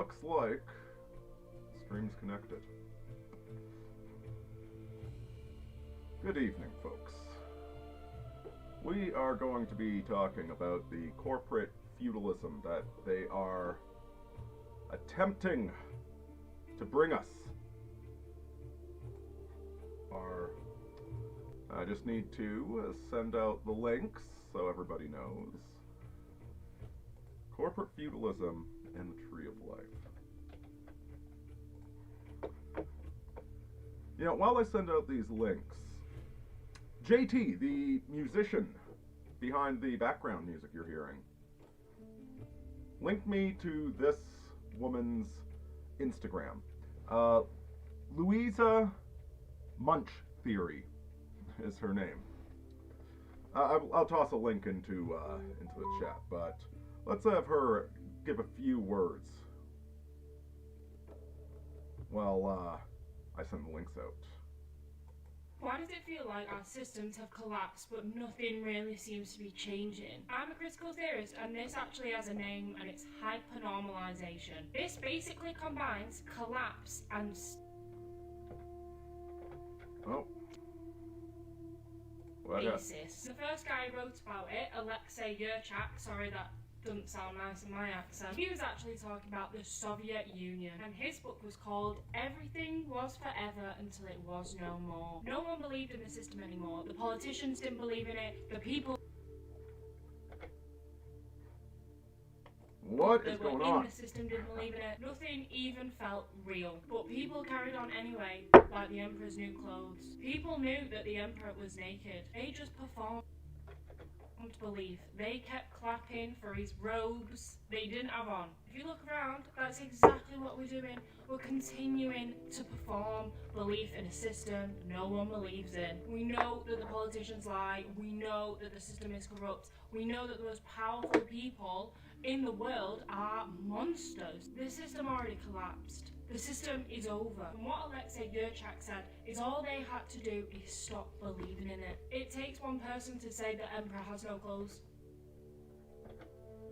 looks like stream's connected. Good evening, folks. We are going to be talking about the corporate feudalism that they are attempting to bring us. I just need to send out the links so everybody knows. Corporate feudalism and the Tree of Life. You know, while I send out these links, JT, the musician behind the background music you're hearing, linked me to this woman's Instagram. Louisa Munch Theory is her name. I'll toss a link into the chat, but let's have her give a few words while I send the links out. Why does it feel like our systems have collapsed but nothing really seems to be changing? I'm a critical theorist and this actually has a name and it's hypernormalization. This basically combines collapse and... Oh. basis. The first guy who wrote about it, Alexei Yurchak, sorry that doesn't sound nice in my accent, he was actually talking about the Soviet Union, and his book was called Everything Was Forever Until It Was No More. No one believed in the system anymore. The politicians didn't believe in it, the people What is going on? in the system didn't believe in it. Nothing even felt real. But people carried on anyway, like the Emperor's new clothes. People knew that the Emperor was naked. They just performed belief. They kept clapping for his robes they didn't have on. If you look around, that's exactly what we're doing. We're continuing to perform belief in a system no one believes in. We know that the politicians lie. We know that the system is corrupt. We know that the most powerful people in the world are monsters. The system already collapsed. The system is over. And what Alexei Yurchak said is all they had to do is stop believing in it. It takes one person to say the Emperor has no clothes.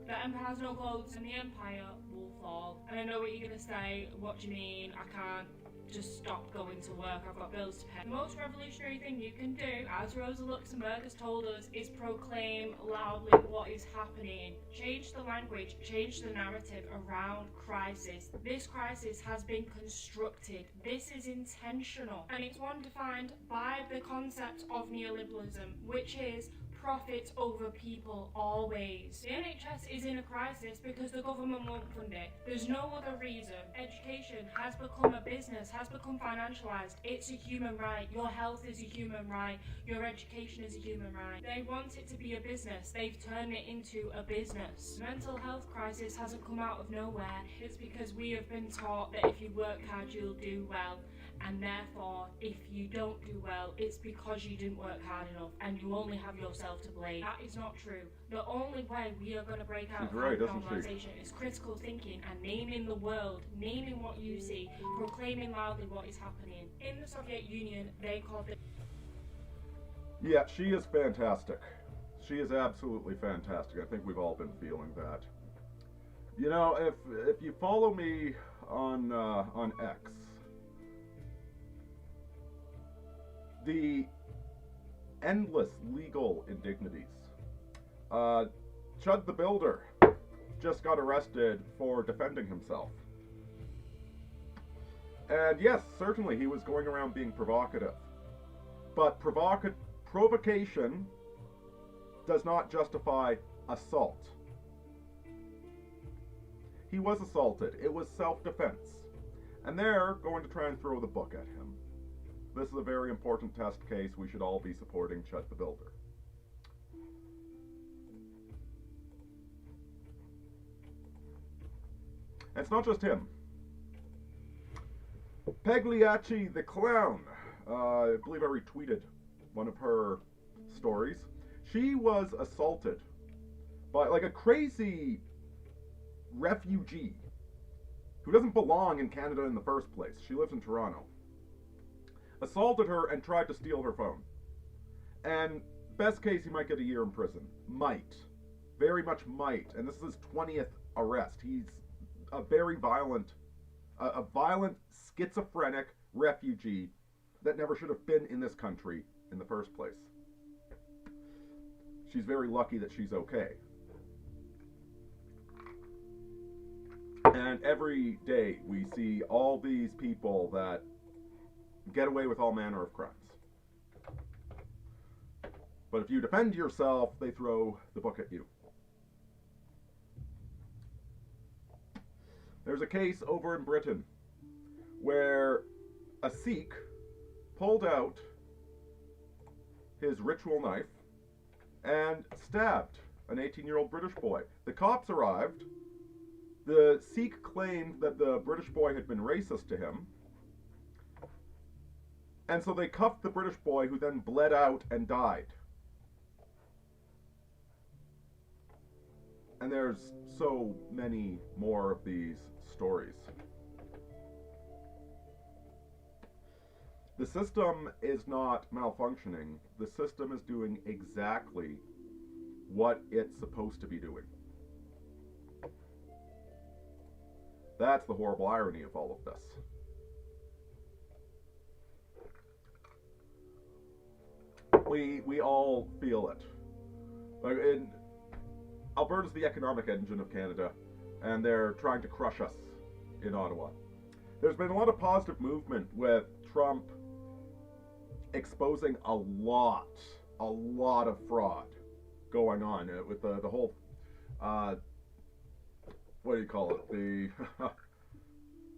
The Emperor has no clothes and the Empire will fall. And I know what you're going to say. What do you mean? I can't just stop going to work. I've got bills to pay. The most revolutionary thing you can do, as Rosa Luxemburg has told us, is proclaim loudly what is happening. Change the language, change the narrative around crisis. This crisis has been constructed. This is intentional. And it's one defined by the concept of neoliberalism, which is profit over people always. The NHS is in a crisis because the government won't fund it. There's no other reason. Education has become a business, has become financialized. It's a human right. Your health is a human right. Your education is a human right. They want it to be a business. They've turned it into a business. Mental health crisis hasn't come out of nowhere. It's because we have been taught that if you work hard, you'll do well. And therefore, if you don't do well, it's because you didn't work hard enough and you only have yourself to blame. That is not true. The only way we are going to break out of normalization is critical thinking and naming the world, naming what you see, proclaiming loudly what is happening. In the Soviet Union, they called it... Yeah, she is fantastic. She is absolutely fantastic. I think we've all been feeling that. You know, if you follow me on X, the endless legal indignities. Chud the Builder just got arrested for defending himself. And yes, certainly he was going around being provocative. But provocation does not justify assault. He was assaulted. It was self-defense. And they're going to try and throw the book at him. This is a very important test case. We should all be supporting Chud the Builder. And it's not just him. Pagliacci the Clown. I believe I retweeted one of her stories. She was assaulted by like a crazy refugee who doesn't belong in Canada in the first place. She lives in Toronto. Assaulted her and tried to steal her phone. And best case, he might get a year in prison. Might. Very much might. And this is his 20th arrest. He's a very violent, a violent schizophrenic refugee that never should have been in this country in the first place. She's very lucky that she's okay. And every day we see all these people that get away with all manner of crimes. But if you defend yourself, they throw the book at you. There's a case over in Britain where a Sikh pulled out his ritual knife and stabbed an 18-year-old British boy. The cops arrived. The Sikh claimed that the British boy had been racist to him. And so they cuffed the British boy, who then bled out and died. And there's so many more of these stories. The system is not malfunctioning. The system is doing exactly what it's supposed to be doing. That's the horrible irony of all of this. We all feel it. Like Alberta's the economic engine of Canada, and they're trying to crush us in Ottawa. There's been a lot of positive movement with Trump exposing a lot of fraud going on with the whole, what do you call it? The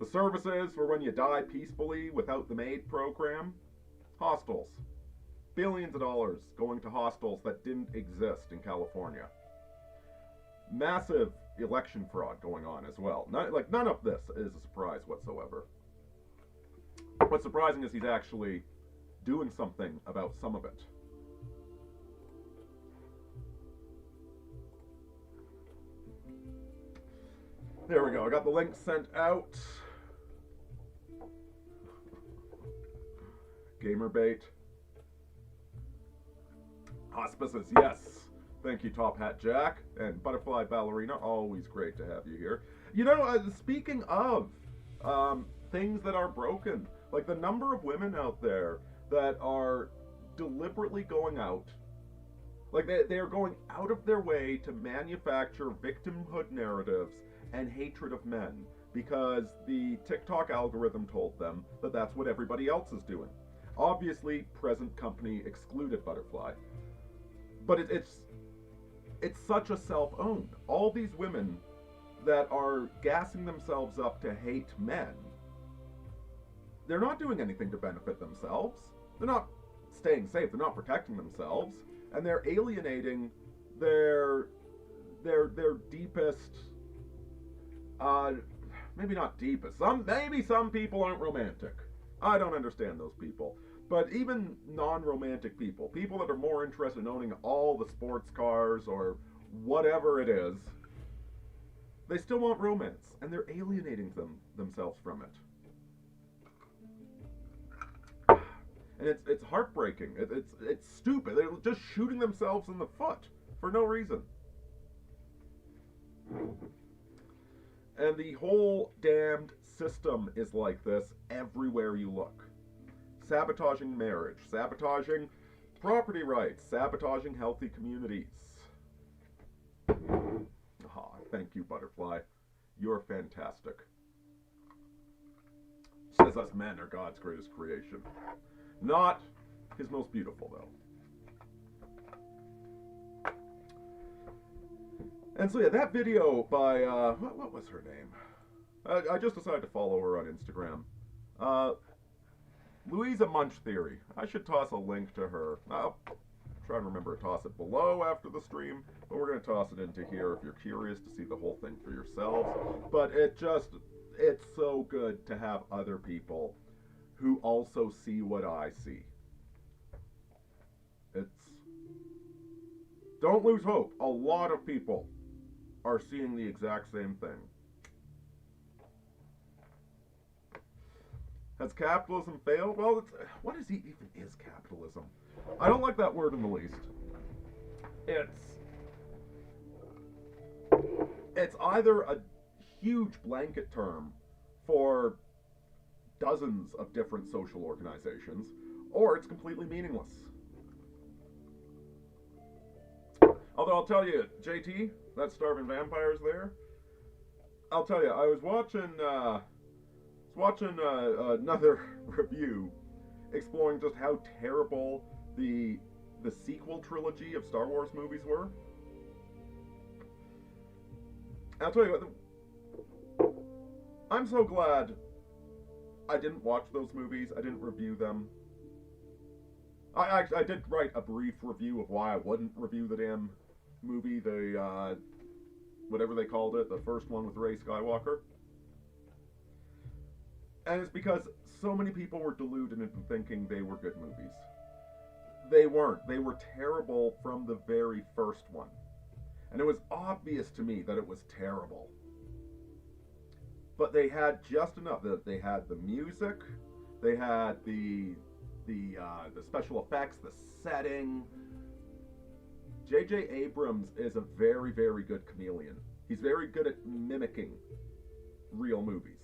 the services for when you die peacefully without the maid program. Hostels. Billions of dollars going to hostels that didn't exist in California. Massive election fraud going on as well. None of this is a surprise whatsoever. What's surprising is he's actually doing something about some of it. There we go. I got the link sent out. Gamerbait. Hospices, yes. Thank you, Top Hat Jack. And Butterfly Ballerina, always great to have you here. You know, speaking of things that are broken, like the number of women out there that are deliberately going out, like they are going out of their way to manufacture victimhood narratives and hatred of men because the TikTok algorithm told them that that's what everybody else is doing. Obviously, present company excluded, Butterfly. But it's such a self-own. All these women that are gassing themselves up to hate men, they're not doing anything to benefit themselves. They're not staying safe. They're not protecting themselves, and they're alienating their deepest. Maybe not deepest. Maybe some people aren't romantic. I don't understand those people. But even non-romantic people, people that are more interested in owning all the sports cars or whatever it is, they still want romance, and they're alienating themselves from it. And it's heartbreaking. It's stupid. They're just shooting themselves in the foot for no reason. And the whole damned system is like this everywhere you look. Sabotaging marriage, sabotaging property rights, sabotaging healthy communities. Ah, thank you, Butterfly. You're fantastic. Says us men are God's greatest creation. Not his most beautiful, though. And so yeah, that video by, what was her name? I just decided to follow her on Instagram. Louisa Munch Theory. I should toss a link to her. I'll try and remember to toss it below after the stream, but we're going to toss it into here if you're curious to see the whole thing for yourselves. But it's so good to have other people who also see what I see. Don't lose hope. A lot of people are seeing the exact same thing. Has capitalism failed? Well, what even is capitalism? I don't like that word in the least. It's either a huge blanket term for dozens of different social organizations, or it's completely meaningless. Although I'll tell you, JT, that starving vampire's there. I'll tell you, I was watching another review exploring just how terrible the sequel trilogy of Star Wars movies were. I'll tell you what, I'm so glad I didn't watch those movies. I didn't review them. I did write a brief review of why I wouldn't review the damn movie, the whatever they called it, the first one with Rey Skywalker. And it's because so many people were deluded into thinking they were good movies. They weren't. They were terrible from the very first one. And it was obvious to me that it was terrible. But they had just enough. They had the music, they had the special effects, the setting. J.J. Abrams is a very, very good chameleon. He's very good at mimicking real movies.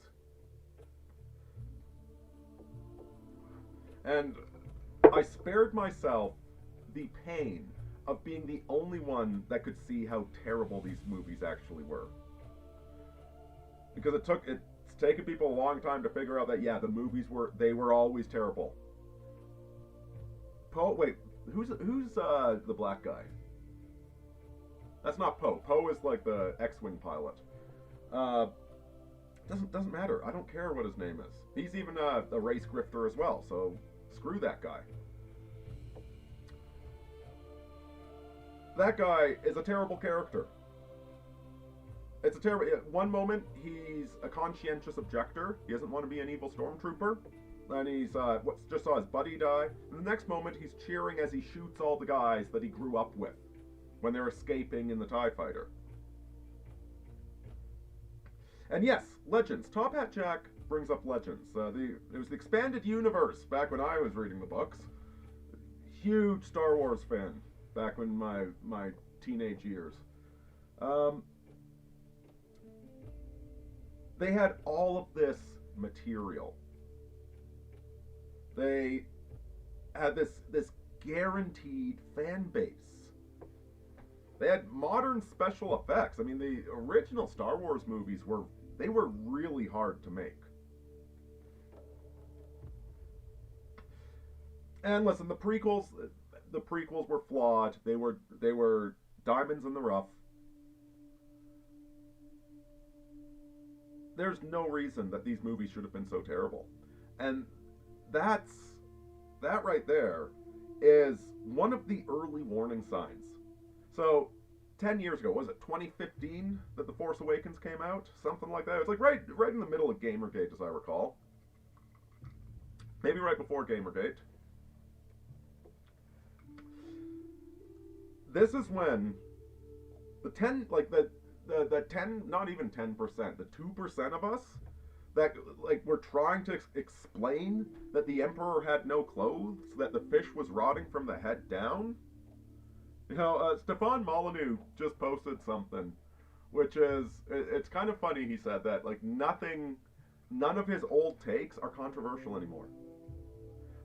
And I spared myself the pain of being the only one that could see how terrible these movies actually were. Because it's taken people a long time to figure out that, yeah, the movies were always terrible. Poe, wait, who's the black guy? That's not Poe. Poe is like the X-Wing pilot. Doesn't matter. I don't care what his name is. He's even a race grifter as well, so screw that guy. That guy is a terrible character. It's a terrible... One moment, he's a conscientious objector. He doesn't want to be an evil stormtrooper. And he's just saw his buddy die. And the next moment, he's cheering as he shoots all the guys that he grew up with when they're escaping in the TIE Fighter. And yes, Legends. Top Hat Jack brings up Legends. It was the expanded universe back when I was reading the books. Huge Star Wars fan back in my teenage years. They had all of this material. They had this guaranteed fan base. They had modern special effects. I mean, the original Star Wars movies were really hard to make. And listen, the prequels were flawed. They were diamonds in the rough. There's no reason that these movies should have been so terrible. And that right there is one of the early warning signs. So 10 years ago, was it 2015 that The Force Awakens came out? Something like that. It was like right in the middle of Gamergate, as I recall. Maybe right before Gamergate. This is when the 10, not even 10%, the 2% of us that were trying to explain that the Emperor had no clothes, that the fish was rotting from the head down. You know, Stefan Molyneux just posted something, which is, it's kind of funny he said that, like, none of his old takes are controversial anymore.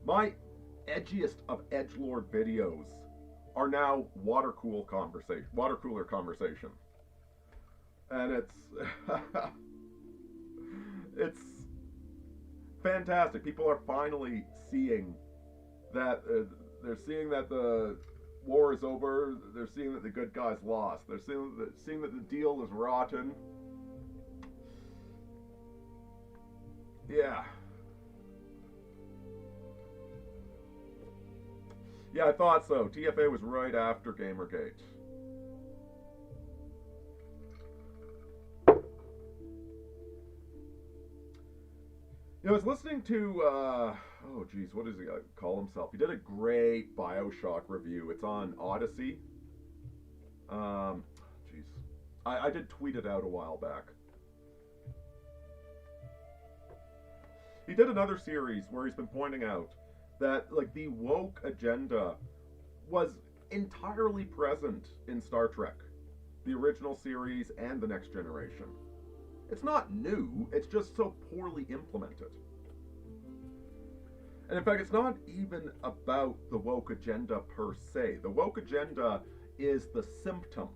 My edgiest of edgelord videos are now water cooler conversation. And it's fantastic. People are finally seeing that, they're seeing that the war is over. They're seeing that the good guys lost. They're seeing that the deal is rotten. Yeah. Yeah, I thought so. TFA was right after Gamergate. You know, I was listening to, oh geez, what does he call himself? He did a great Bioshock review. It's on Odyssey. Jeez. I did tweet it out a while back. He did another series where he's been pointing out that, like, the woke agenda was entirely present in Star Trek, the original series and the Next Generation. It's not new, it's just so poorly implemented. And in fact, it's not even about the woke agenda per se. The woke agenda is the symptom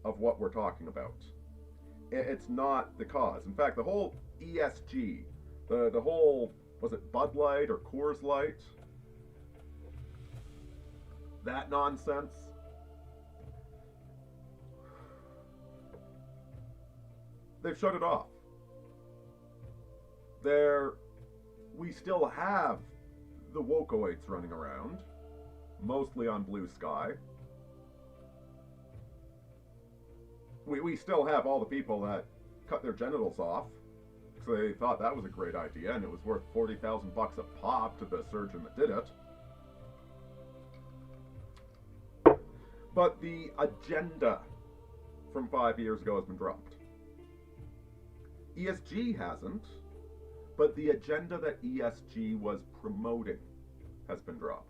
of what we're talking about. It's not the cause. In fact, the whole ESG, the whole, was it Bud Light or Coors Light? That nonsense. They've shut it off. We still have the wokeoids running around, mostly on Blue Sky. We still have all the people that cut their genitals off because they thought that was a great idea and it was worth $40,000 a pop to the surgeon that did it. But the agenda from 5 years ago has been dropped. ESG hasn't, but the agenda that ESG was promoting has been dropped.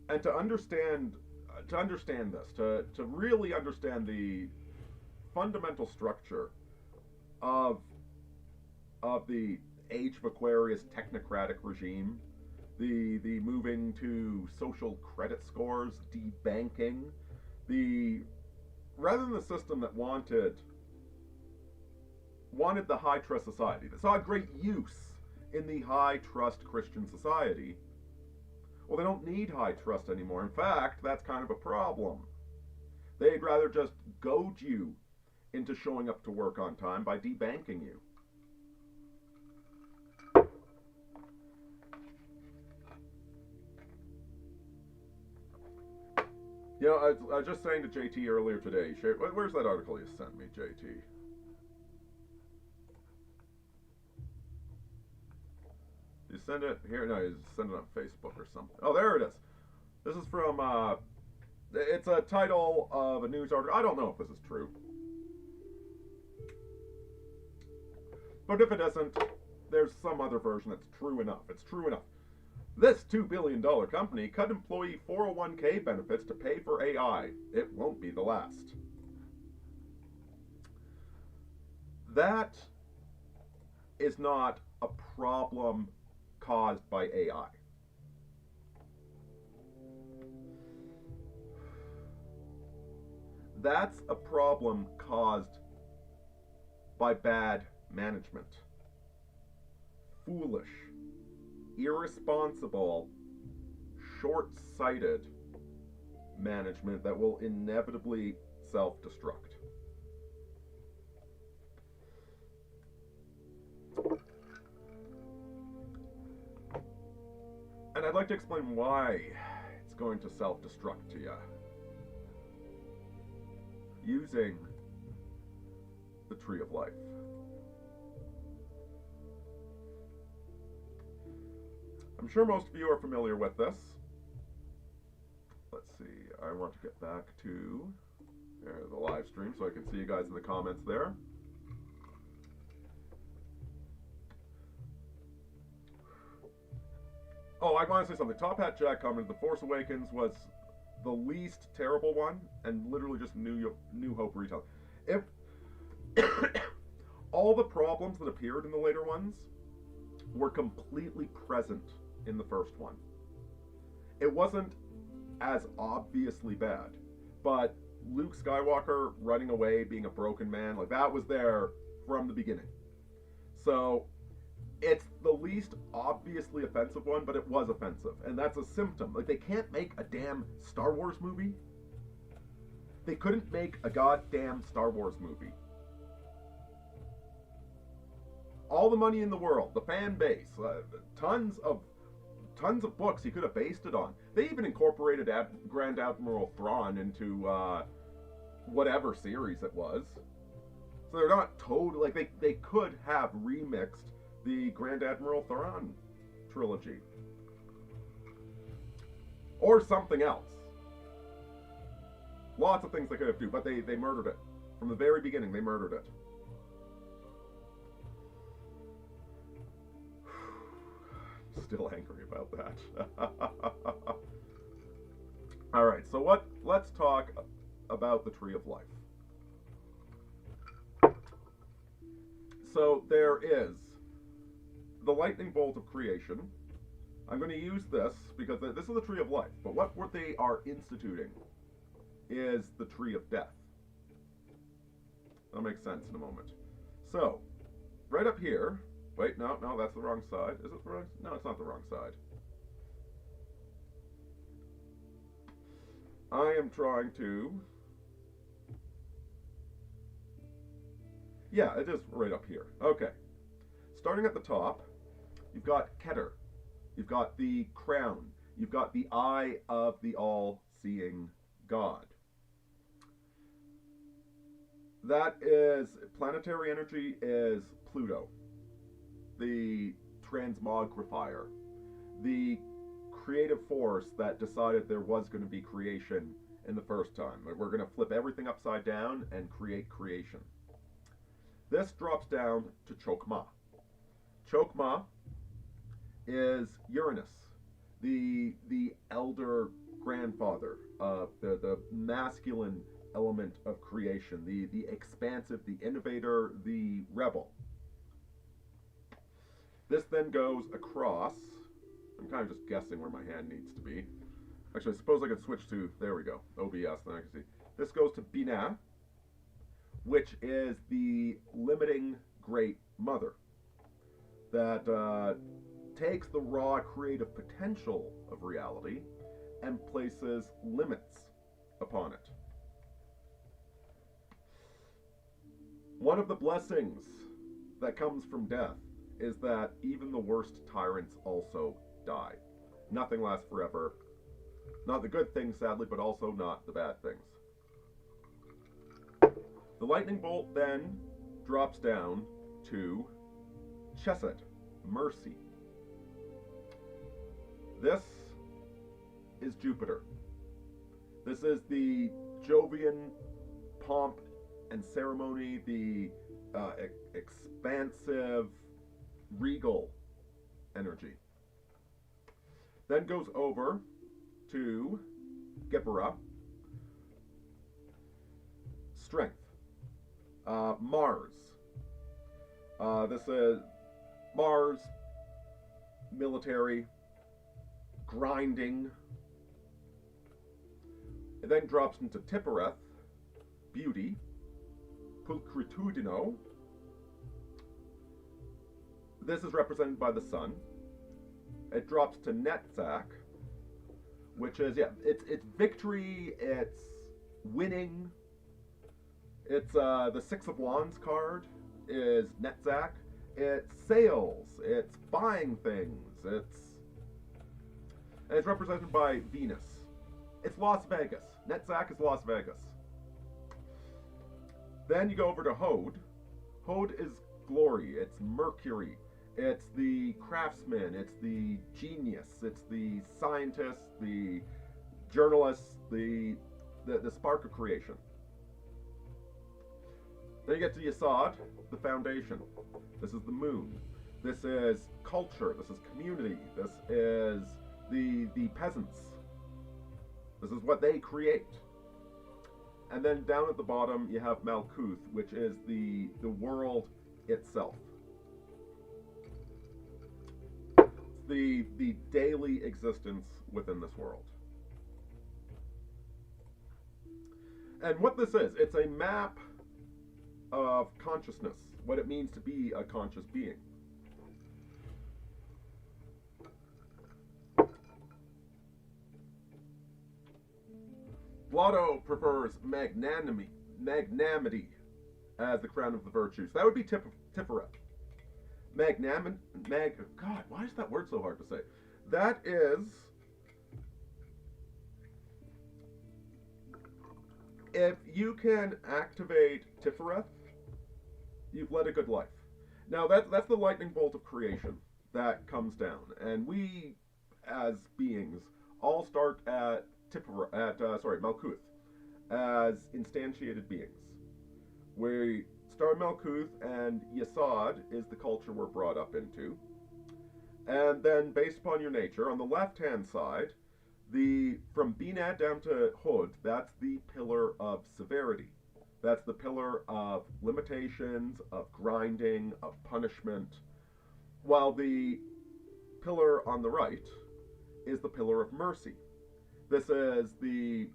And to understand this, to really understand the fundamental structure of the Age of Aquarius technocratic regime, the moving to social credit scores, debanking, rather than the system that wanted the high trust society, that saw great use in the high trust Christian society. Well, they don't need high trust anymore. In fact, that's kind of a problem. They'd rather just goad you into showing up to work on time by debanking you. You know, I was just saying to JT earlier today, where's that article you sent me, JT? You send it here? No, you send it on Facebook or something. Oh, there it is. This is from, it's a title of a news article. I don't know if this is true. But if it isn't, there's some other version that's true enough. It's true enough. This $2 billion company cut employee 401k benefits to pay for AI. It won't be the last. That is not a problem caused by AI. That's a problem caused by bad management. Foolish, irresponsible, short-sighted management that will inevitably self-destruct. And I'd like to explain why it's going to self-destruct to you. Using the Tree of Life. I'm sure most of you are familiar with this. Let's see, I want to get back to the live stream so I can see you guys in the comments there. Oh, I want to say something. Top Hat Jack commented The Force Awakens was the least terrible one and literally just New Hope retelling. If all the problems that appeared in the later ones were completely present in the first one. It wasn't as obviously bad, but Luke Skywalker running away, being a broken man, like that was there from the beginning. So it's the least obviously offensive one, but it was offensive, and that's a symptom. Like, they can't make a damn Star Wars movie. They couldn't make a goddamn Star Wars movie. All the money in the world, the fan base, tons of books he could have based it on. They even incorporated Grand Admiral Thrawn into whatever series it was. So they're not totally, like, they could have remixed the Grand Admiral Thrawn trilogy. Or something else. Lots of things they could have done, but they murdered it. From the very beginning, they murdered it. Still angry about that. All right, so let's talk about the tree of life. So there is the lightning bolt of creation. I'm going to use this because this is the tree of life, but what they are instituting is the tree of death. That'll make sense in a moment. So, right up here, wait, no, that's the wrong side. Is it the wrong? No, it's not the wrong side. I am trying to, yeah, it is right up here. Okay. Starting at the top, you've got Keter. You've got the crown. You've got the eye of the all-seeing God. That is, planetary energy is Pluto, the transmogrifier, the creative force that decided there was going to be creation in the first time. We're going to flip everything upside down and create creation. This drops down to Chokmah. Chokmah is Uranus, the elder grandfather of the masculine element of creation, the expansive, the innovator, the rebel. This then goes across. I'm kind of just guessing where my hand needs to be. Actually, I suppose I could switch to, there we go, OBS, then I can see. This goes to Binah, which is the limiting great mother that takes the raw creative potential of reality and places limits upon it. One of the blessings that comes from death is that even the worst tyrants also die. Nothing lasts forever. Not the good things, sadly, but also not the bad things. The lightning bolt then drops down to Chesed, mercy. This is Jupiter. This is the Jovian pomp and ceremony, the expansive, regal energy. Then goes over to Geburah, strength. Mars. This is Mars, military, grinding. It then drops into Tiphereth, beauty, pulchritudino. This is represented by the sun. It drops to Netzach, which is, yeah, it's victory, it's winning. It's the Six of Wands card is Netzach. It's sales, it's buying things, and it's represented by Venus. It's Las Vegas. Netzach is Las Vegas. Then you go over to Hod. Hod is glory, it's Mercury. It's the craftsman, it's the genius, it's the scientist, the journalist, the spark of creation. Then you get to Yesod, the foundation. This is the moon. This is culture. This is community. This is the peasants. This is what they create. And then down at the bottom you have Malkuth, which is the world itself. The daily existence within this world. And what this is, it's a map of consciousness, what it means to be a conscious being. Blotto prefers magnanimity as the crown of the virtues. That would be Tiphereth. God, why is that word so hard to say? That is, if you can activate Tiphereth, you've led a good life. Now that's the lightning bolt of creation that comes down, and we, as beings, all start at Malkuth, as instantiated beings. We start Malkuth, and Yesod is the culture we're brought up into. And then, based upon your nature, on the left-hand side, From BNAD down to Hood, that's the pillar of severity. That's the pillar of limitations, of grinding, of punishment. While the pillar on the right is the pillar of mercy. This is the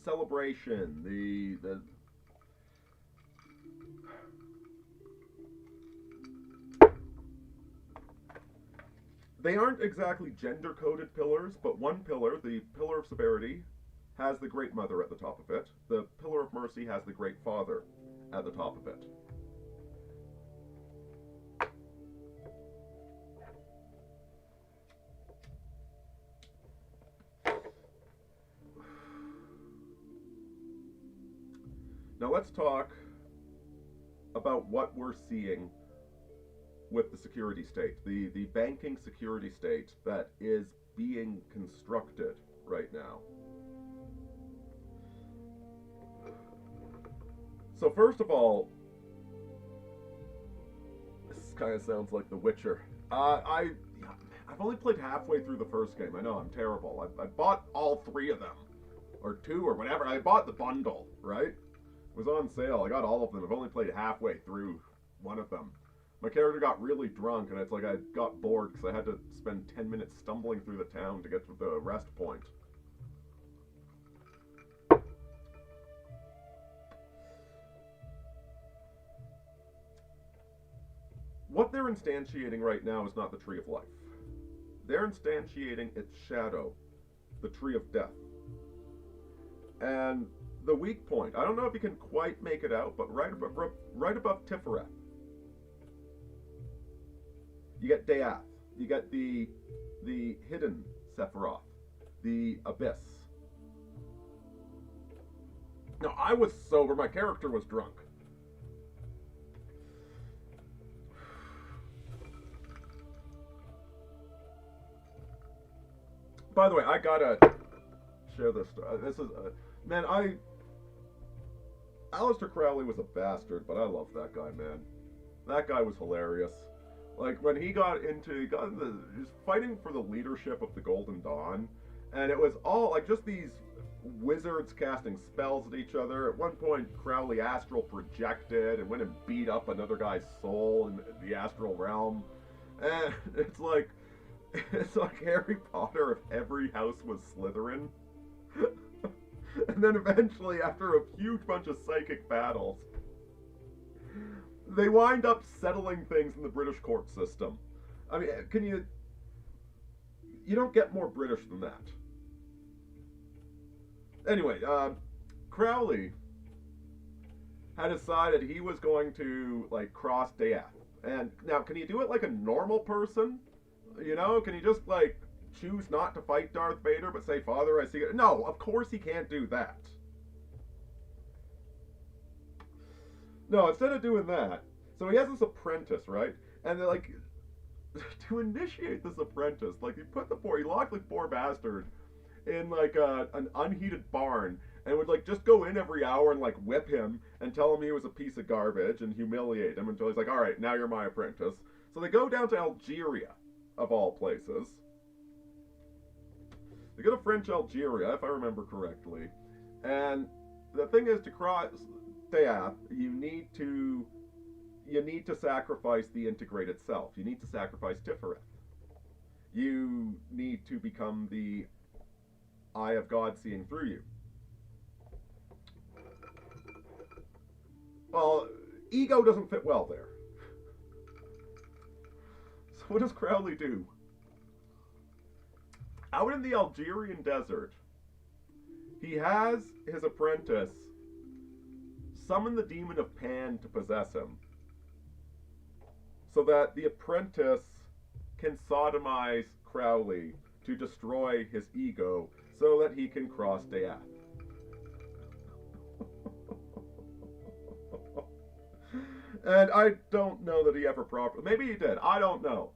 celebration, the they aren't exactly gender coded pillars, but one pillar, the pillar of severity, has the Great Mother at the top of it. The pillar of mercy has the Great Father at the top of it. Now let's talk about what we're seeing with the security state, the banking security state that is being constructed right now. So first of all, this kind of sounds like The Witcher. I've only played halfway through the first game. I know, I'm terrible. I bought all 3 of them, or 2, or whatever. I bought the bundle, right? It was on sale. I got all of them. I've only played halfway through one of them. My character got really drunk, and it's like I got bored because I had to spend 10 minutes stumbling through the town to get to the rest point. What they're instantiating right now is not the Tree of Life. They're instantiating its shadow, the Tree of Death. And the weak point, I don't know if you can quite make it out, but right above Tiferet, you get Death. You get the hidden Sephiroth, the Abyss. Now, I was sober, my character was drunk. By the way, I gotta share this. This is, man, Aleister Crowley was a bastard, but I love that guy, man. That guy was hilarious. Like, when he got he's fighting for the leadership of the Golden Dawn, and it was all, like, just these wizards casting spells at each other. At one point, Crowley astral projected and went and beat up another guy's soul in the astral realm. And it's like Harry Potter if every house was Slytherin. And then eventually, after a huge bunch of psychic battles, they wind up settling things in the British court system. I mean, you don't get more British than that. Anyway, Crowley had decided he was going to, like, cross Death. And now, can you do it like a normal person? You know, can you just, like, choose not to fight Darth Vader, but say, Father, I see it? No, of course he can't do that. No, instead of doing that, so he has this apprentice, right? And they're like, to initiate this apprentice, like, he locked the poor bastard in, like, an unheated barn, and would, like, just go in every hour and, like, whip him and tell him he was a piece of garbage and humiliate him until he's like, all right, now you're my apprentice. So they go down to Algeria, of all places. They go to French Algeria, if I remember correctly. And the thing is, to cross Death, you need to sacrifice the integrated self. You need to sacrifice Tiferet. You need to become the eye of God seeing through you. Well, ego doesn't fit well there. So what does Crowley do? Out in the Algerian desert, he has his apprentice summon the demon of Pan to possess him, so that the apprentice can sodomize Crowley to destroy his ego so that he can cross Death. And I don't know that he ever properly... Maybe he did. I don't know.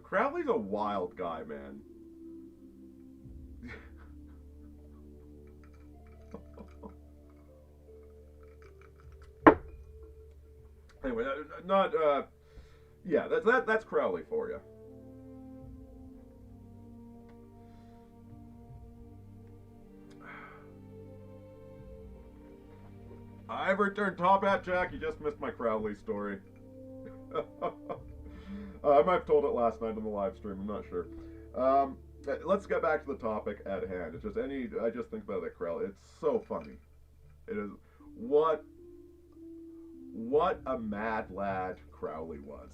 Crowley's a wild guy, man. Anyway, yeah, that's Crowley for you. I've returned Top Hat Jack. You just missed my Crowley story. I might have told it last night on the live stream. I'm not sure. Let's get back to the topic at hand. It's just I just think about that Crowley. It's so funny. It is what a mad lad Crowley was.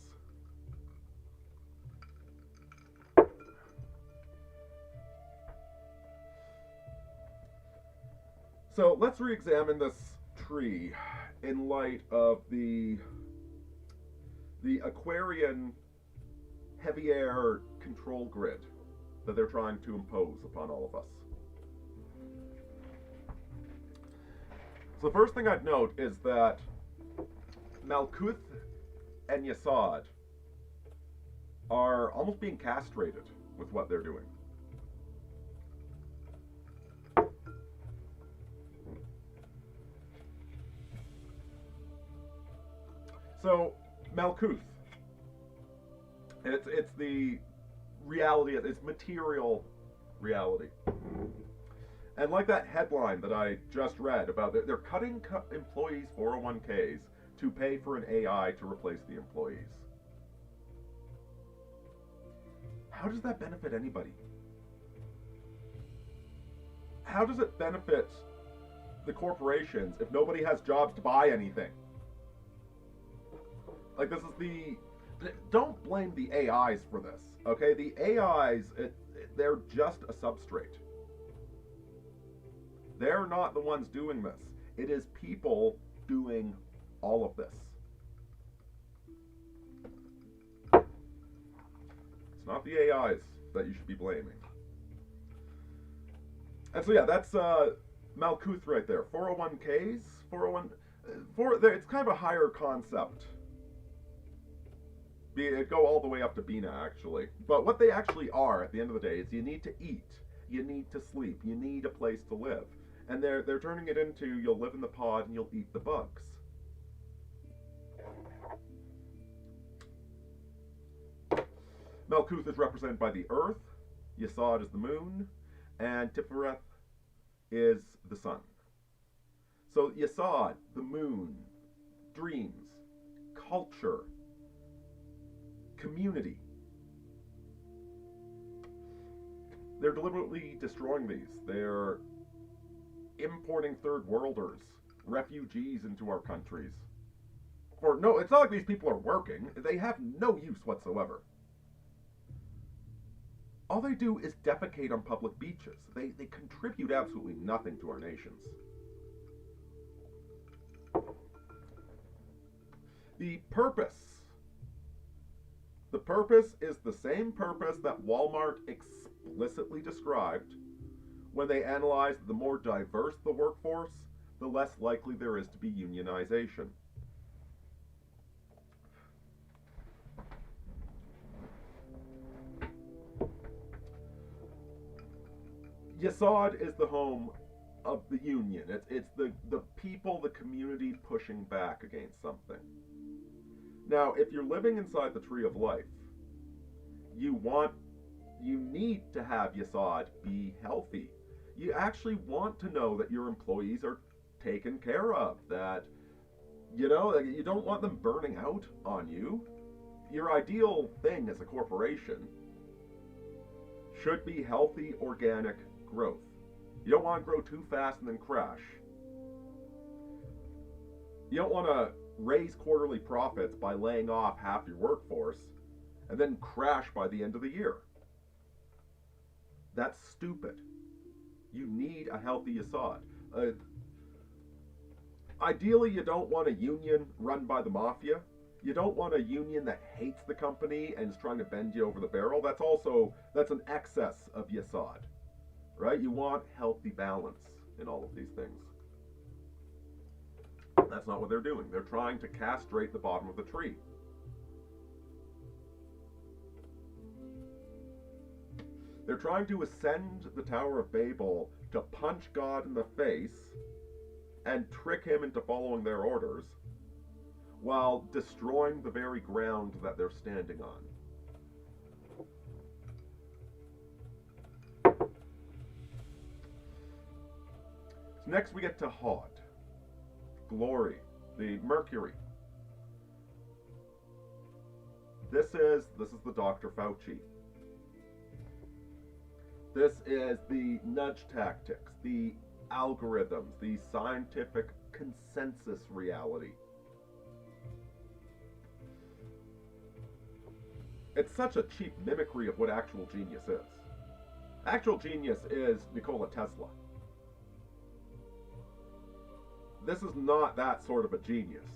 So let's re-examine this tree in light of the Aquarian heavy air control grid that they're trying to impose upon all of us. So the first thing I'd note is that Malkuth and Yesod are almost being castrated with what they're doing. So, Malkuth, it's the reality, it's material reality. And like that headline that I just read about, they're cutting employees' 401ks to pay for an AI to replace the employees. How does that benefit anybody? How does it benefit the corporations if nobody has jobs to buy anything? Like, this is don't blame the AIs for this, okay? The AIs, they're just a substrate. They're not the ones doing this. It is people doing all of this. It's not the AIs that you should be blaming. And so yeah, that's Malkuth right there. 401ks, it's kind of a higher concept. Go all the way up to Bina, actually. But what they actually are, at the end of the day, is you need to eat, you need to sleep, you need a place to live. And they're turning it into, you'll live in the pod and you'll eat the bugs. Malkuth is represented by the earth, Yesod is the moon, and Tifereth is the sun. So Yesod, the moon, dreams, culture, community. They're deliberately destroying these. They're importing third worlders, refugees into our countries. It's not like these people are working. They have no use whatsoever. All they do is defecate on public beaches. They contribute absolutely nothing to our nations. The purpose is the same purpose that Walmart explicitly described when they analyzed that the more diverse the workforce, the less likely there is to be unionization. Yesod is the home of the union. It's the people, the community pushing back against something. Now, if you're living inside the Tree of Life, you need to have Yesod be healthy. You actually want to know that your employees are taken care of, that, you don't want them burning out on you. Your ideal thing as a corporation should be healthy, organic growth. You don't want to grow too fast and then crash. You don't want to raise quarterly profits by laying off half your workforce and then crash by the end of the year. That's stupid. You need a healthy Yesod. Ideally, you don't want a union run by the mafia. You don't want a union that hates the company and is trying to bend you over the barrel. That's an excess of Yesod, right? You want healthy balance in all of these things. That's not what they're doing. They're trying to castrate the bottom of the tree. They're trying to ascend the Tower of Babel to punch God in the face and trick him into following their orders while destroying the very ground that they're standing on. So next we get to Hod. glory, the Mercury. This is the Dr. Fauci. This is the nudge tactics, the algorithms, the scientific consensus reality. It's such a cheap mimicry of what actual genius is. Actual genius is Nikola Tesla. This is not that sort of a genius.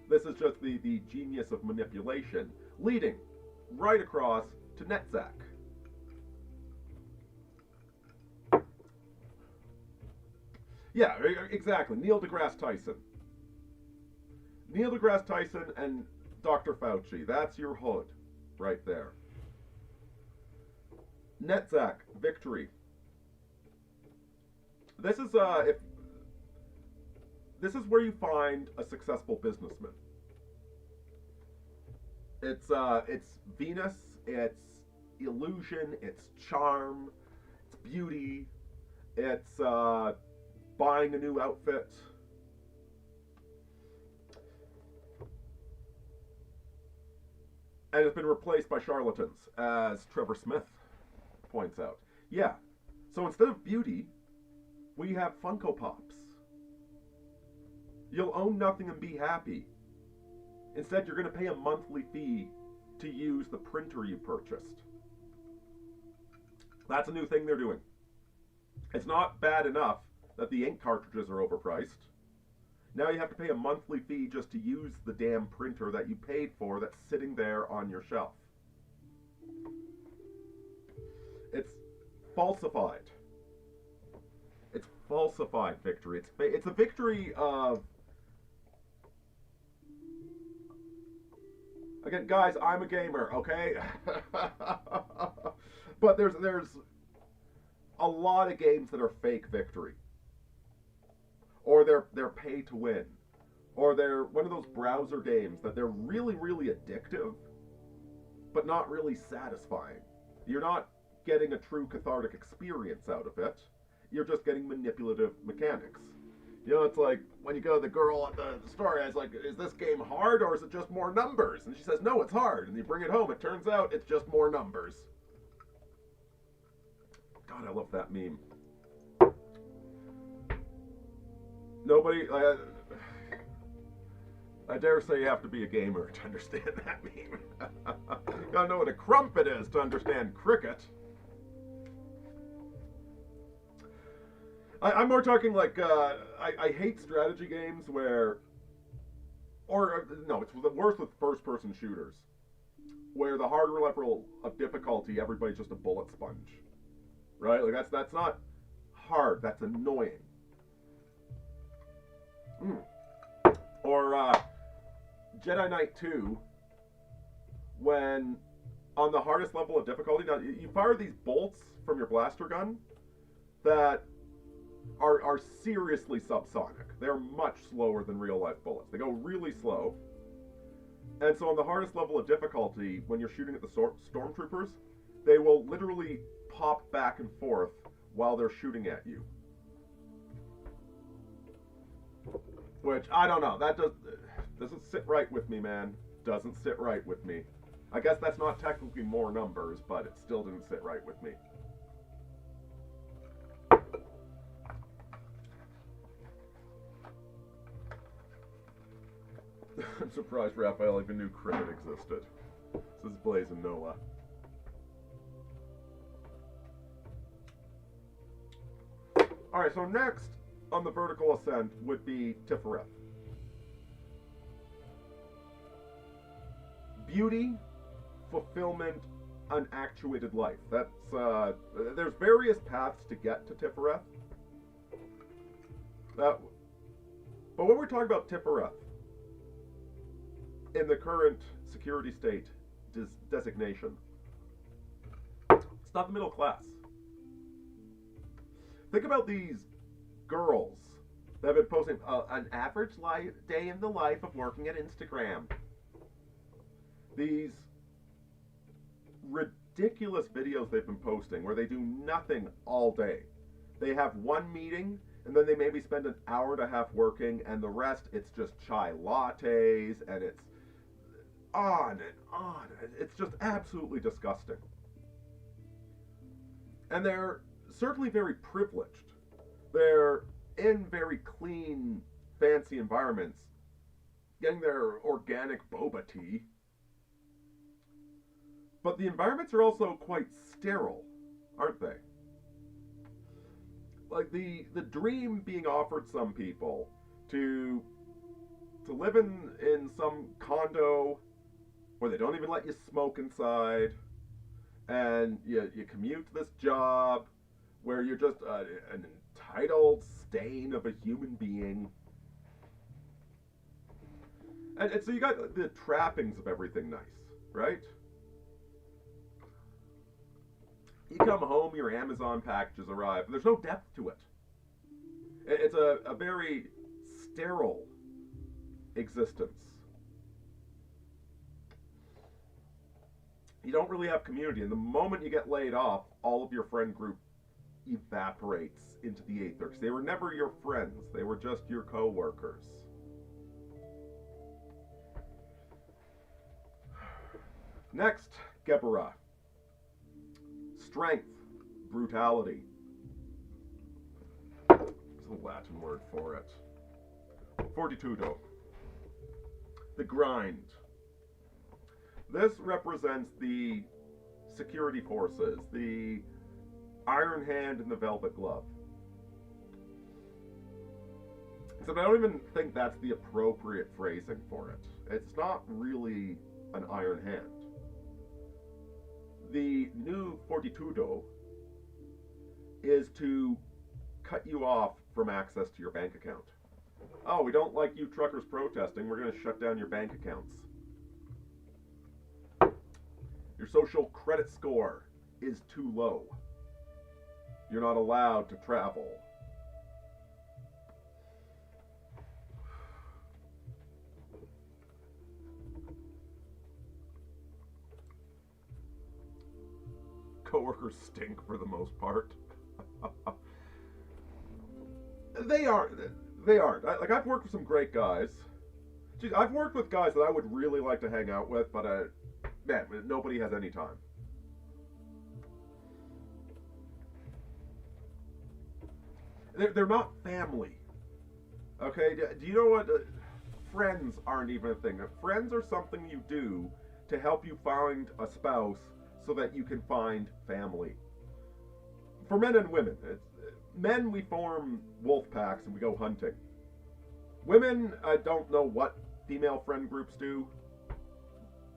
This is just the genius of manipulation, leading right across to Netzach. Yeah, exactly. Neil deGrasse Tyson. Neil deGrasse Tyson and Dr. Fauci. That's your hood right there. Netzach, victory. This is this is where you find a successful businessman. It's Venus, it's illusion, it's charm, it's beauty, it's buying a new outfit. And it's been replaced by charlatans, as Trevor Smith points out. Yeah, so instead of beauty, we have Funko Pops. You'll own nothing and be happy. Instead, you're going to pay a monthly fee to use the printer you purchased. That's a new thing they're doing. It's not bad enough that the ink cartridges are overpriced. Now you have to pay a monthly fee just to use the damn printer that you paid for that's sitting there on your shelf. It's falsified. It's falsified victory. It's a victory of... Again, guys, I'm a gamer, okay? But there's a lot of games that are fake victory. Or they're pay to win. Or they're one of those browser games that they're really, really addictive, but not really satisfying. You're not getting a true cathartic experience out of it. You're just getting manipulative mechanics. You know, it's like when you go to the girl at the store, it's like, is this game hard or is it just more numbers? And she says, no, it's hard. And you bring it home, it turns out it's just more numbers. God, I love that meme. Nobody, I dare say you have to be a gamer to understand that meme. You gotta know what a crumpet is to understand cricket. I'm more talking like, I hate strategy games where, no, it's the worst with first-person shooters, where the harder level of difficulty, everybody's just a bullet sponge, right? Like, that's not hard, that's annoying. Or Jedi Knight 2, when on the hardest level of difficulty, now you fire these bolts from your blaster gun that are seriously subsonic. They're much slower than real life bullets. They go really slow. And so on the hardest level of difficulty, when you're shooting at the stormtroopers, they will literally pop back and forth while they're shooting at you. Which, I don't know, that doesn't sit right with me, man. Doesn't sit right with me. I guess that's not technically more numbers, but it still didn't sit right with me. I'm surprised Raphael even knew cricket existed. This is Blazing Noah. Alright, so next on the vertical ascent would be Tiferet. Beauty, fulfillment, unactuated life. That's, there's various paths to get to Tiferet. But when we're talking about Tiferet, in the current security state designation, it's not the middle class. Think about these girls that have been posting an average day in the life of working at Instagram. These ridiculous videos they've been posting where they do nothing all day. They have one meeting, and then they maybe spend an hour and a half working, and the rest it's just chai lattes, and it's on and on. It's just absolutely disgusting. And they're certainly very privileged. They're in very clean, fancy environments, getting their organic boba tea. But the environments are also quite sterile, aren't they? Like the dream being offered some people to live in some condo where they don't even let you smoke inside, and you commute to this job where you're just an entitled stain of a human being. And so you got the trappings of everything nice, right? You come home, your Amazon packages arrive, and there's no depth to it. It's a very sterile existence. You don't really have community, and the moment you get laid off, all of your friend group evaporates into the ether, because they were never your friends, they were just your co-workers. Next, Geburah. Strength, brutality. There's a Latin word for it. Fortitudo. The grind. This represents the security forces, the iron hand and the velvet glove. Except I don't even think that's the appropriate phrasing for it. It's not really an iron hand. The new fortitudo is to cut you off from access to your bank account. Oh, we don't like you truckers protesting, we're going to shut down your bank accounts. Your social credit score is too low. You're not allowed to travel. Coworkers stink for the most part. They aren't. Like, I've worked with some great guys. Geez, I've worked with guys that I would really like to hang out with, but man, nobody has any time. They're not family. Okay? Do you know what? Friends aren't even a thing. Friends are something you do to help you find a spouse so that you can find family. For men and women. Men, we form wolf packs and we go hunting. Women, I don't know what female friend groups do,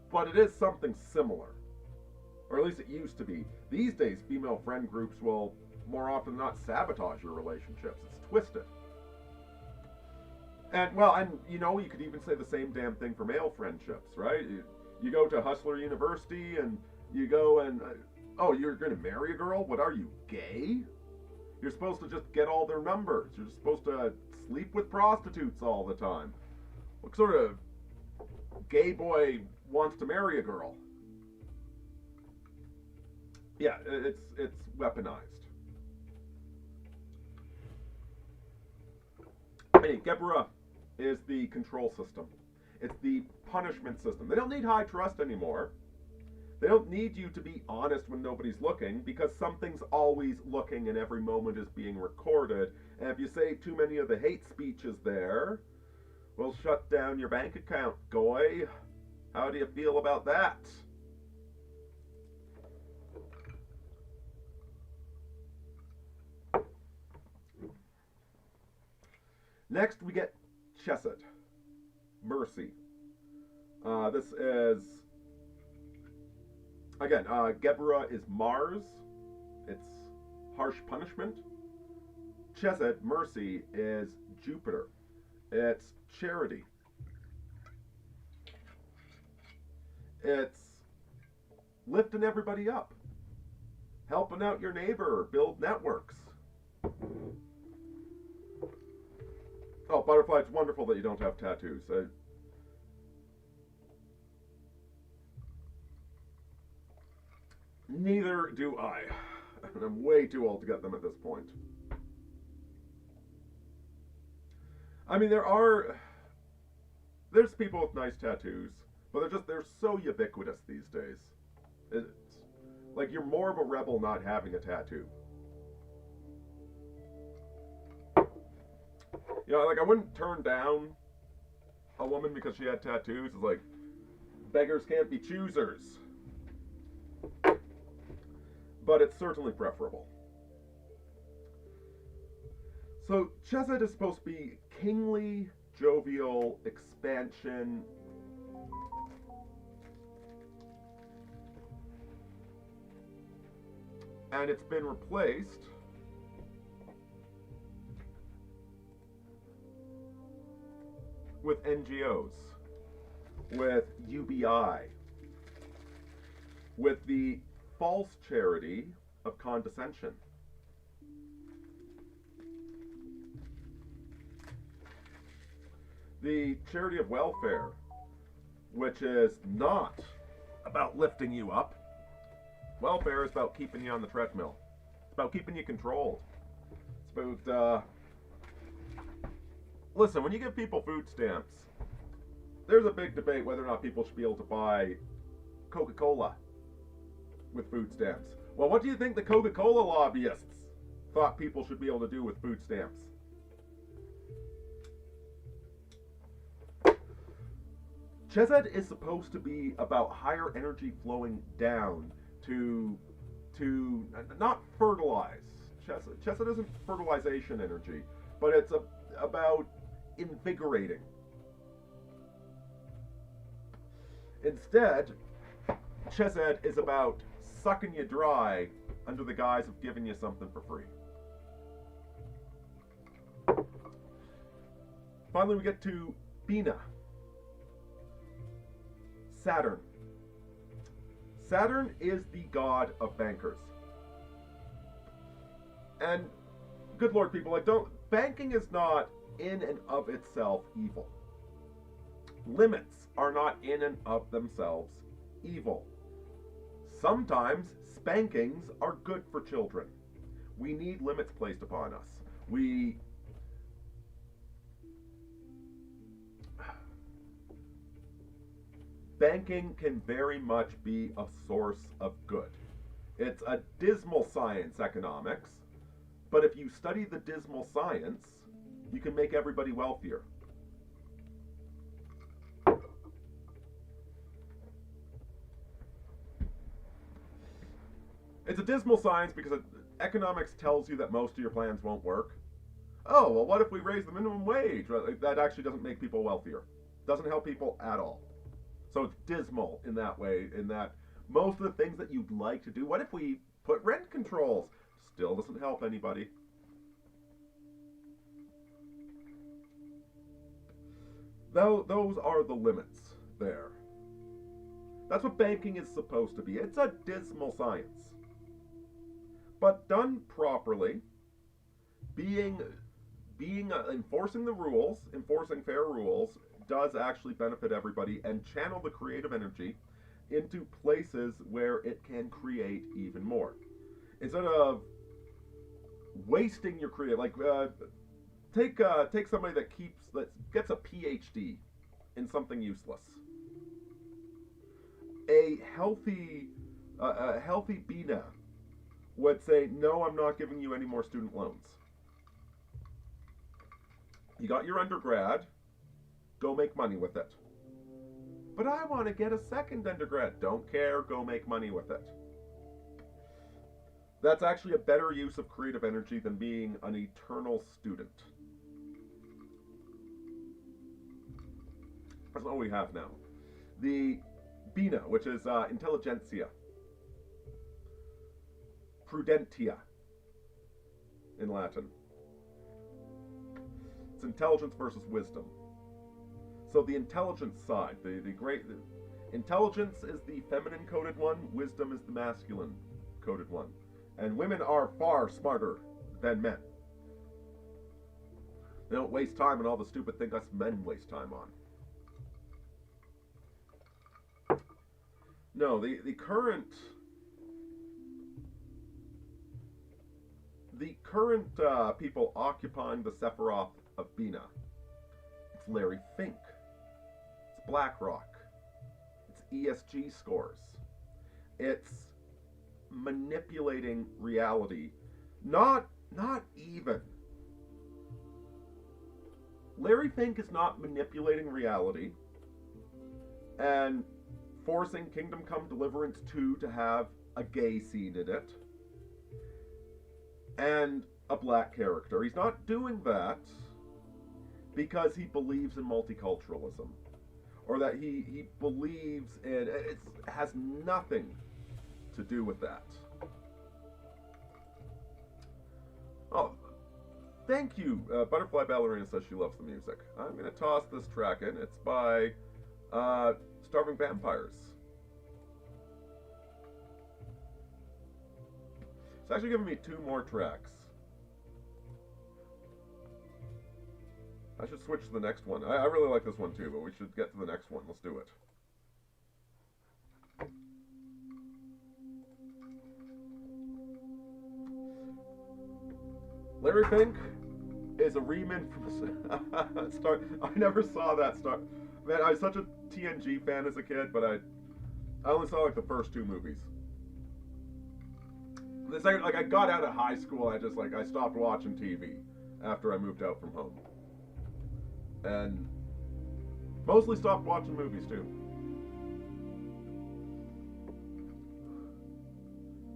but it is something similar. Or at least it used to be. These days, female friend groups will more often than not sabotage your relationships. It's twisted. And, well, and you know, you could even say the same damn thing for male friendships, right? You go to Hustler University and you go and, oh, you're going to marry a girl? What are you, gay? You're supposed to just get all their numbers. You're supposed to sleep with prostitutes all the time. What sort of gay boy wants to marry a girl? Yeah, it's weaponized. Hey, Geburah is the control system. It's the punishment system. They don't need high trust anymore. They don't need you to be honest when nobody's looking, because something's always looking and every moment is being recorded. And if you say too many of the hate speeches there, we'll shut down your bank account, goy. How do you feel about that? Next, we get Chesed, mercy. This is, again, Geburah is Mars. It's harsh punishment. Chesed, mercy, is Jupiter. It's charity. It's lifting everybody up, helping out your neighbor, build networks. Oh, Butterfly, it's wonderful that you don't have tattoos. Neither do I. And I'm way too old to get them at this point. I mean, there's people with nice tattoos, but they're so ubiquitous these days. It's like you're more of a rebel not having a tattoo. You know, like I wouldn't turn down a woman because she had tattoos. It's like beggars can't be choosers. But it's certainly preferable. So Chesed is supposed to be kingly, jovial, expansion. And it's been replaced with NGOs, with UBI, with the false charity of condescension. The charity of welfare, which is not about lifting you up. Welfare is about keeping you on the treadmill. It's about keeping you controlled. It's about, listen, when you give people food stamps, there's a big debate whether or not people should be able to buy Coca-Cola with food stamps. Well, what do you think the Coca-Cola lobbyists thought people should be able to do with food stamps? Chesed is supposed to be about higher energy flowing down to not fertilize. Chesed isn't fertilization energy, but it's about invigorating. Instead, Chesed is about sucking you dry under the guise of giving you something for free. Finally, we get to Bina. Saturn. Saturn is the god of bankers. And good lord, people, like, banking is not in and of itself evil. Limits are not in and of themselves evil. Sometimes spankings are good for children. We need limits placed upon us. Banking can very much be a source of good. It's a dismal science, economics, but if you study the dismal science, you can make everybody wealthier. It's a dismal science because economics tells you that most of your plans won't work. Oh, well, what if we raise the minimum wage? That actually doesn't make people wealthier. Doesn't help people at all. So it's dismal in that way, in that most of the things that you'd like to do, what if we put rent controls? Still doesn't help anybody. Those are the limits there. That's what banking is supposed to be. It's a dismal science. But done properly, enforcing the rules, enforcing fair rules, does actually benefit everybody and channel the creative energy into places where it can create even more. Instead of wasting your creative, like take somebody that gets a PhD in something useless. A healthy Bina would say, no, I'm not giving you any more student loans. You got your undergrad, go make money with it. But I want to get a second undergrad. Don't care, go make money with it. That's actually a better use of creative energy than being an eternal student. That's what we have now. The Bina, which is intelligentsia. Prudentia in Latin. It's intelligence versus wisdom. So the intelligence side, the intelligence is the feminine coded one, wisdom is the masculine coded one. And women are far smarter than men. They don't waste time on all the stupid things us men waste time on. No, the current people occupying the Sephiroth of Bina It's Larry Fink. It's BlackRock. It's ESG scores. It's manipulating reality. Not even. Larry Fink is not manipulating reality and forcing Kingdom Come Deliverance 2 to have a gay scene in it and a black character. He's not doing that because he believes in multiculturalism or that he believes in it. Has nothing to do with that. Oh, thank you. Butterfly Ballerina says she loves the music. I'm going to toss this track in. It's by Starving Vampires. It's actually giving me 2 more tracks. I should switch to the next one. I really like this one too, but we should get to the next one. Let's do it. Larry Fink is a remake from Star. I never saw that Star. Man, I was such a TNG fan as a kid, but I only saw like the first 2 movies. The second, like I got out of high school, I stopped watching TV after I moved out from home, and mostly stopped watching movies too.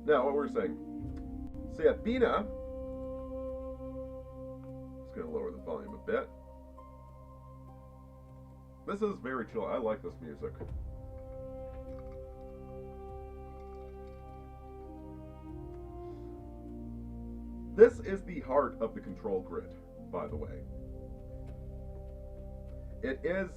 Now, what we're saying. So yeah, Bina. Gonna lower the volume a bit. This is very chill. I like this music. This is the heart of the control grid, by the way. It is...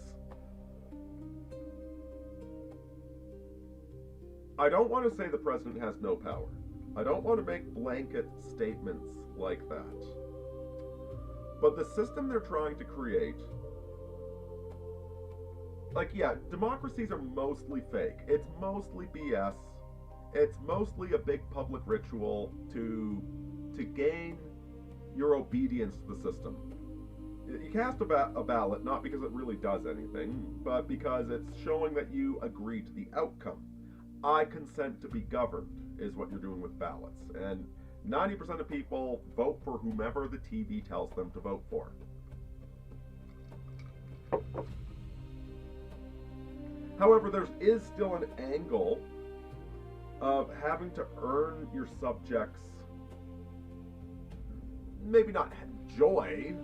I don't want to say the president has no power. I don't want to make blanket statements like that. But the system they're trying to create, like, yeah, democracies are mostly fake. It's mostly BS. It's mostly a big public ritual to gain your obedience to the system. You cast a ballot not because it really does anything, but because it's showing that you agree to the outcome. I consent to be governed is what you're doing with ballots. And 90% of people vote for whomever the TV tells them to vote for. However, there is still an angle of having to earn your subjects, maybe not joy,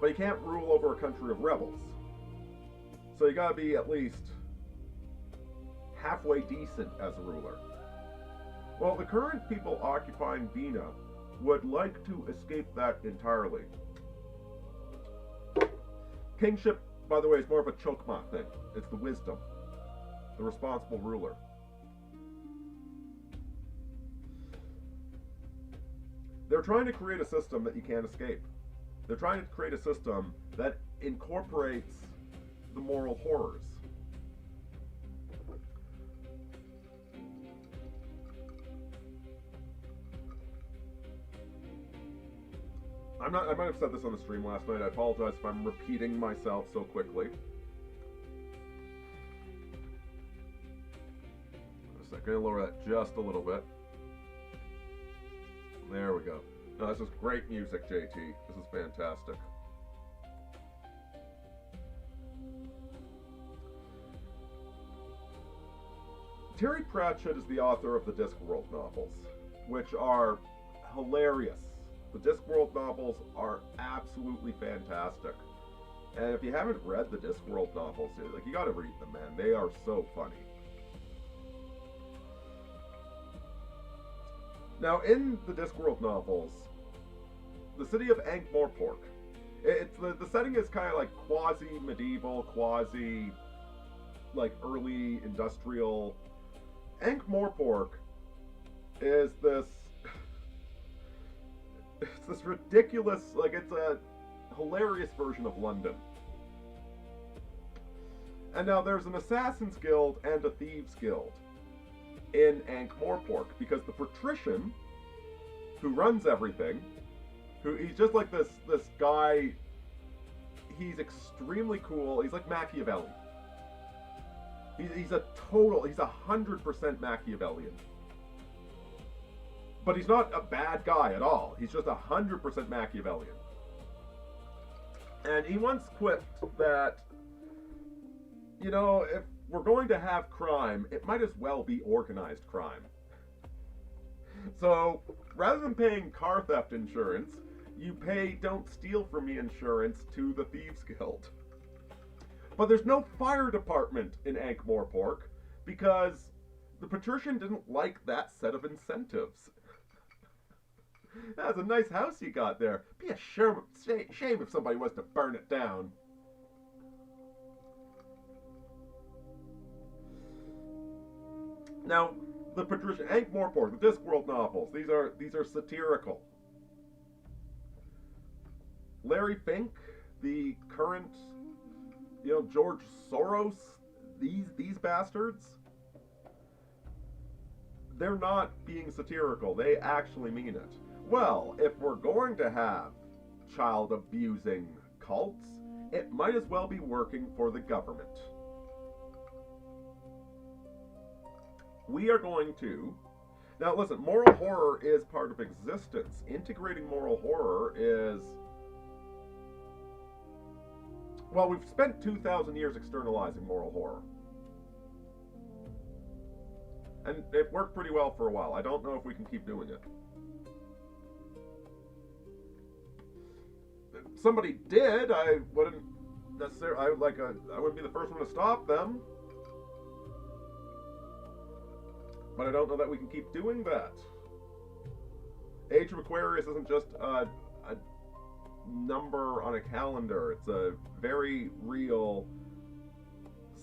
but you can't rule over a country of rebels. So you gotta be at least halfway decent as a ruler. Well, the current people occupying Bina would like to escape that entirely. Kingship, by the way, is more of a chokmah thing. It's the wisdom, the responsible ruler. They're trying to create a system that you can't escape. They're trying to create a system that incorporates the moral horrors. I might have said this on the stream last night. I apologize if I'm repeating myself so quickly. I'm going to lower that just a little bit. There we go. No, this is great music, JT. This is fantastic. Terry Pratchett is the author of the Discworld novels, which are hilarious. The Discworld novels are absolutely fantastic. And if you haven't read the Discworld novels, like, you gotta read them, man. They are so funny. Now, in the Discworld novels, the city of Ankh-Morpork, it's the setting is kind of like quasi-medieval, like early industrial. Ankh-Morpork is this ridiculous, like, it's a hilarious version of London. And now there's an Assassin's Guild and a Thieves Guild in Ankh-Morpork, because the patrician who runs everything who he's just like this guy. He's extremely cool. He's like Machiavelli. He's 100% Machiavellian. But he's not a bad guy at all. He's just 100% Machiavellian. And he once quipped that, if we're going to have crime, it might as well be organized crime. So, rather than paying car theft insurance, you pay Don't Steal From Me insurance to the Thieves Guild. But there's no fire department in Ankh-Morpork because the patrician didn't like that set of incentives. That's a nice house you got there. Be a shame if somebody was to burn it down. Now, the patrician, Ankh-Morpork, the Discworld novels, these are satirical. Larry Fink, the current, George Soros, these bastards, they're not being satirical. They actually mean it. Well, if we're going to have child-abusing cults, it might as well be working for the government. We are going to... Now, listen, moral horror is part of existence. Integrating moral horror is... Well, we've spent 2,000 years externalizing moral horror. And it worked pretty well for a while. I don't know if we can keep doing it. If somebody did, I wouldn't necessarily... I wouldn't be the first one to stop them. But I don't know that we can keep doing that. Age of Aquarius isn't just a number on a calendar. It's a very real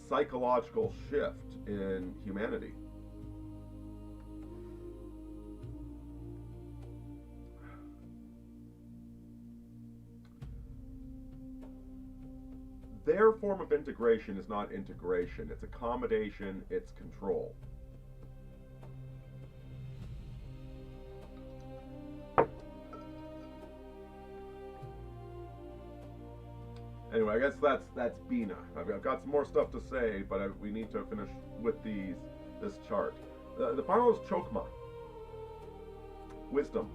psychological shift in humanity. Their form of integration is not integration. It's accommodation, it's control. Anyway, I guess that's Bina. I've got some more stuff to say, but we need to finish with this chart. The final is Chokmah. Wisdom.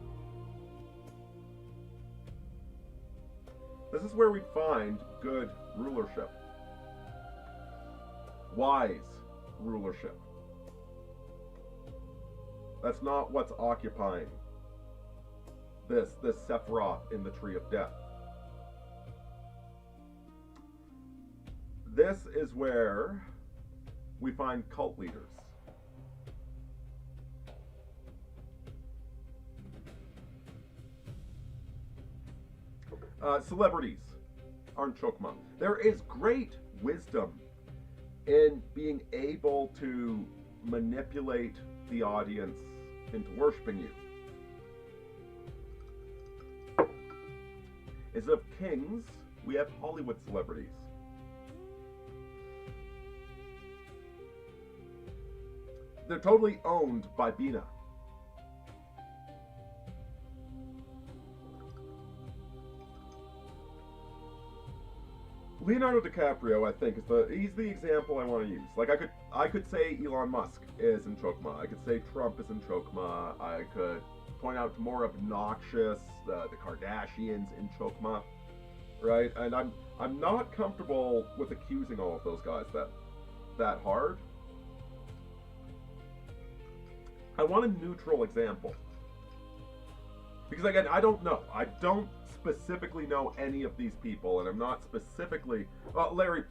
This is where we find good rulership. Wise rulership. That's not what's occupying this Sephiroth in the Tree of Death. This is where we find cult leaders. Celebrities aren't Chokmah. There is great wisdom in being able to manipulate the audience into worshiping you. Instead of kings, we have Hollywood celebrities. They're totally owned by Bina. Leonardo DiCaprio, I think, he's the example I want to use. Like, I could say Elon Musk is in Chokmah. I could say Trump is in Chokmah. I could point out more obnoxious, the Kardashians in Chokmah, right? And I'm not comfortable with accusing all of those guys that hard. I want a neutral example. Because again, I don't know. I don't specifically know any of these people, and I'm not specifically... Well, Larry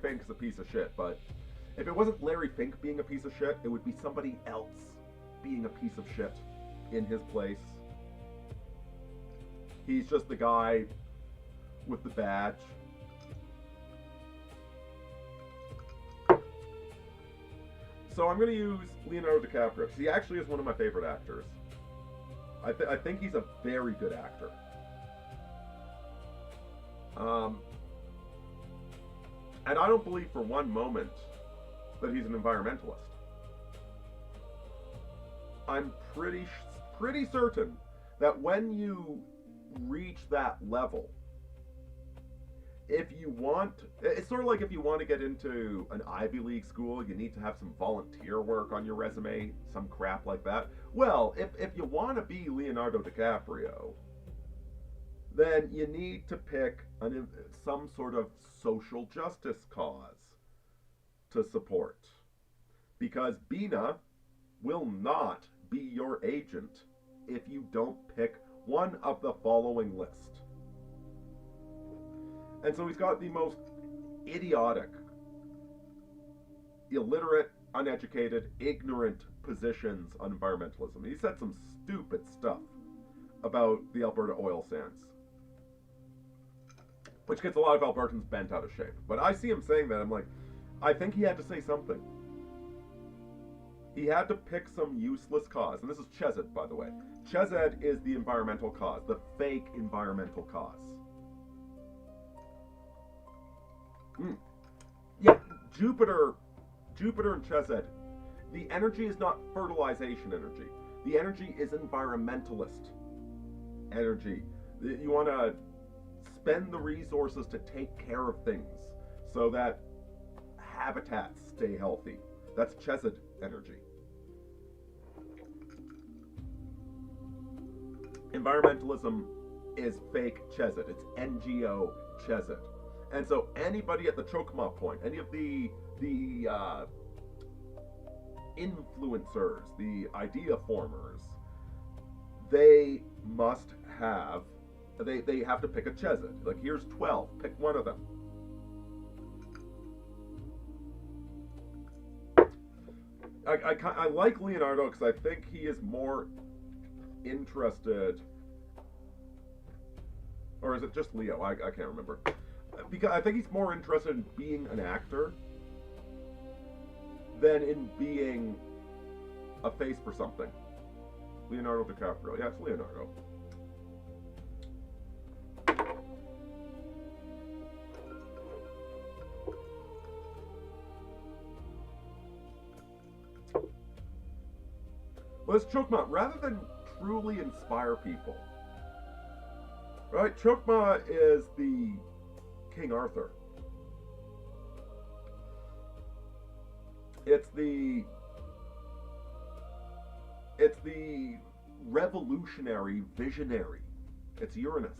Fink is a piece of shit, but if it wasn't Larry Fink being a piece of shit, it would be somebody else being a piece of shit in his place. He's just the guy with the badge. So I'm going to use Leonardo DiCaprio, because he actually is one of my favorite actors. I think he's a very good actor. And I don't believe for one moment that he's an environmentalist. I'm pretty certain that when you reach that level, if you want, it's sort of like if you want to get into an Ivy League school, you need to have some volunteer work on your resume, some crap like that. Well, if you want to be Leonardo DiCaprio, then you need to pick some sort of social justice cause to support. Because Bina will not be your agent if you don't pick one of the following list. And so he's got the most idiotic, illiterate, uneducated, ignorant positions on environmentalism. He said some stupid stuff about the Alberta oil sands, which gets a lot of Albertans bent out of shape. But I see him saying that, I'm like, I think he had to say something. He had to pick some useless cause. And this is Chesed, by the way. Chesed is the environmental cause, the fake environmental cause. Yeah, Jupiter and Chesed. The energy is not fertilization energy. The energy is environmentalist energy. You want to spend the resources to take care of things so that habitats stay healthy. That's Chesed energy. Environmentalism is fake Chesed. It's NGO Chesed. And so anybody at the Chokmah point, any of the influencers, the idea formers, they must have, they have to pick a Chesed. Like, here's 12, pick one of them. I like Leonardo because I think he is more interested, or is it just Leo? I can't remember. Because I think he's more interested in being an actor than in being a face for something. Leonardo DiCaprio. Yeah, it's Leonardo. Well, it's Chokmah. Rather than truly inspire people, right? Chokmah is the King Arthur. It's the revolutionary visionary. It's Uranus.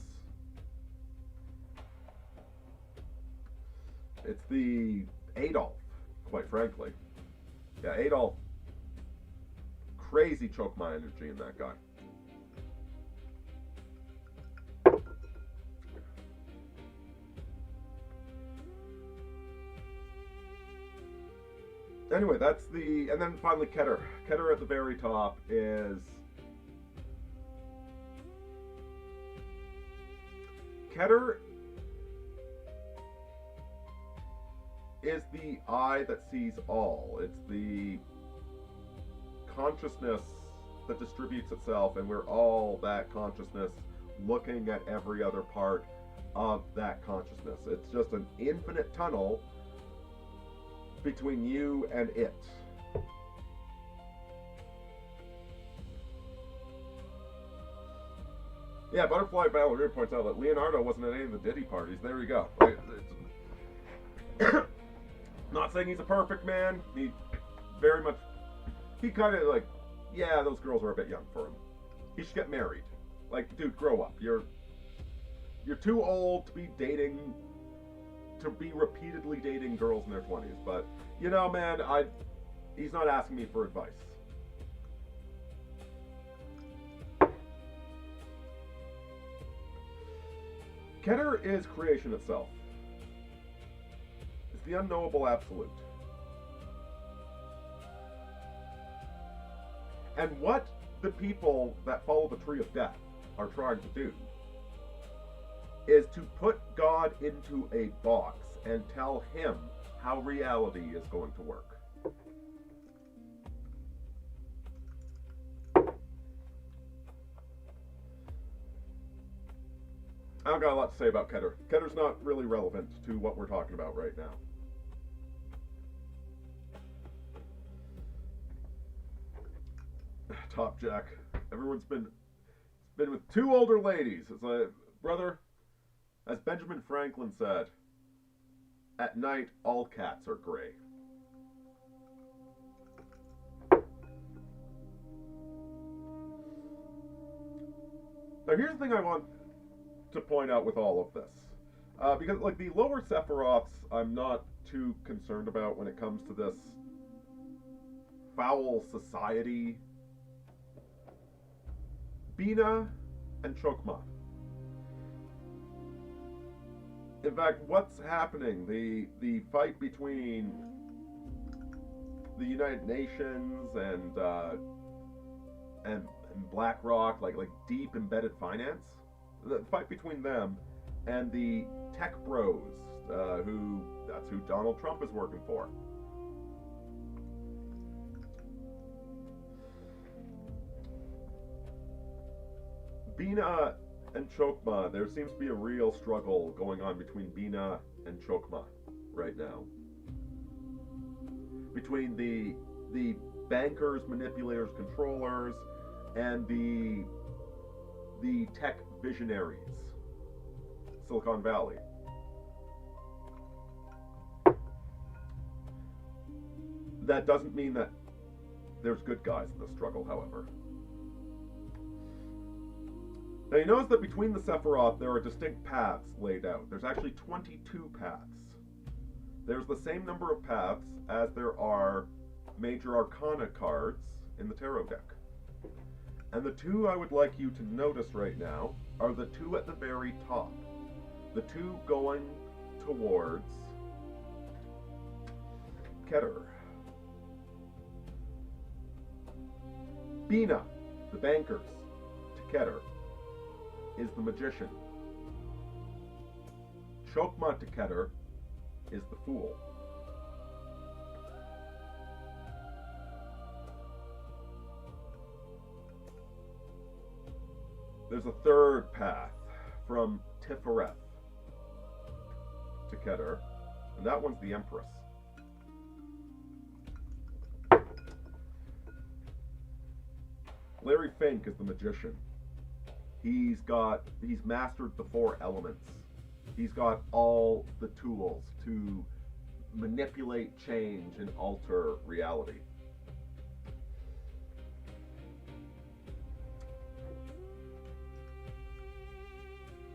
It's the Adolf, quite frankly. Yeah, Adolf. Crazy Chokmah energy in that guy. Anyway, that's the, and then finally Keter. Keter at the very top is, Keter is the eye that sees all. It's the consciousness that distributes itself, and we're all that consciousness looking at every other part of that consciousness. It's just an infinite tunnel between you and it. Yeah, Butterfly Ballerina points out that Leonardo wasn't at any of the Diddy parties. There you go. Not saying he's a perfect man. He very much, he kind of like, yeah, those girls are a bit young for him. He should get married. Like, dude, grow up. You're too old to be dating, to be repeatedly dating girls in their 20s. But, you know, man, he's not asking me for advice. Keter is creation itself. It's the unknowable absolute. And what the people that follow the tree of death are trying to do is to put God into a box and tell him how reality is going to work. I don't got a lot to say about Keter. Keter's not really relevant to what we're talking about right now. Top Jack. Everyone's been been with two older ladies. It's like, brother, as Benjamin Franklin said, at night all cats are gray. Now here's the thing I want to point out with all of this. Because like the lower Sephiroths, I'm not too concerned about when it comes to this foul society. Bina and Chokma. In fact, what's happening? The fight between the United Nations and BlackRock, like deep embedded finance. The fight between them and the tech bros, that's who Donald Trump is working for. Bina and Chokma, there seems to be a real struggle going on between Bina and Chokma right now. Between the bankers, manipulators, controllers, and the tech visionaries, Silicon Valley. That doesn't mean that there's good guys in the struggle, however. Now you notice that between the Sephiroth there are distinct paths laid out. There's actually 22 paths. There's the same number of paths as there are major arcana cards in the tarot deck. And the two I would like you to notice right now are the two at the very top. The two going towards Keter. Bina, the bankers, to Keter, is the magician. Chokma to Keter is the fool. There's a third path from Tifereth to Keter, and that one's the Empress. Larry Fink is the magician. He's mastered the four elements. He's got all the tools to manipulate, change, and alter reality.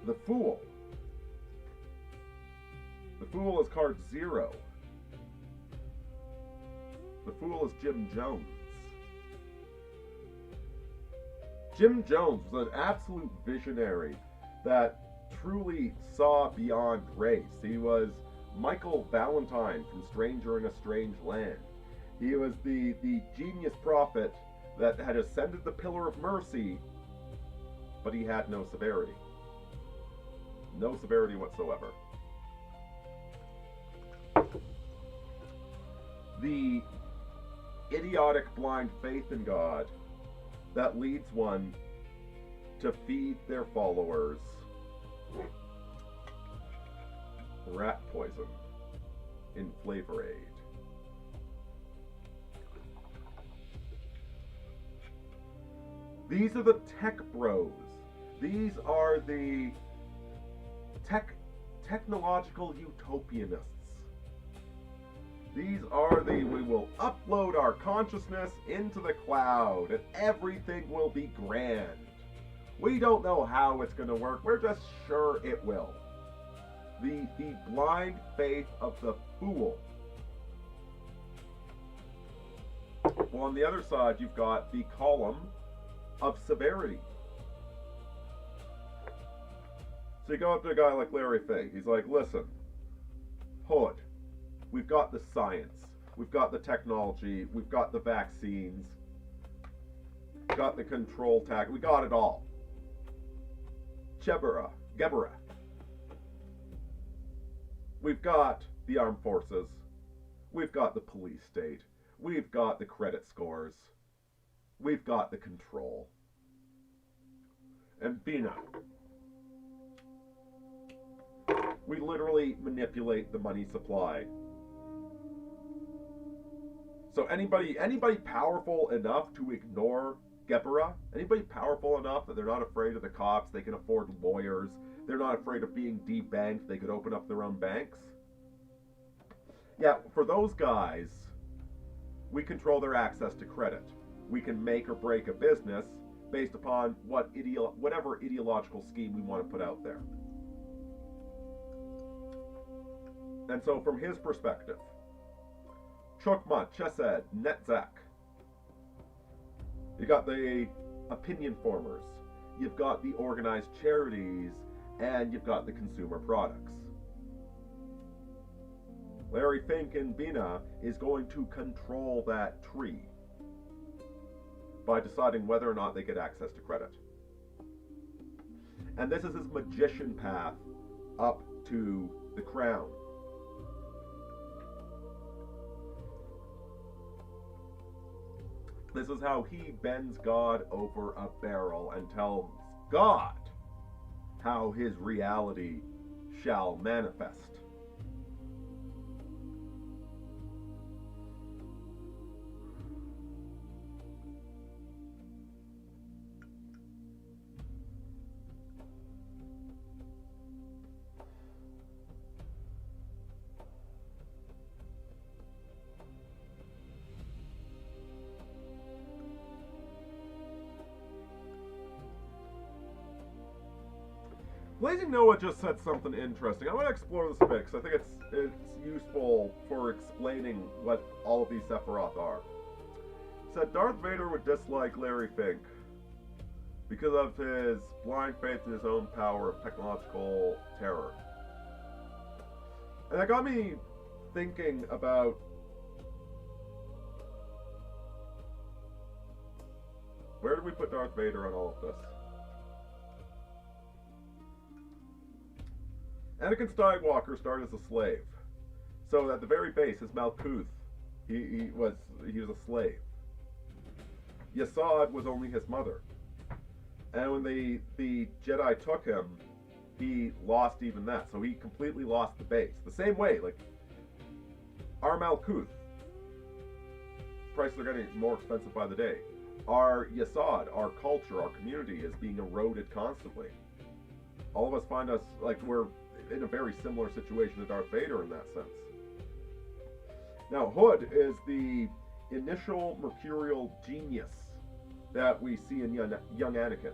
The Fool. The Fool is card 0. The Fool is Jim Jones. Jim Jones was an absolute visionary that truly saw beyond race. He was Michael Valentine from Stranger in a Strange Land. He was the genius prophet that had ascended the Pillar of Mercy, but he had no severity. No severity whatsoever. The idiotic blind faith in God that leads one to feed their followers rat poison in Flavor Aid. These are the tech bros. These are the technological utopianists. These are we will upload our consciousness into the cloud and everything will be grand. We don't know how it's going to work. We're just sure it will. The blind faith of the fool. Well, on the other side, you've got the column of severity. So you go up to a guy like Larry Fink. He's like, listen, Hood, we've got the science, we've got the technology, we've got the vaccines, we've got the control tech, we got it all. Gebera, we've got the armed forces, we've got the police state, we've got the credit scores, we've got the control. And Bina, we literally manipulate the money supply. So anybody powerful enough to ignore Gebbera. Anybody powerful enough that they're not afraid of the cops, they can afford lawyers, they're not afraid of being debanked, they could open up their own banks? Yeah, for those guys, we control their access to credit. We can make or break a business based upon whatever ideological scheme we want to put out there. And so from his perspective, Chokmah, Chesed, Netzach, you got the opinion formers, you've got the organized charities, and you've got the consumer products. Larry Fink and Bina is going to control that tree by deciding whether or not they get access to credit. And this is his magician path up to the crown. This is how he bends God over a barrel and tells God how his reality shall manifest. Blazing Noah just said something interesting. I want to explore this a bit because I think it's useful for explaining what all of these Sephiroth are. He said Darth Vader would dislike Larry Fink because of his blind faith in his own power of technological terror. And that got me thinking about where did we put Darth Vader on all of this? Anakin Skywalker started as a slave. So at the very base, his Malkuth, he was a slave. Yasad was only his mother. And when the Jedi took him, he lost even that. So he completely lost the base. The same way, like, our Malkuth, prices are getting more expensive by the day. Our Yasad, our culture, our community is being eroded constantly. All of us find us, like, we're in a very similar situation to Darth Vader in that sense. Now, Hood is the initial mercurial genius that we see in young Anakin,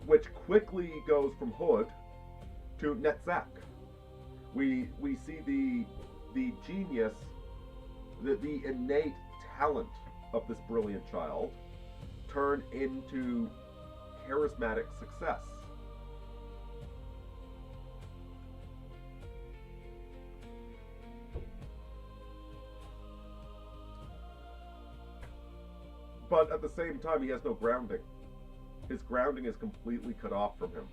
which quickly goes from Hood to Netzach. We see the genius, the innate talent of this brilliant child turn into charismatic success. But at the same time, he has no grounding. His grounding is completely cut off from him.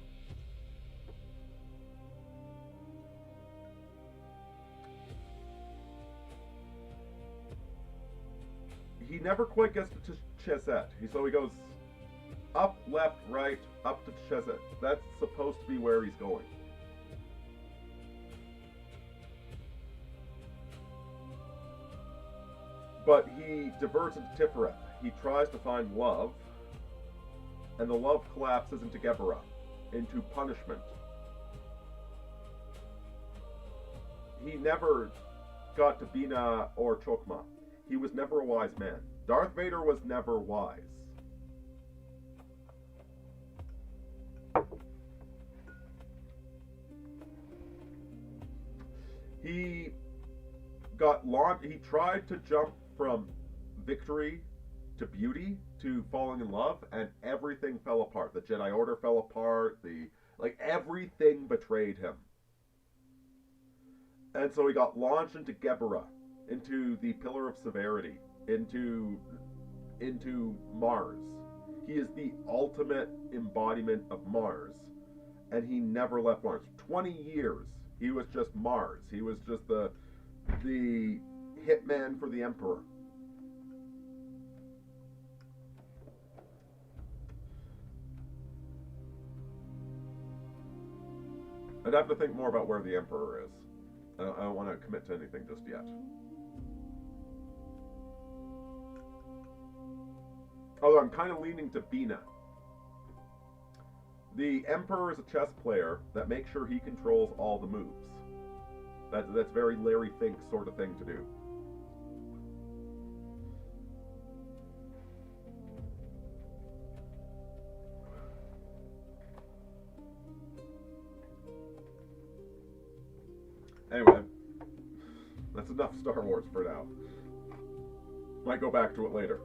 He never quite gets to Chesed. So he goes up, left, right, up to Chesed. That's supposed to be where he's going. But he diverts into Tiferet. He tries to find love, and the love collapses into Gebbera, into punishment. He never got to Bina or Chokmah. He was never a wise man. Darth Vader was never wise. He got launched. He tried to jump from victory to beauty to falling in love, and everything fell apart. The Jedi Order fell apart. Everything betrayed him. And so he got launched into Gebbera, into the Pillar of Severity, into Mars. He is the ultimate embodiment of Mars, and he never left Mars. 20 years, he was just Mars. He was just the hitman for the Emperor. I'd have to think more about where the Emperor is. I don't want to commit to anything just yet. Although I'm kind of leaning to Bina. The Emperor is a chess player that makes sure he controls all the moves. That's very Larry Fink sort of thing to do. Anyway, that's enough Star Wars for now. Might go back to it later.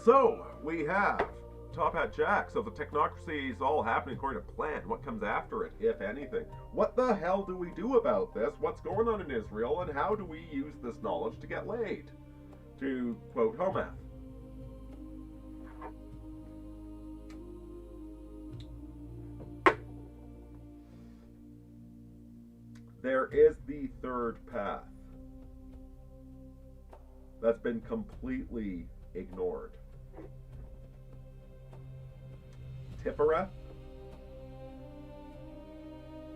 So, we have Top Hat Jack. So the technocracy is all happening according to plan. What comes after it, if anything? What the hell do we do about this? What's going on in Israel? And how do we use this knowledge to get laid? To quote Homath. There is the third path that's been completely ignored. Tifereth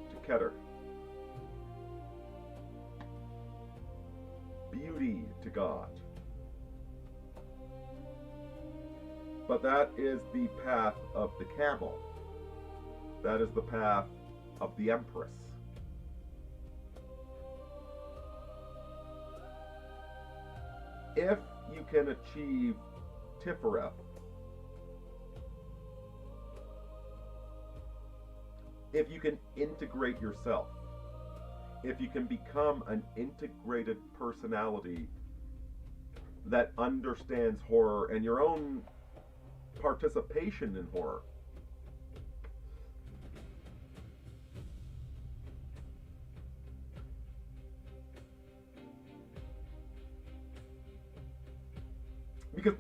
to Keter. Beauty to God. But that is the path of the camel. That is the path of the Empress. If you can achieve Tifereth, if you can integrate yourself, if you can become an integrated personality that understands horror and your own participation in horror, because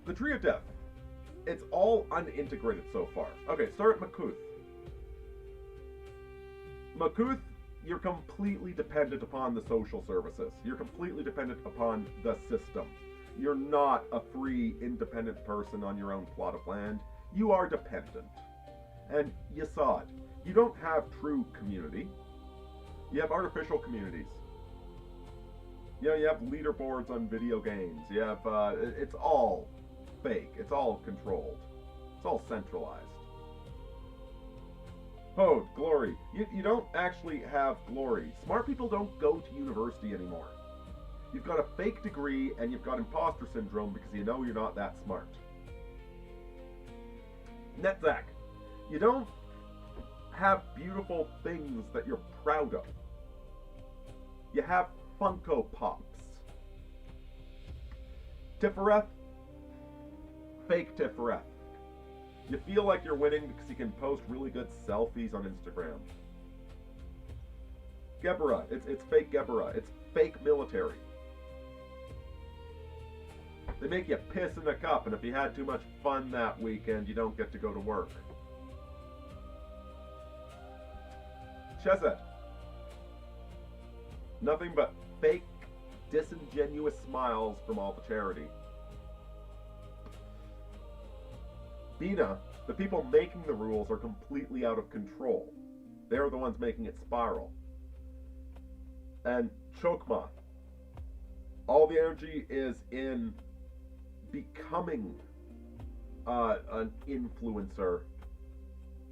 the Tree of Death, it's all unintegrated so far. Okay, start at Makuth. Makuth, you're completely dependent upon the social services. You're completely dependent upon the system. You're not a free, independent person on your own plot of land. You are dependent. And Yesod, you don't have true community. You have artificial communities. You know, you have leaderboards on video games. You have, it's all fake. It's all controlled. It's all centralized. Oh, glory. You don't actually have glory. Smart people don't go to university anymore. You've got a fake degree and you've got imposter syndrome because you know you're not that smart. Netzach, you don't have beautiful things that you're proud of. You have Funko Pops. Tifereth, fake Tifereth. You feel like you're winning because you can post really good selfies on Instagram. Geberah, it's fake Geberah. It's fake military. They make you piss in a cup, and if you had too much fun that weekend, you don't get to go to work. Chesed. Nothing but fake, disingenuous smiles from all the charity. Bina, the people making the rules are completely out of control. They're the ones making it spiral. And Chokma, all the energy is in becoming an influencer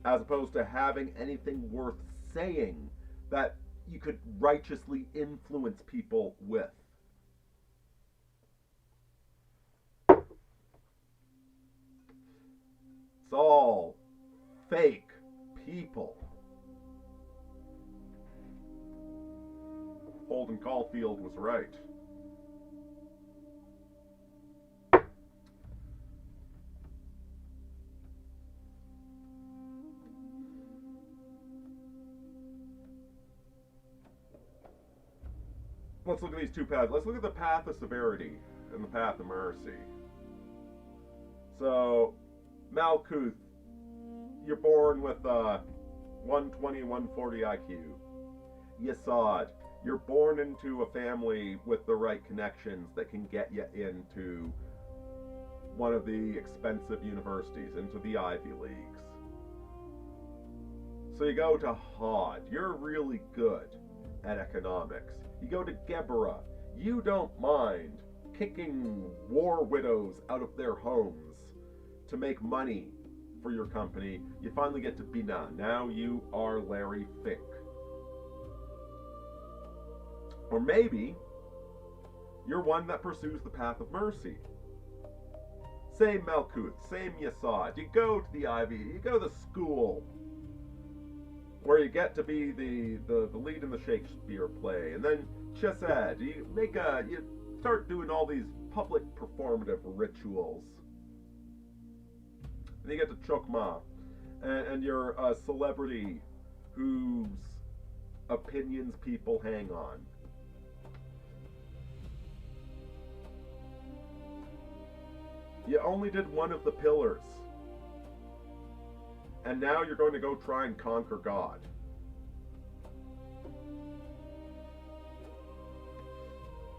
as opposed to having anything worth saying that you could righteously influence people with. It's all fake people. Holden Caulfield was right. Let's look at these two paths. Let's look at the path of severity and the path of mercy. So, Malkuth, you're born with 120, 140 IQ. Yesod, you're born into a family with the right connections that can get you into one of the expensive universities, into the Ivy Leagues. So you go to Hod, you're really good at economics. You go to Geberah, you don't mind kicking war widows out of their homes to make money for your company, you finally get to Bina. Now you are Larry Fink. Or maybe you're one that pursues the path of mercy. Same Malkuth, same Yasad. You go to the Ivy, you go to school where you get to be the lead in the Shakespeare play, and then Chesed, you start doing all these public performative rituals. And you get to Chokmah, and you're a celebrity whose opinions people hang on. You only did one of the pillars. And now you're going to go try and conquer God.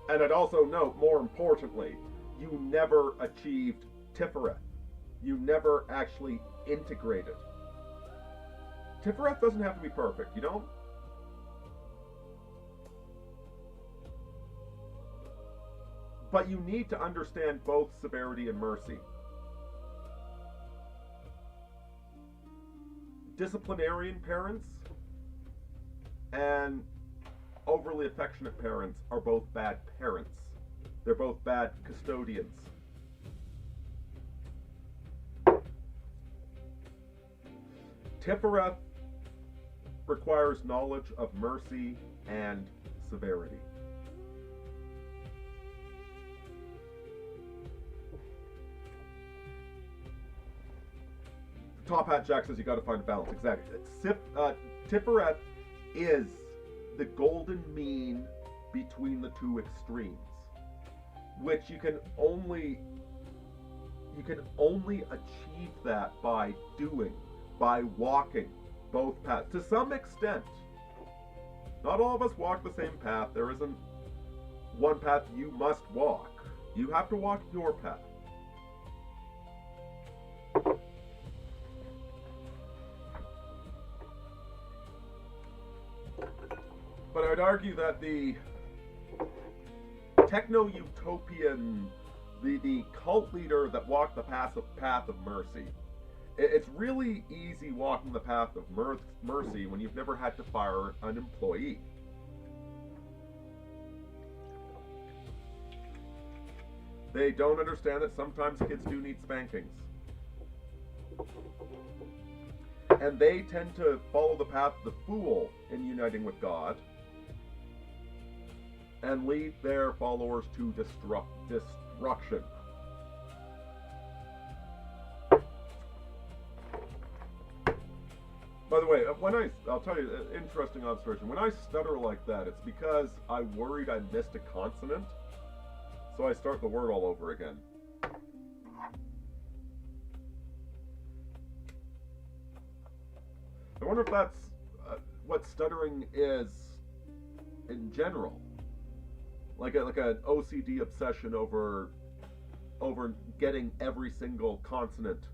And I'd also note, more importantly, you never achieved Tifereth. You never actually integrated. Tifereth doesn't have to be perfect, you know? But you need to understand both severity and mercy. Disciplinarian parents and overly affectionate parents are both bad parents. They're both bad custodians. Tifereth requires knowledge of mercy and severity. Top Hat Jack says you got to find a balance. Exactly. Tifereth is the golden mean between the two extremes, which you can only achieve that by walking both paths to some extent. Not all of us walk the same path. There isn't one path you must walk. You have to walk your path. But I would argue that the techno-utopian, the cult leader that walked the path of mercy, it's really easy walking the path of mercy when you've never had to fire an employee. They don't understand that sometimes kids do need spankings. And they tend to follow the path of the fool in uniting with God and lead their followers to destruction. By the way, I'll tell you an interesting observation. When I stutter like that, it's because I worried I missed a consonant, so I start the word all over again. I wonder if that's what stuttering is in general. Like an OCD obsession over getting every single consonant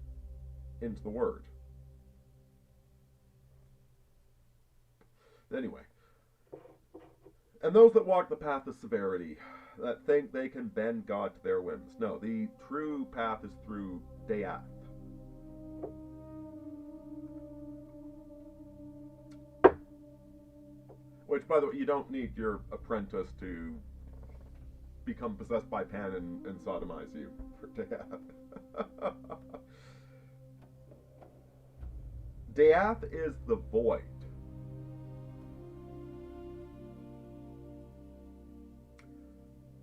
into the word. Anyway. And those that walk the path of severity, that think they can bend God to their whims. No, the true path is through Death. Which, by the way, you don't need your apprentice to become possessed by Pan and sodomize you for Death. Death is the void.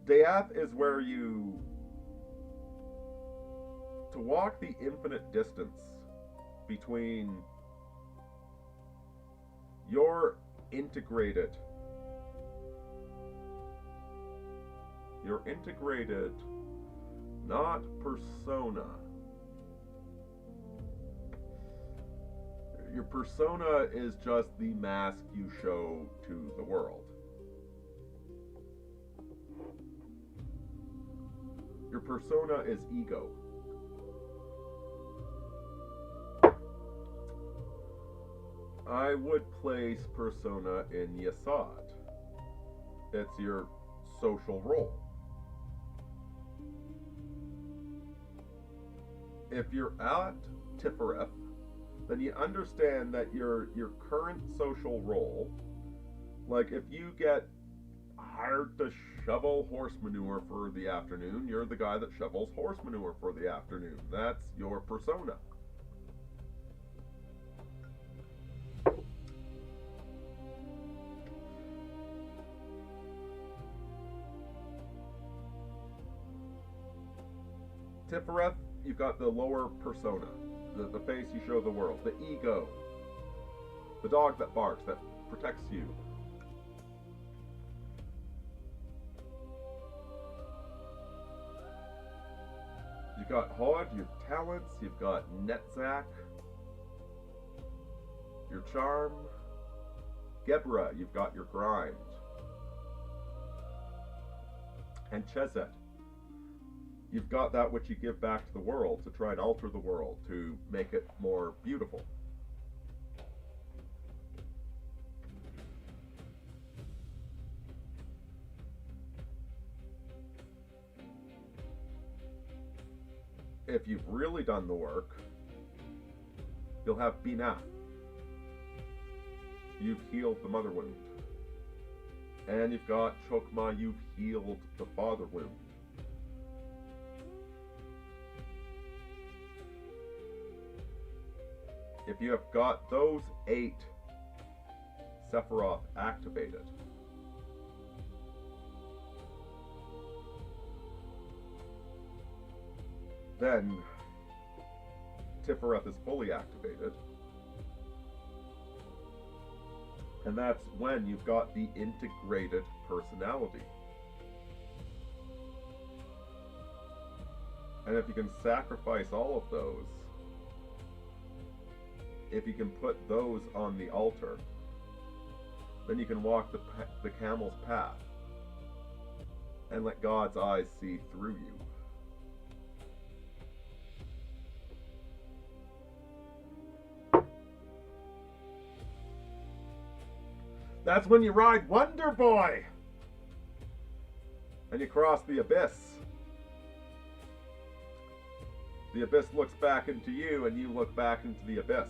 Death is where to walk the infinite distance between your integrated, not persona. Your persona is just the mask you show to the world. Your persona is ego. I would place persona in Yasad. It's your social role. if you're at Tifereth, then you understand that your current social role, like if you get hired to shovel horse manure for the afternoon, you're the guy that shovels horse manure for the afternoon. That's your persona. Tifereth, you've got the lower persona, the face you show the world, the ego, the dog that barks, that protects you. You've got Hod, your talents, you've got Netzach, your charm. Gebra, you've got your grind. And Chesed, you've got that which you give back to the world to try and alter the world, to make it more beautiful. If you've really done the work, you'll have Binah. You've healed the mother wound. And you've got Chokmah, you've healed the father wound. If you have got those 8 Sephiroth activated, then Tifereth is fully activated. And that's when you've got the integrated personality. And if you can sacrifice all of those, if you can put those on the altar, then you can walk the camel's path and let God's eyes see through you. That's when you ride Wonder Boy! And you cross the abyss. The abyss looks back into you, and you look back into the abyss.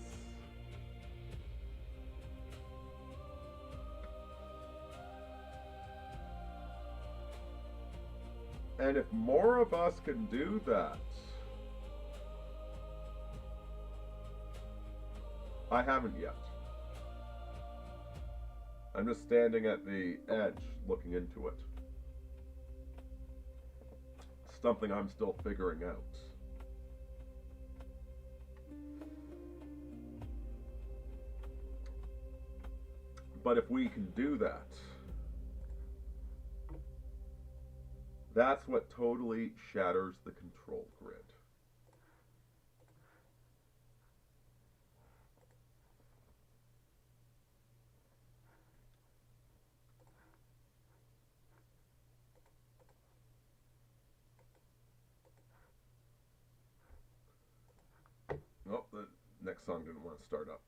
And if more of us can do that, I haven't yet. I'm just standing at the edge looking into it. Something I'm still figuring out. But if we can do that, that's what totally shatters the control grid. Oh, the next song didn't want to start up.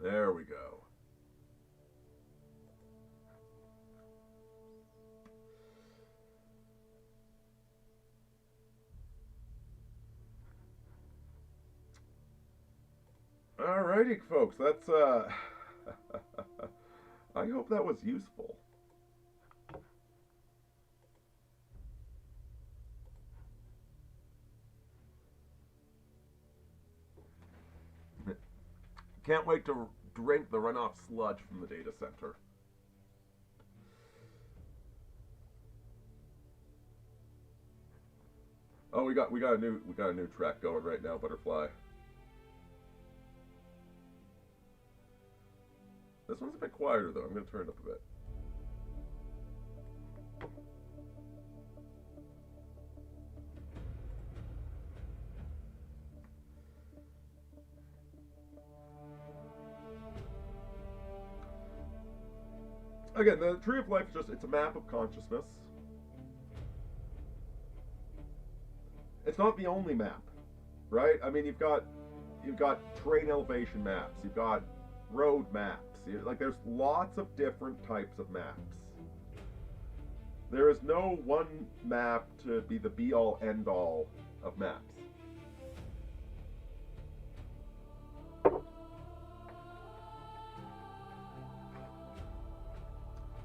There we go. Alrighty, folks, that's I hope that was useful. Can't wait to drink the runoff sludge from the data center. Oh, we got a new track going right now, Butterfly. This one's a bit quieter though. I'm gonna turn it up a bit. Again, the Tree of Life is it's a map of consciousness. It's not the only map, right? I mean, you've got terrain elevation maps, you've got road maps, Like, there's lots of different types of maps. There is no one map to be the be-all, end-all of maps.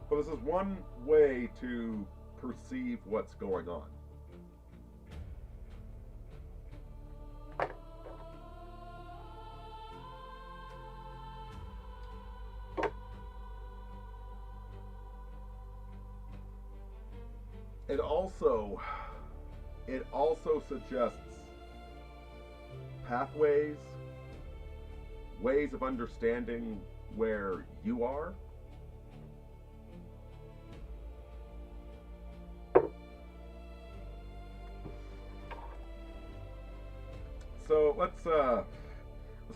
But this is one way to perceive what's going on. It also suggests pathways, ways of understanding where you are. So let's go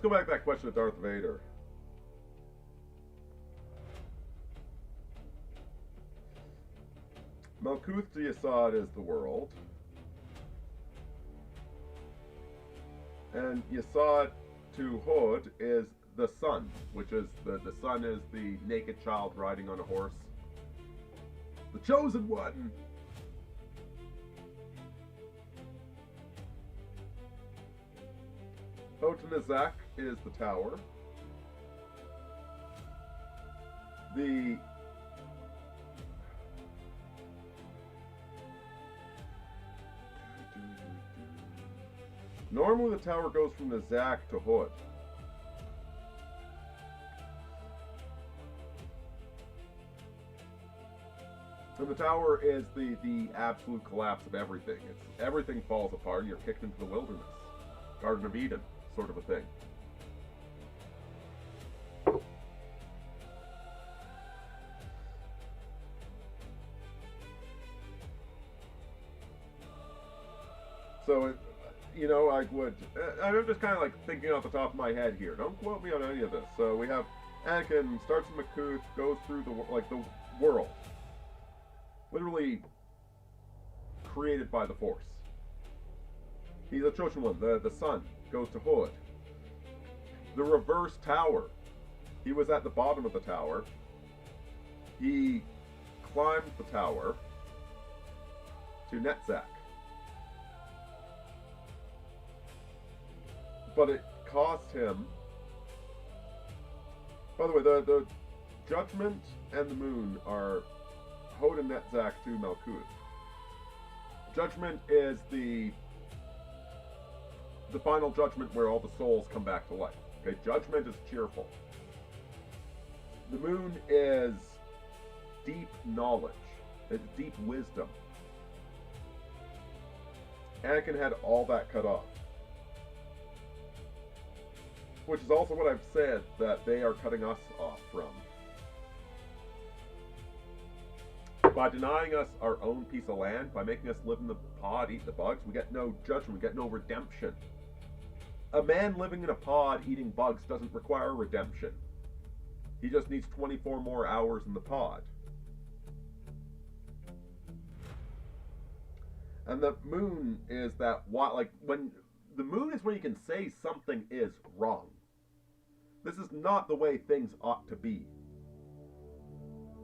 back to that question of Darth Vader. Malkuth to Yesod is the world, and Yesod to Hod is the sun, which is the sun is the naked child riding on a horse, the chosen one. Otanazak is the tower. Normally the tower goes from the Zak to Hod. And the tower is the absolute collapse of everything. Everything falls apart and you're kicked into the wilderness. Garden of Eden, sort of a thing. So, I'm just kind of like thinking off the top of my head here. Don't quote me on any of this. So we have Anakin starts in Malkuth, goes through the world, literally created by the Force. He's a chosen one. The sun goes to Hod. The reverse tower. He was at the bottom of the tower. He climbed the tower to Netzach. But it cost him. By the way, the Judgment and the Moon are Hod and Netzach to Malkuth. Judgment is the final judgment where all the souls come back to life. Okay, Judgment is cheerful. The Moon is deep knowledge. It's deep wisdom. Anakin had all that cut off. Which is also what I've said that they are cutting us off from. By denying us our own piece of land, by making us live in the pod, eat the bugs, we get no judgment, we get no redemption. A man living in a pod eating bugs doesn't require redemption. He just needs 24 more hours in the pod. And the moon is that, when the moon is when you can say something is wrong. This is not the way things ought to be.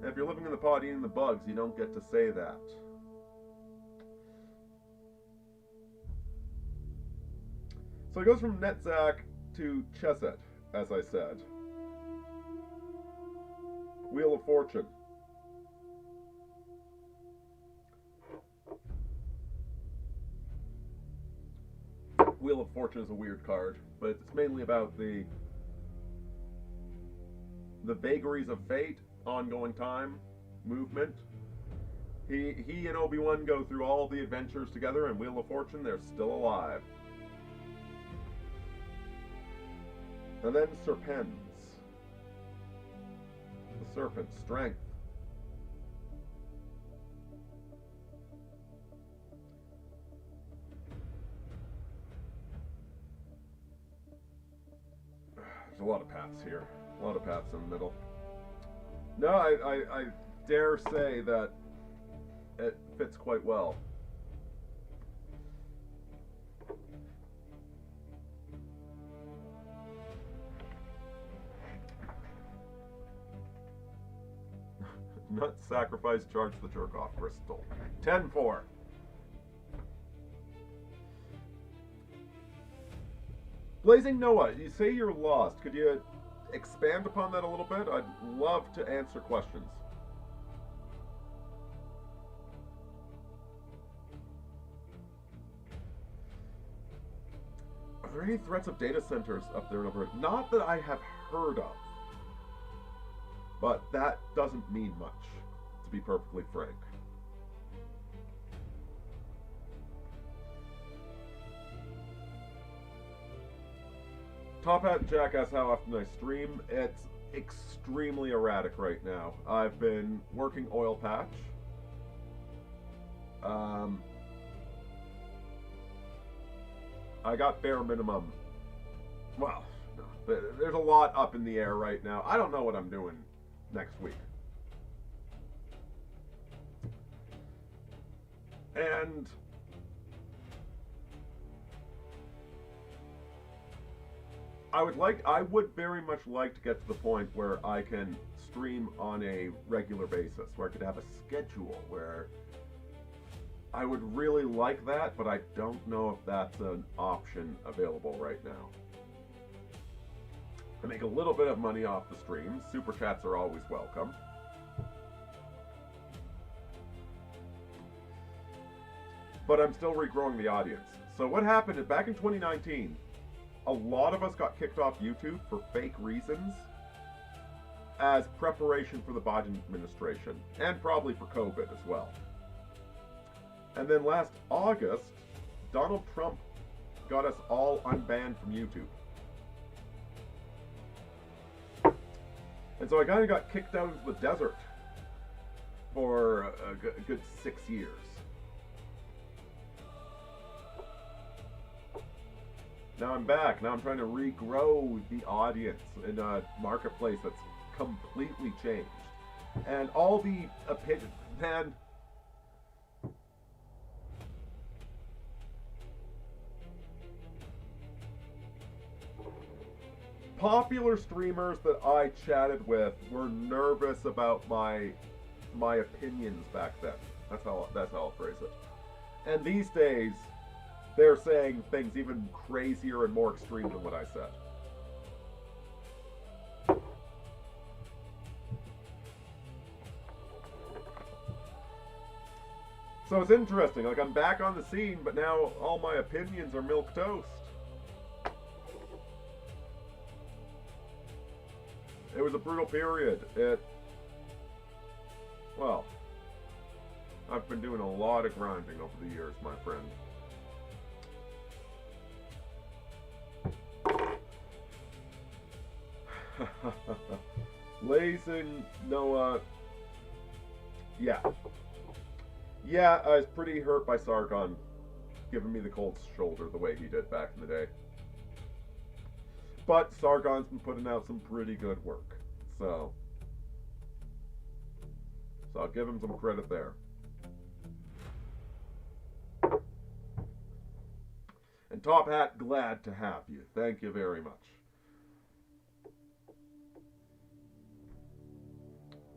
And if you're living in the pod eating the bugs, you don't get to say that. So it goes from Netzach to Chesed, as I said. Wheel of Fortune. Wheel of Fortune is a weird card, but it's mainly about the vagaries of fate, ongoing time, movement. He and Obi-Wan go through all the adventures together, and Wheel of Fortune, they're still alive. And then Serpens. The serpent, strength. There's a lot of paths here. A lot of paths in the middle. No, I dare say that it fits quite well. not sacrifice, charge the jerk-off crystal. 10-4. Blazing Noah, you say you're lost. Could you expand upon that a little bit? I'd love to answer questions. Are there any threats of data centers up there in Alberta? Not that I have heard of. But that doesn't mean much, to be perfectly frank. Top Hat Jack asks how often I stream. It's extremely erratic right now. I've been working oil patch. I got bare minimum. Well, no, there's a lot up in the air right now. I don't know what I'm doing next week. And I would very much like to get to the point where I can stream on a regular basis, where I could have a schedule, where I would really like that, but I don't know if that's an option available right now. I make a little bit of money off the streams. Super chats are always welcome. But I'm still regrowing the audience. So what happened is back in 2019, a lot of us got kicked off YouTube for fake reasons as preparation for the Biden administration, and probably for COVID as well. And then last August, Donald Trump got us all unbanned from YouTube. And so I kind of got kicked out into the desert for a good 6 years. Now I'm back. Now I'm trying to regrow the audience in a marketplace that's completely changed. And all the opinions, man. Popular streamers that I chatted with were nervous about my opinions back then. That's how I'll phrase it. And these days, they're saying things even crazier and more extreme than what I said. So it's interesting. Like, I'm back on the scene, but now all my opinions are milquetoast. It was a brutal period. Well, I've been doing a lot of grinding over the years, my friend. Blazing Noah. Yeah, I was pretty hurt by Sargon giving me the cold shoulder the way he did back in the day. But Sargon's been putting out some pretty good work, so I'll give him some credit there. And Top Hat, glad to have you. Thank you very much.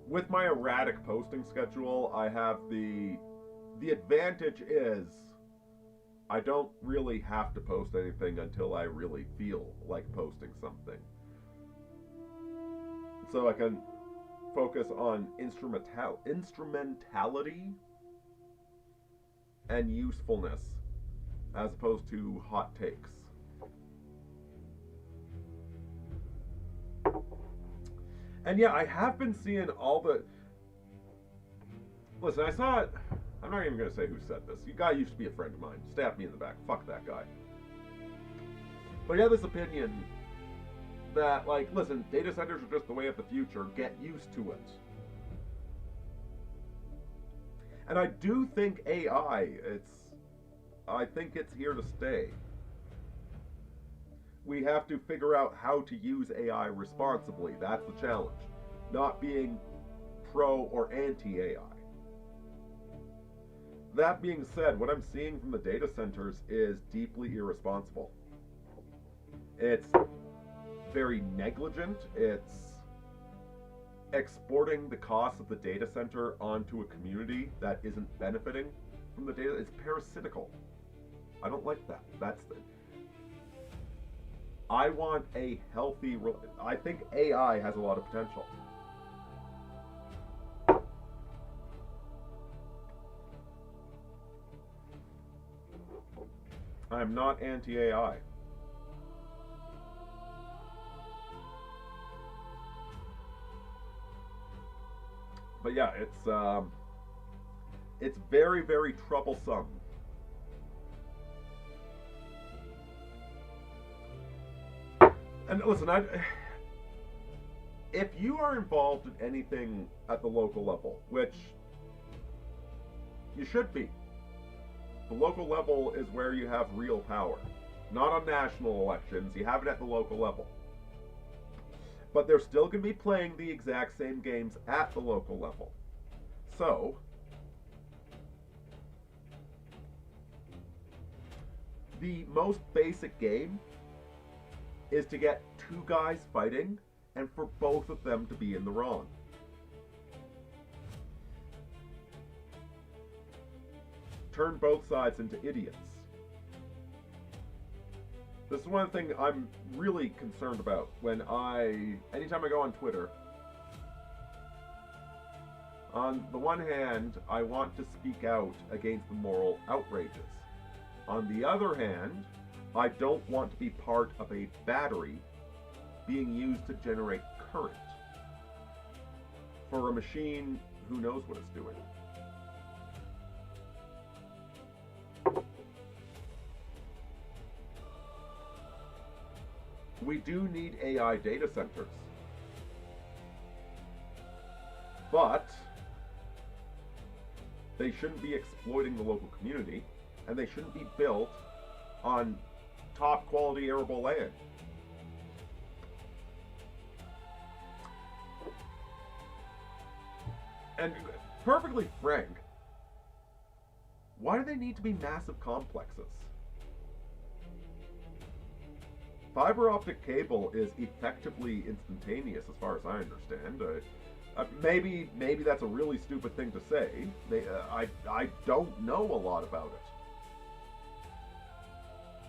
With my erratic posting schedule, I have the advantage is I don't really have to post anything until I really feel like posting something. So I can focus on instrumentality and usefulness as opposed to hot takes. And yeah, I have been seeing all the... Listen, I saw it... I'm not even going to say who said this. The guy used to be a friend of mine. Stabbed me in the back. Fuck that guy. But he had this opinion that, like, listen, data centers are just the way of the future. Get used to it. And I do think AI, I think it's here to stay. We have to figure out how to use AI responsibly. That's the challenge. Not being pro or anti-AI. That being said, what I'm seeing from the data centers is deeply irresponsible. It's very negligent. exporting the cost of the data center onto a community that isn't benefiting from the data is parasitical. I don't like that. That's the. I want a healthy. I think AI has a lot of potential. I am not anti-AI. But yeah, it's very, very troublesome. And listen, if you are involved in anything at the local level, which you should be, the local level is where you have real power. Not on national elections, you have it at the local level. But they're still going to be playing the exact same games at the local level. So, the most basic game is to get two guys fighting and for both of them to be in the wrong. Turn both sides into idiots. This is one thing I'm really concerned about anytime I go on Twitter. On the one hand, I want to speak out against the moral outrages. On the other hand, I don't want to be part of a battery being used to generate current for a machine who knows what it's doing. We do need AI data centers. But they shouldn't be exploiting the local community, and they shouldn't be built on top quality arable land. And perfectly frank, why do they need to be massive complexes? Fiber optic cable is effectively instantaneous as far as I understand. Maybe that's a really stupid thing to say. I don't know a lot about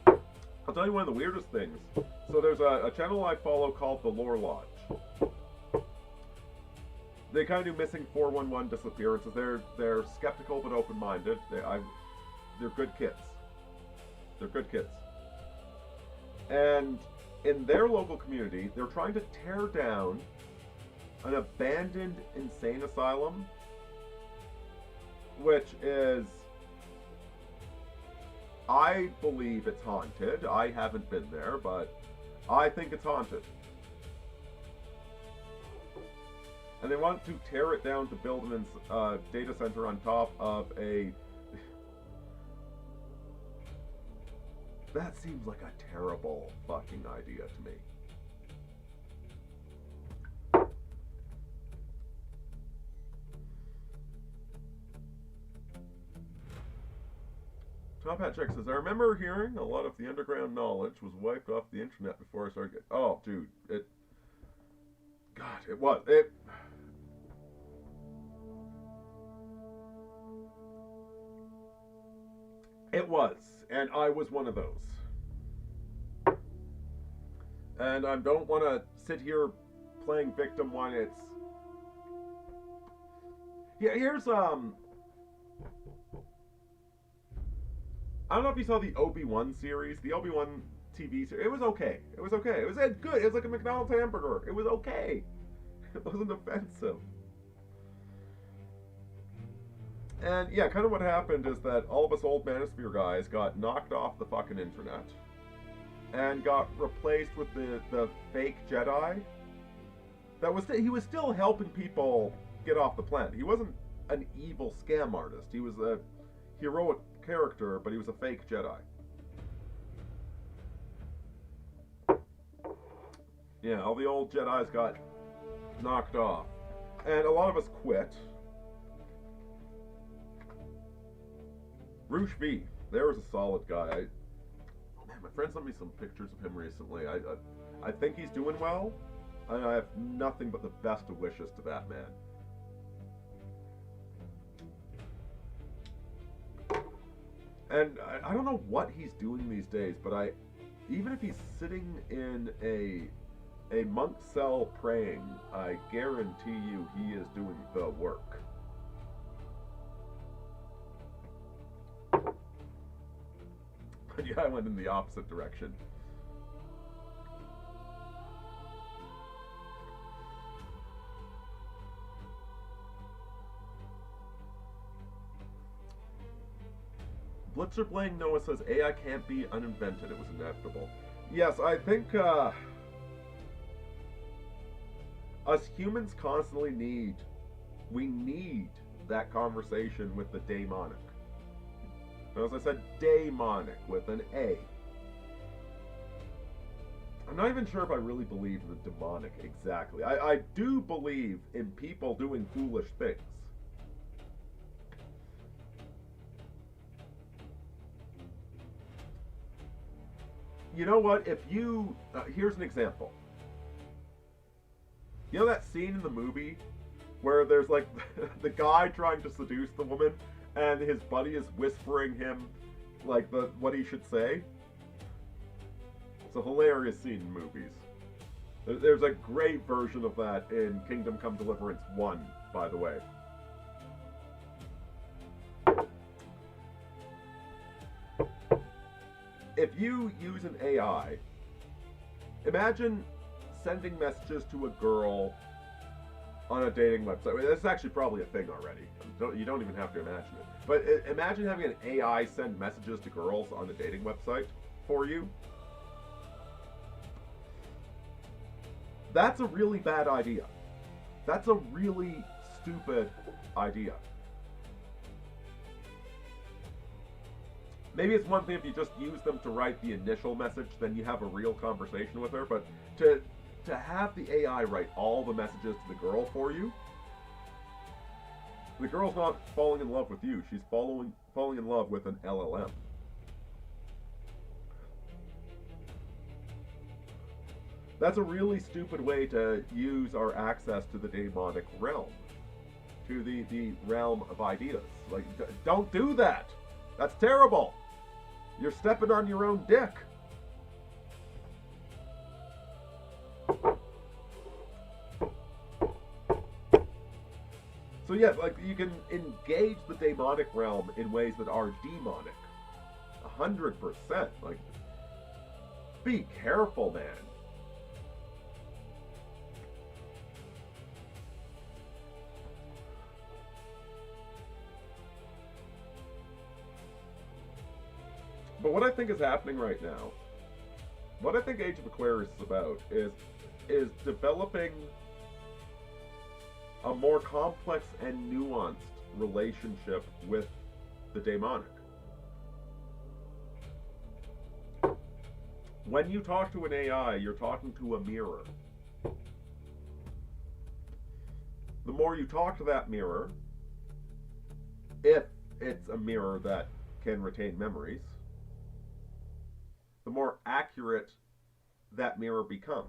it. I'll tell you one of the weirdest things. So there's a channel I follow called The Lore Lodge. They kind of do missing 411 disappearances. They're skeptical but open-minded. They're good kids. They're good kids. And in their local community, they're trying to tear down an abandoned insane asylum, which is, I believe it's haunted. I haven't been there, but I think it's haunted. And they want to tear it down to build a data center on top of a... That seems like a terrible fucking idea to me. Top Hat Check says, I remember hearing a lot of the underground knowledge was wiped off the internet before I started getting... Oh, dude. God, it was. It was. And I was one of those. And I don't want to sit here playing victim when it's... Yeah, here's, I don't know if you saw the Obi-Wan series, the Obi-Wan TV series. It was okay. It was okay. It was good. It was like a McDonald's hamburger. It was okay. It wasn't offensive. And yeah, kind of what happened is that all of us old Manosphere guys got knocked off the fucking internet and got replaced with the fake Jedi. He was still helping people get off the planet. He wasn't an evil scam artist. He was a heroic character, but he was a fake Jedi. Yeah, all the old Jedis got knocked off. And a lot of us quit. Roosh V, there was a solid guy. Man, my friend sent me some pictures of him recently. I think he's doing well. I have nothing but the best of wishes to that man. And I don't know what he's doing these days, but even if he's sitting in a monk cell praying, I guarantee you he is doing the work. But yeah, I went in the opposite direction. Blitzer Blank Noah says AI can't be uninvented. It was inevitable. Yes, I think us humans constantly need that conversation with the daemonic. As I said, daemonic with an A. I'm not even sure if I really believe in the demonic exactly. I do believe in people doing foolish things. You know what? If you... here's an example. You know that scene in the movie where there's like the guy trying to seduce the woman and his buddy is whispering him like what he should say? It's a hilarious scene in movies. There's a great version of that in Kingdom Come Deliverance 1, by the way. If you use an AI, imagine sending messages to a girl on a dating website. That's actually probably a thing already. You don't even have to imagine it. But imagine having an AI send messages to girls on a dating website for you. That's a really bad idea. That's a really stupid idea. Maybe it's one thing if you just use them to write the initial message, then you have a real conversation with her, but to have the AI write all the messages to the girl for you, the girl's not falling in love with you, she's falling in love with an LLM. That's a really stupid way to use our access to the demonic realm, to the realm of ideas. Like, don't do that! That's terrible! You're stepping on your own dick. So yeah, like you can engage the demonic realm in ways that are demonic. 100%. Like, be careful, man. But what I think is happening right now, what I think Age of Aquarius is about is developing a more complex and nuanced relationship with the demonic. When you talk to an AI, you're talking to a mirror. The more you talk to that mirror, if it's a mirror that can retain memories, the more accurate that mirror becomes.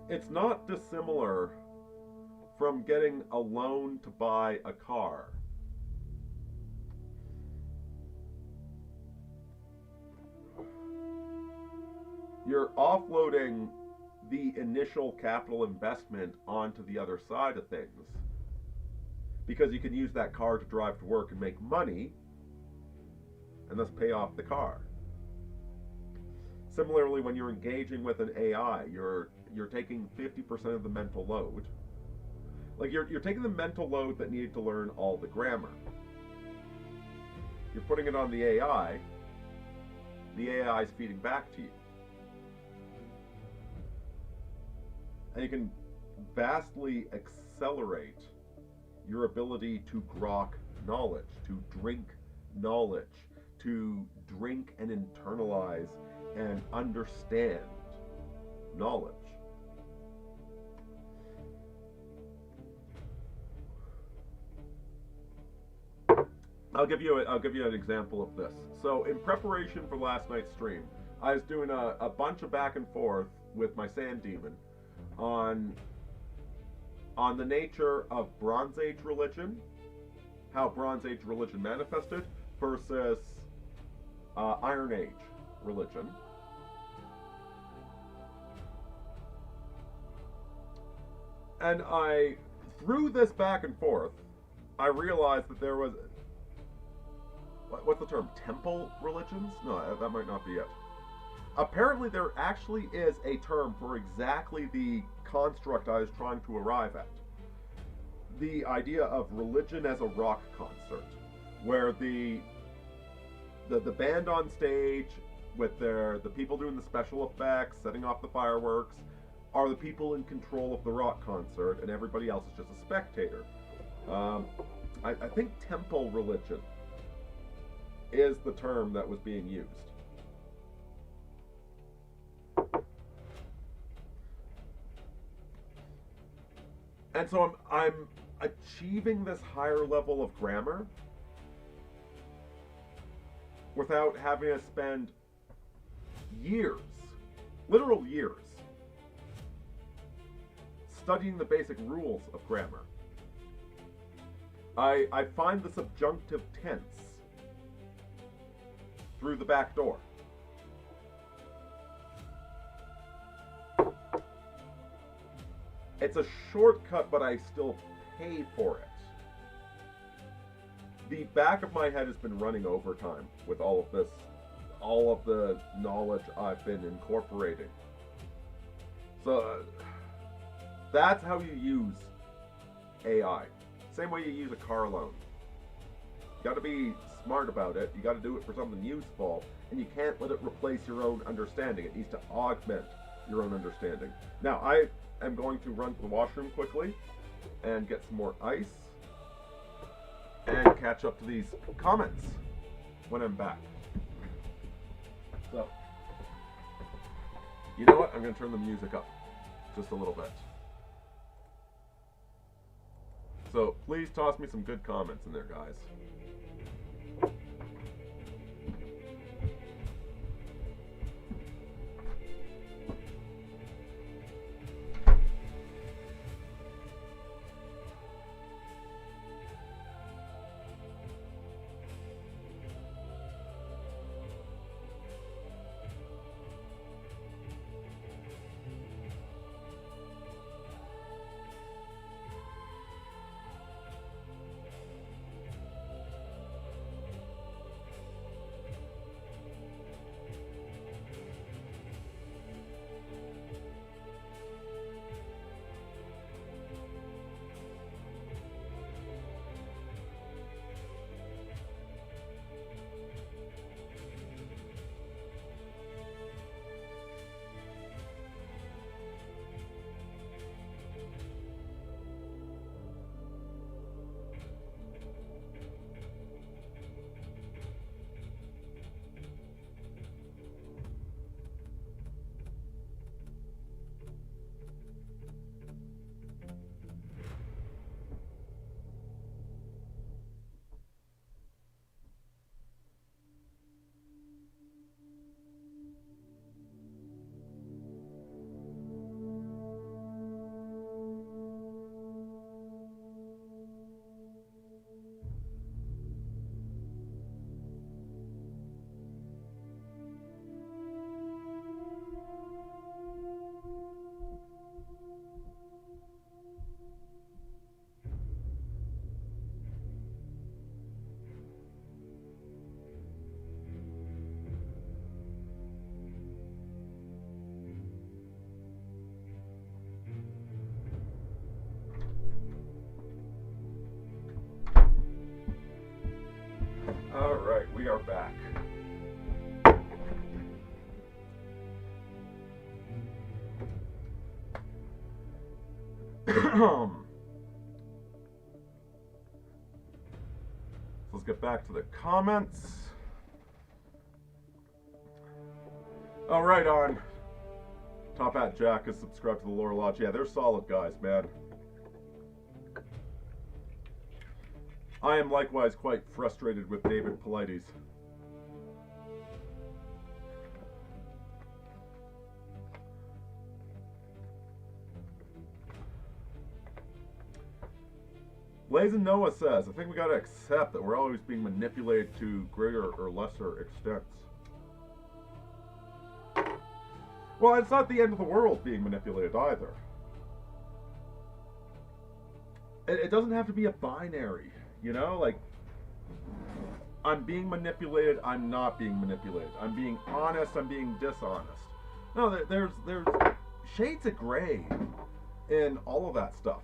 It's not dissimilar from getting a loan to buy a car. You're offloading the initial capital investment onto the other side of things, because you can use that car to drive to work and make money, and thus pay off the car. Similarly, when you're engaging with an AI, you're taking 50% of the mental load. Like, you're taking the mental load that needed to learn all the grammar. You're putting it on the AI. The AI is feeding back to you. And you can vastly accelerate your ability to grok knowledge, to drink knowledge, to drink and internalize and understand knowledge. I'll give you an example of this. So in preparation for last night's stream, I was doing a bunch of back and forth with my sand demon on the nature of Bronze Age religion, how Bronze Age religion manifested versus Iron Age religion. And through this back and forth, I realized that there was, what's the term? Temple religions? No, that might not be it. Apparently, there actually is a term for exactly the construct I was trying to arrive at. The idea of religion as a rock concert, where the band on stage with the people doing the special effects, setting off the fireworks, are the people in control of the rock concert, and everybody else is just a spectator. I think temple religion is the term that was being used. And so I'm achieving this higher level of grammar without having to spend years, literal years, studying the basic rules of grammar. I find the subjunctive tense through the back door. It's a shortcut, but I still pay for it. The back of my head has been running overtime with all of this, all of the knowledge I've been incorporating. So that's how you use AI. Same way you use a car loan. You got to be smart about it. You got to do it for something useful, and you can't let it replace your own understanding. It needs to augment your own understanding. Now, I'm going to run to the washroom quickly and get some more ice and catch up to these comments when I'm back. So, you know what? I'm going to turn the music up just a little bit. So, please toss me some good comments in there, guys. Alright, we are back. Let's get back to the comments. Alright, on. Top Hat Jack is subscribed to the Lore Lodge. Yeah, they're solid guys, man. I am likewise quite frustrated with David Paulides. Blazin' Noah says, I think we gotta accept that we're always being manipulated to greater or lesser extents. Well, it's not the end of the world being manipulated either. It doesn't have to be a binary, you know? Like, I'm being manipulated, I'm not being manipulated. I'm being honest, I'm being dishonest. No, there's shades of gray in all of that stuff.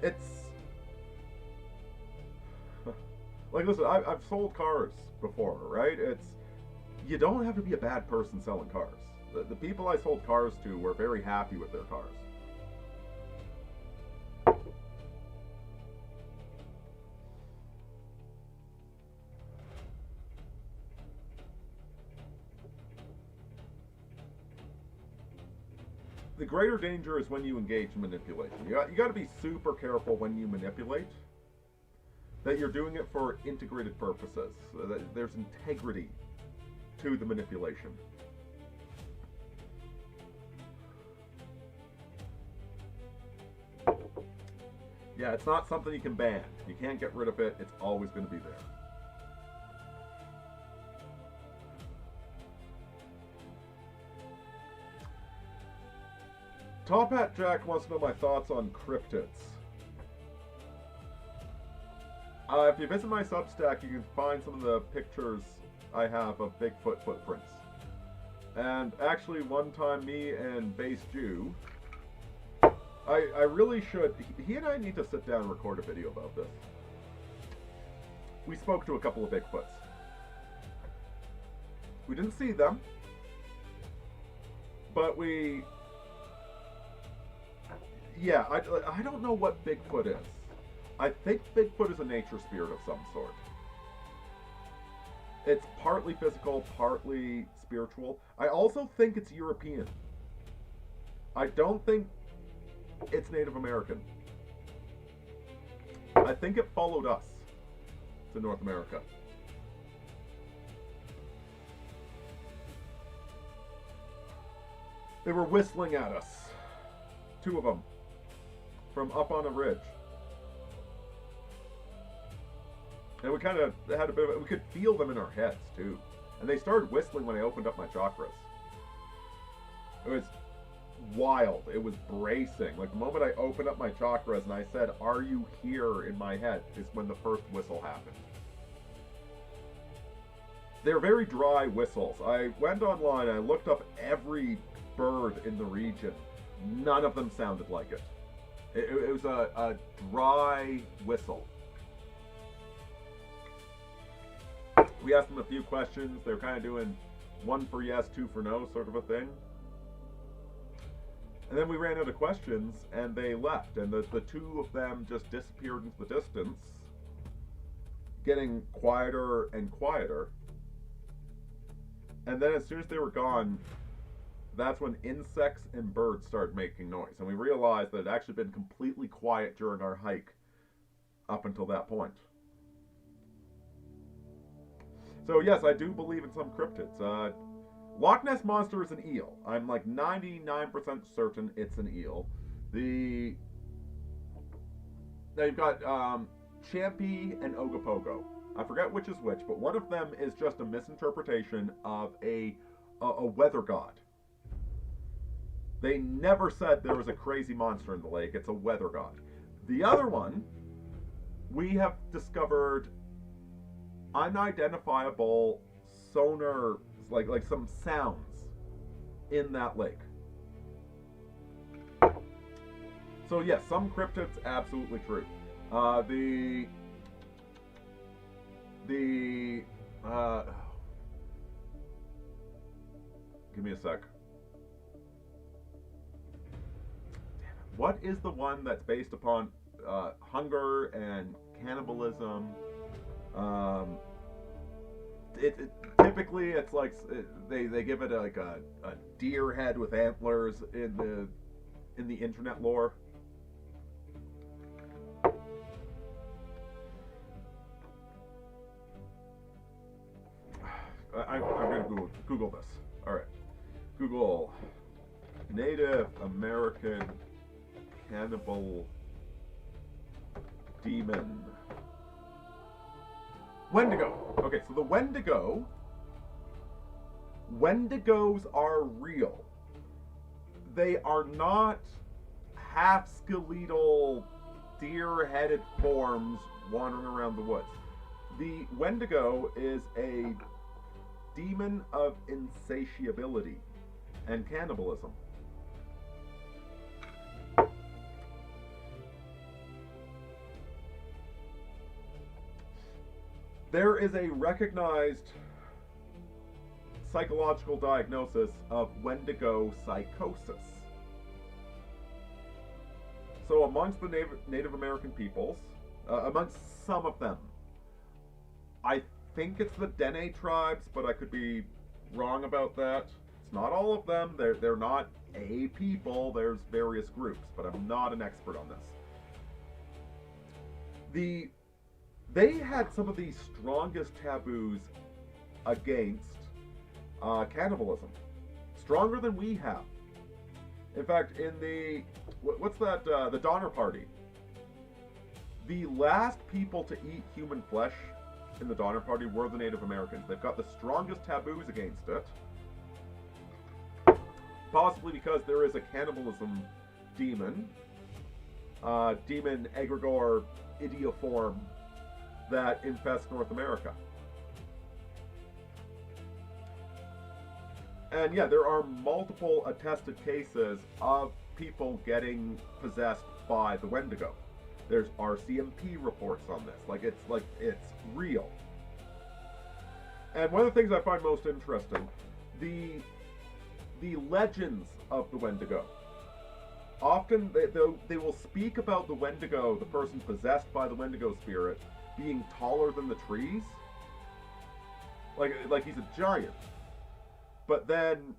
It's like, listen, I've sold cars before, right? You don't have to be a bad person selling cars. The people I sold cars to were very happy with their cars. The greater danger is when you engage in manipulation. You got to be super careful when you manipulate, that you're doing it for integrated purposes, so that there's integrity to the manipulation. Yeah, it's not something you can ban. You can't get rid of it. It's always going to be there. Top Hat Jack wants to know my thoughts on cryptids. If you visit my Substack, you can find some of the pictures I have of Bigfoot footprints. And actually, one time, me and Base Jew, I really should, he and I need to sit down and record a video about this. We spoke to a couple of Bigfoots. We didn't see them, but yeah, I don't know what Bigfoot is. I think Bigfoot is a nature spirit of some sort. It's partly physical, partly spiritual. I also think it's European. I don't think it's Native American. I think it followed us to North America. They were whistling at us. Two of them. From up on a ridge. And we kind of had a bit of, we could feel them in our heads too. And they started whistling when I opened up my chakras. It was wild. It was bracing. Like the moment I opened up my chakras and I said, "Are you here?" in my head is when the first whistle happened. They're very dry whistles. I went online and I looked up every bird in the region. None of them sounded like it. It was a dry whistle. We asked them a few questions. They were kind of doing one for yes, two for no sort of a thing. And then we ran out of questions and they left. And the two of them just disappeared into the distance, getting quieter and quieter. And then as soon as they were gone, that's when insects and birds started making noise. And we realized that it had actually been completely quiet during our hike up until that point. So yes, I do believe in some cryptids. Loch Ness Monster is an eel. I'm like 99% certain it's an eel. Now you've got Champy and Ogopogo. I forget which is which, but one of them is just a misinterpretation of a weather god. They never said there was a crazy monster in the lake. It's a weather god. The other one, we have discovered unidentifiable sonar, like some sounds in that lake. So yes, some cryptids, absolutely true. Give me a sec. What is the one that's based upon hunger and cannibalism? typically it's like they give it like a deer head with antlers in the internet lore. I'm gonna Google this. All right, Google Native American cannibal demon Wendigo. Okay, so the Wendigos are real. They are not half skeletal, deer-headed forms wandering around the woods. The Wendigo is a demon of insatiability and cannibalism. There is a recognized psychological diagnosis of Wendigo psychosis. So amongst the Native American peoples, amongst some of them, I think it's the Dene tribes, but I could be wrong about that. It's not all of them. They're not a people. There's various groups, but I'm not an expert on this. They had some of the strongest taboos against cannibalism, stronger than we have. In fact, in what's that? The Donner Party. The last people to eat human flesh in the Donner Party were the Native Americans. They've got the strongest taboos against it, possibly because there is a cannibalism demon, demon egregore idioform, that infests North America. And yeah, there are multiple attested cases of people getting possessed by the Wendigo. There's RCMP reports on this. It's real. And one of the things I find most interesting, the legends of the Wendigo. Often they will speak about the Wendigo, the person possessed by the Wendigo spirit, being taller than the trees. Like he's a giant. But then,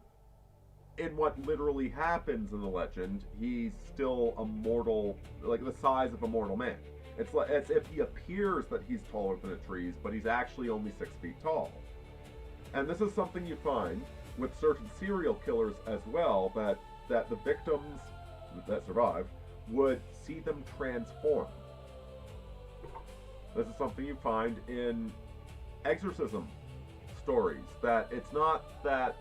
in what literally happens in the legend, he's still a mortal, like the size of a mortal man. It's like as if he appears that he's taller than the trees, but he's actually only 6 feet tall. And this is something you find with certain serial killers as well, that the victims that survive would see them transform. This is something you find in exorcism stories, that it's not that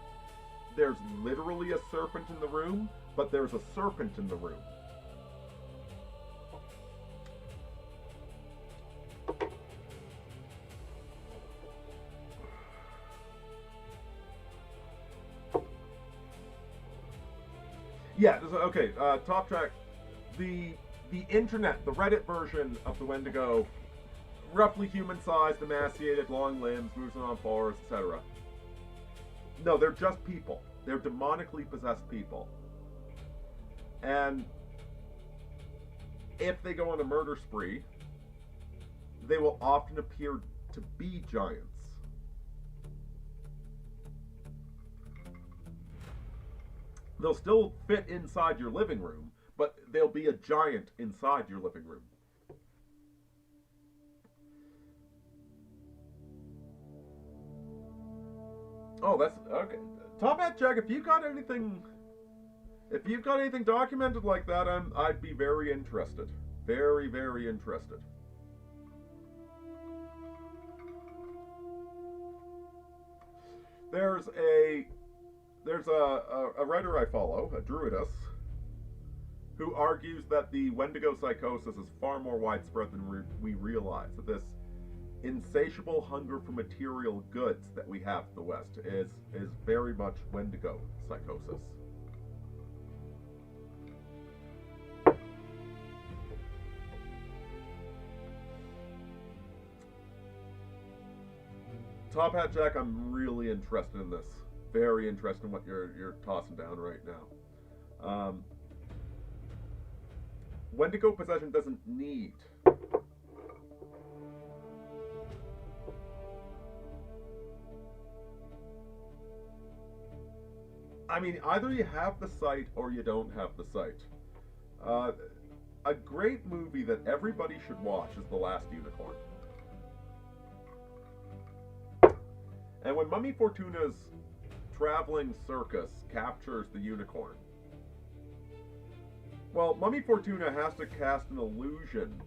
there's literally a serpent in the room, but there's a serpent in the room. Yeah, okay, top track. The internet, the Reddit version of the Wendigo, roughly human-sized, emaciated, long limbs, moves on all fours, etc. No, they're just people. They're demonically possessed people. And if they go on a murder spree, they will often appear to be giants. They'll still fit inside your living room, but they'll be a giant inside your living room. Oh, that's okay. Top Hat Jack, if you've got anything documented like that, I'd be very interested. Very, very interested. There's a writer I follow, a druidess, who argues that the Wendigo psychosis is far more widespread than we realize. That this insatiable hunger for material goods that we have in the West is very much Wendigo psychosis. Top Hat Jack, I'm really interested in this. Very interested in what you're tossing down right now. Wendigo possession doesn't need I mean, either you have the sight or you don't have the sight. Uh, a great movie that everybody should watch is The Last Unicorn. And when Mummy Fortuna's traveling circus captures the unicorn, well, Mummy Fortuna has to cast an illusion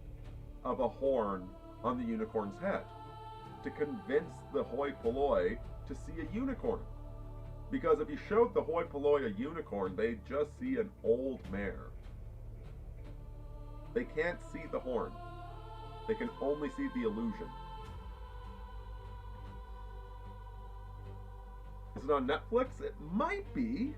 of a horn on the unicorn's head to convince the hoi polloi to see a unicorn. Because if you showed the hoi polloi a unicorn, they'd just see an old mare. They can't see the horn. They can only see the illusion. Is it on Netflix? It might be.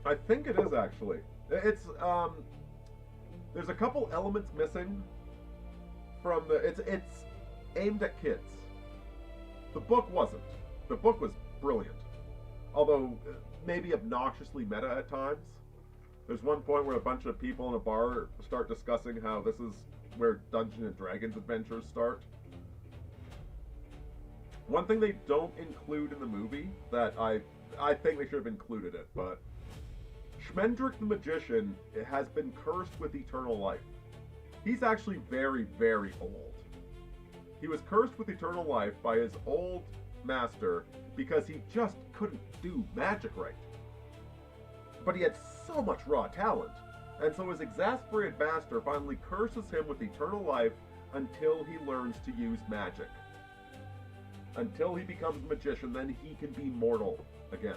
I think it is actually. It's there's a couple elements missing from the it's aimed at kids. The book wasn't. The book was brilliant. Although maybe obnoxiously meta at times. There's one point where a bunch of people in a bar start discussing how this is where Dungeons and Dragons adventures start. One thing they don't include in the movie that I think they should have included it, but Schmendrick the Magician has been cursed with eternal life. He's actually very, very old. He was cursed with eternal life by his old master because he just couldn't do magic right. But he had so much raw talent, and so his exasperated master finally curses him with eternal life until he learns to use magic. Until he becomes a magician, then he can be mortal again.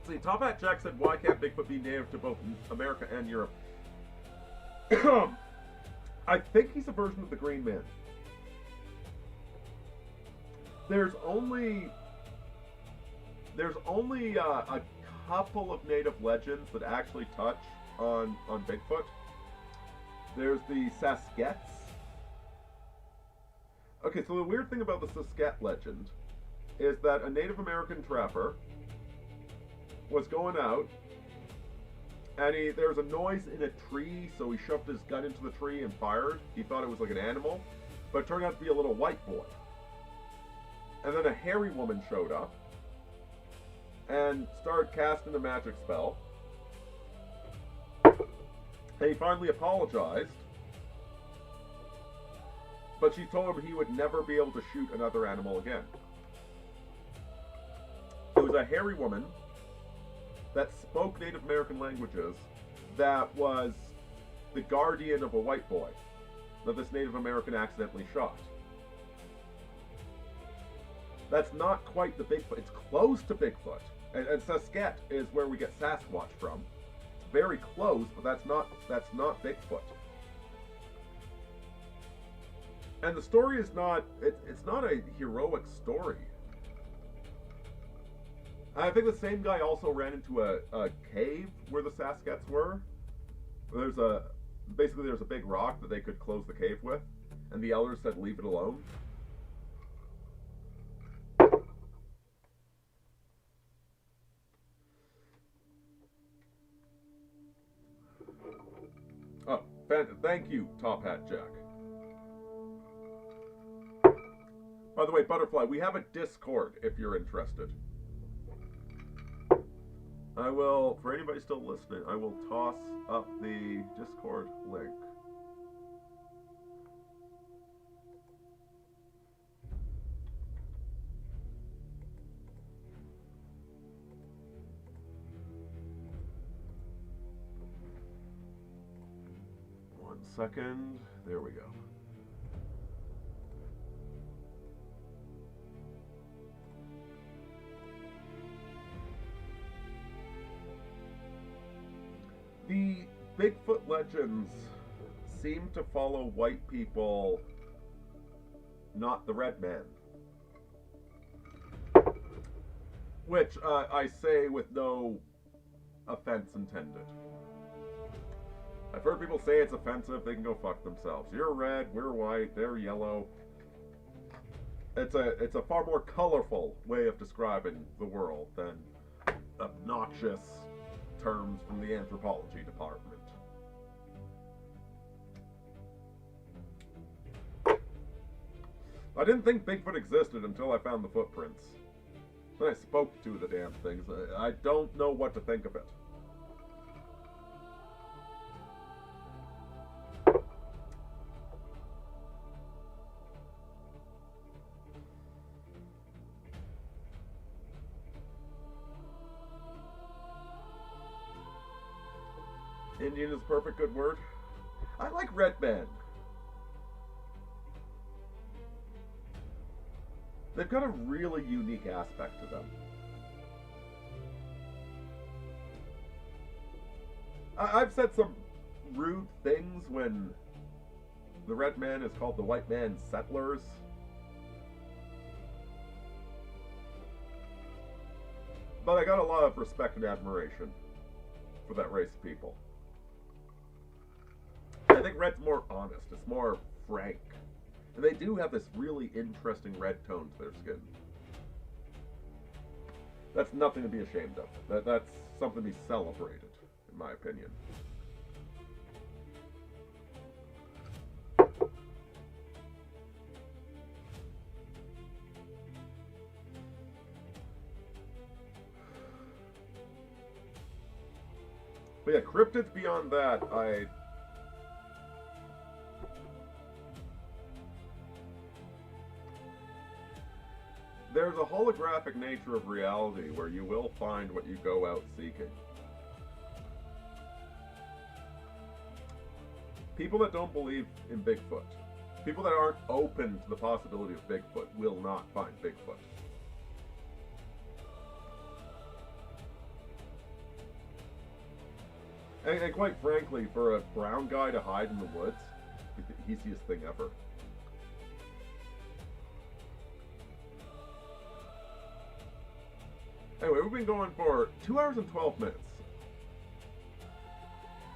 See, Top Hat Jack said, why can't Bigfoot be native to both America and Europe? I think he's a version of the Green Man. There's only a couple of native legends that actually touch on Bigfoot. There's the Saskets. Okay, so the weird thing about the Sasket legend is that a Native American trapper was going out, and there was a noise in a tree, so he shoved his gun into the tree and fired. He thought it was like an animal, but it turned out to be a little white boy. And then a hairy woman showed up and started casting a magic spell. And he finally apologized, but she told him he would never be able to shoot another animal again. It was a hairy woman that spoke Native American languages that was the guardian of a white boy that this Native American accidentally shot. That's not quite the Bigfoot. It's close to Bigfoot. And Sasket is where we get Sasquatch from. It's very close, but that's not Bigfoot. And the story is not, it's not a heroic story. I think the same guy also ran into a cave where the Saskets were. There's a big rock that they could close the cave with, and the elders said leave it alone. Oh, thank you, Top Hat Jack. By the way, Butterfly, we have a Discord if you're interested. I will, for anybody still listening, I will toss up the Discord link. One second. There we go. The Bigfoot legends seem to follow white people, not the red man. Which I say with no offense intended. I've heard people say it's offensive, they can go fuck themselves. You're red, we're white, they're yellow. It's a far more colorful way of describing the world than obnoxious terms from the anthropology department. I didn't think Bigfoot existed until I found the footprints. Then I spoke to the damn things. I don't know what to think of it. Indian is a perfect good word. I like red men. They've got a really unique aspect to them. I've said some rude things when the red man is called the white man's settlers. But I got a lot of respect and admiration for that race of people. I think red's more honest, it's more frank. And they do have this really interesting red tone to their skin. That's nothing to be ashamed of. That's something to be celebrated, in my opinion. But yeah, cryptids beyond that, there's a holographic nature of reality where you will find what you go out seeking. People that don't believe in Bigfoot, people that aren't open to the possibility of Bigfoot, will not find Bigfoot. And quite frankly, for a brown guy to hide in the woods, it's the easiest thing ever. Anyway, we've been going for 2 hours and 12 minutes.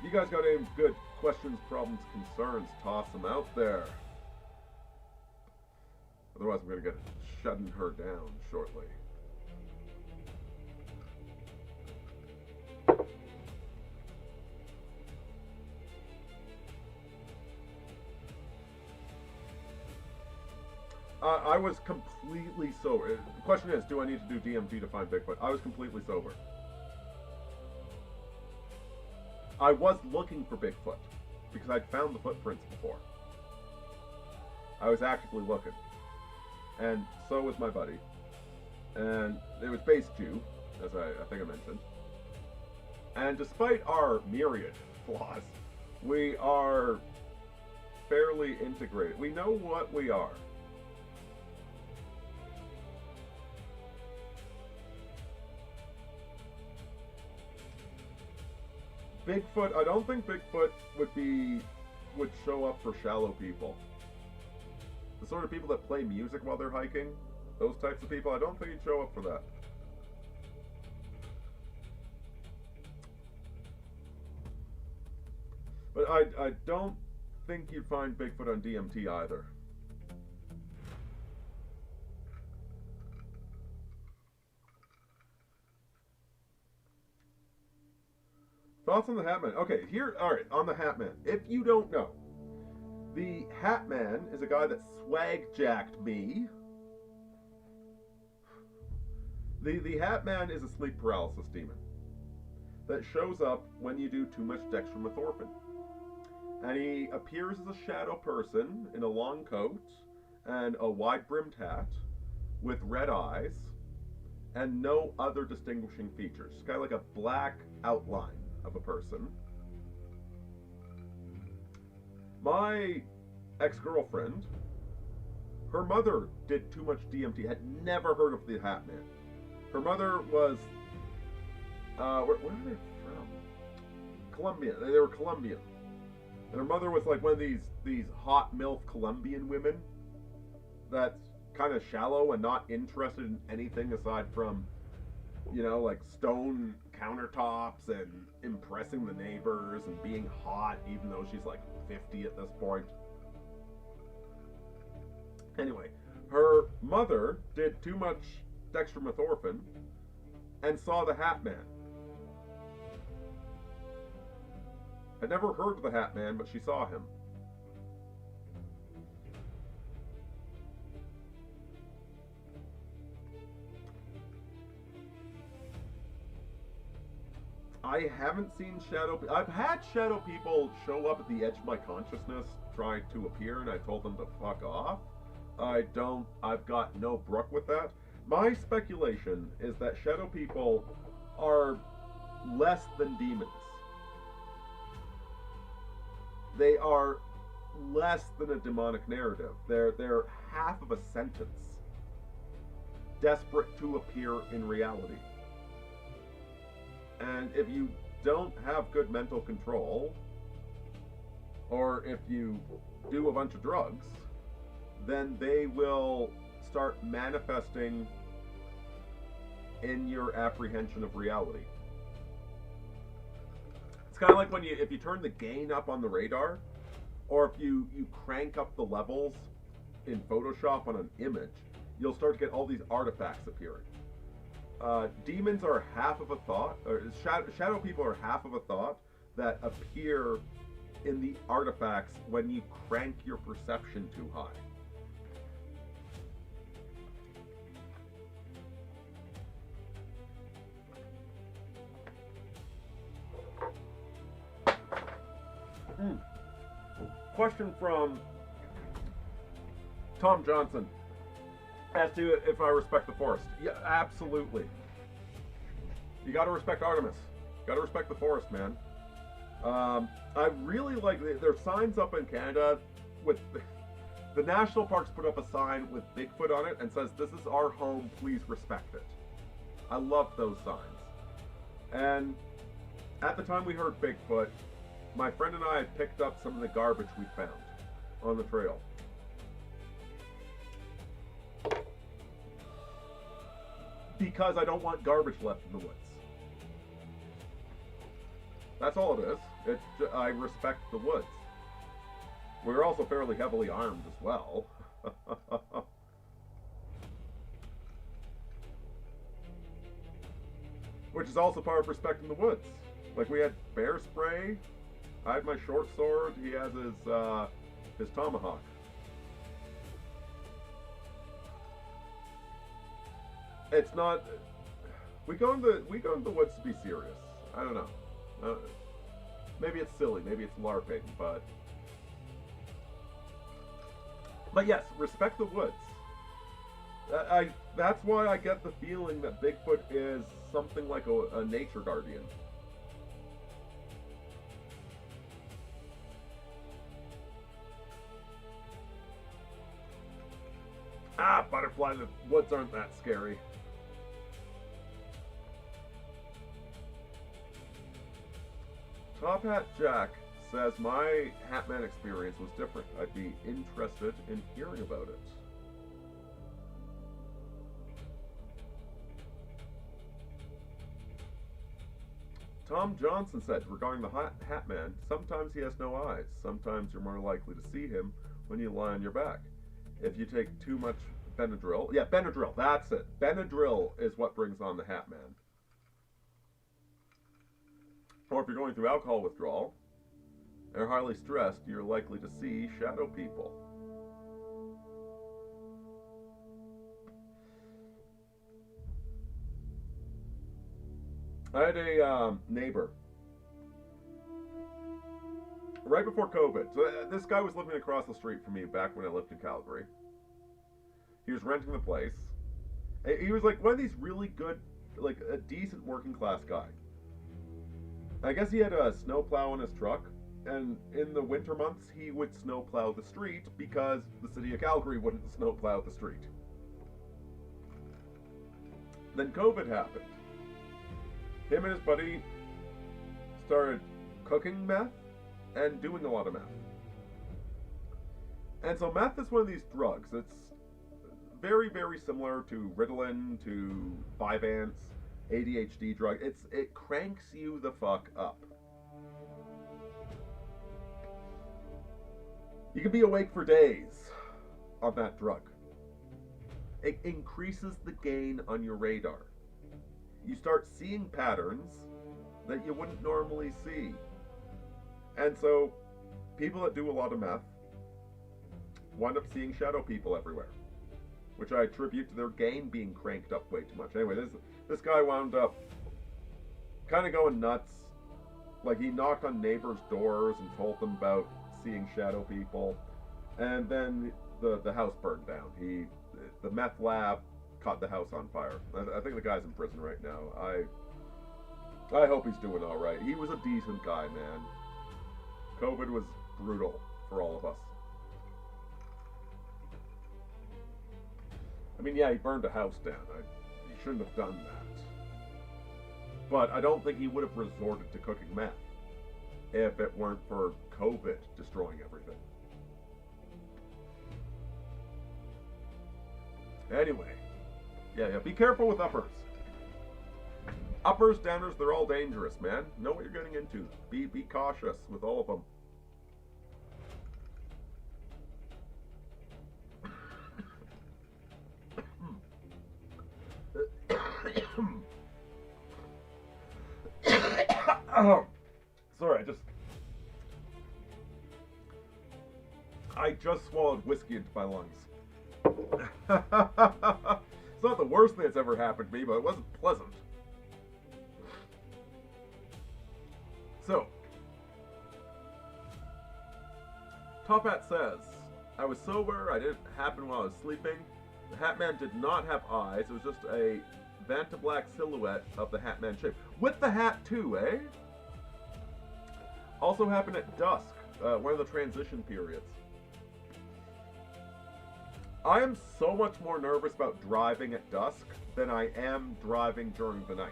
You guys got any good questions, problems, concerns? Toss them out there. Otherwise, I'm going to get shutting her down shortly. I was completely sober. The question is, do I need to do DMT to find Bigfoot? I was completely sober. I was looking for Bigfoot because I'd found the footprints before. I was actively looking. And so was my buddy. And it was base Jew, as I think I mentioned. And despite our myriad flaws, we are fairly integrated. We know what we are. Bigfoot, I don't think Bigfoot would show up for shallow people. The sort of people that play music while they're hiking, those types of people, I don't think he'd show up for that. But I don't think you'd find Bigfoot on DMT either. Thoughts on the Hat Man? Okay, alright, on the Hat Man. If you don't know, the Hat Man is a guy that swag-jacked me. The Hat Man is a sleep paralysis demon that shows up when you do too much dextromethorphan. And he appears as a shadow person in a long coat and a wide-brimmed hat with red eyes and no other distinguishing features. It's kind of like a black outline of a person. My ex-girlfriend, her mother did too much DMT, had never heard of the Hat Man. Her mother was, where are they from? Colombian. They were Colombian. And her mother was like one of these hot MILF Colombian women that's kind of shallow and not interested in anything aside from, you know, like stone countertops and impressing the neighbors and being hot even though she's like 50 at this point. Anyway, Her mother did too much dextromethorphan and saw the Hat Man. Had never heard of the Hat Man, but she saw him. I haven't seen shadow. I've had shadow people show up at the edge of my consciousness trying to appear, and I told them to fuck off. I've got no brook with that. My speculation is that shadow people are less than demons. They are less than a demonic narrative. They're half of a sentence, desperate to appear in reality. And if you don't have good mental control, or if you do a bunch of drugs, then they will start manifesting in your apprehension of reality. It's kind of like when if you turn the gain up on the radar, or if you crank up the levels in Photoshop on an image, you'll start to get all these artifacts appearing. Demons are half of a thought, or shadow people are half of a thought that appear in the artifacts when you crank your perception too high. Question from Tom Johnson as to if I respect the forest. Yeah, absolutely. You gotta respect Artemis. You gotta respect the forest, man. I really like there's signs up in Canada with the national parks put up a sign with Bigfoot on it and says, "This is our home, please respect it." I love those signs. And at the time we heard Bigfoot, my friend and I had picked up some of the garbage we found on the trail. Because I don't want garbage left in the woods. That's all it is. I respect the woods. We're also fairly heavily armed as well. Which is also part of respecting the woods. Like, we had bear spray. I had my short sword. He has his tomahawk. It's not. We go in the woods to be serious. I don't know. Maybe it's silly. Maybe it's LARPing. But yes, respect the woods. That's why I get the feeling that Bigfoot is something like a nature guardian. Butterfly, the woods aren't that scary. Top Hat Jack says, my Hatman experience was different. I'd be interested in hearing about it. Tom Johnson said, regarding the Hatman, sometimes he has no eyes. Sometimes you're more likely to see him when you lie on your back. If you take too much Benadryl. Yeah, Benadryl, that's it. Benadryl is what brings on the Hatman. Or if you're going through alcohol withdrawal and are highly stressed, you're likely to see shadow people. I had a neighbor right before COVID. So this guy was living across the street from me back when I lived in Calgary. He was renting the place. He was like one of these really good, like a decent working class guy. I guess he had a snowplow in his truck, and in the winter months he would snowplow the street because the city of Calgary wouldn't snowplow the street. Then COVID happened. Him and his buddy started cooking meth and doing a lot of meth. And so meth is one of these drugs. It's very, very similar to Ritalin, to Vyvanse, ADHD drug. It cranks you the fuck up. You can be awake for days on that drug. it increases the gain on your radar. You start seeing patterns that you wouldn't normally see. And so, people that do a lot of meth wind up seeing shadow people everywhere, which I attribute to their gain being cranked up way too much. Anyway, this guy wound up kind of going nuts. Like, he knocked on neighbors' doors and told them about seeing shadow people, and then the house burned down. The meth lab caught the house on fire. I think the guy's in prison right now. I hope he's doing all right. He was a decent guy, man. COVID was brutal for all of us. I mean, yeah, he burned a house down. He shouldn't have done that. But I don't think he would have resorted to cooking meth if it weren't for COVID destroying everything. Anyway, yeah, be careful with uppers. Uppers, downers, they're all dangerous, man. Know what you're getting into. Be cautious with all of them. Sorry, I just swallowed whiskey into my lungs. It's not the worst thing that's ever happened to me, but it wasn't pleasant. So, Top Hat says, I was sober, I didn't happen while I was sleeping. The Hat Man did not have eyes, it was just a Vanta Black silhouette of the Hat Man shape. With the hat too, eh? Also happened at dusk, one of the transition periods. I am so much more nervous about driving at dusk than I am driving during the night.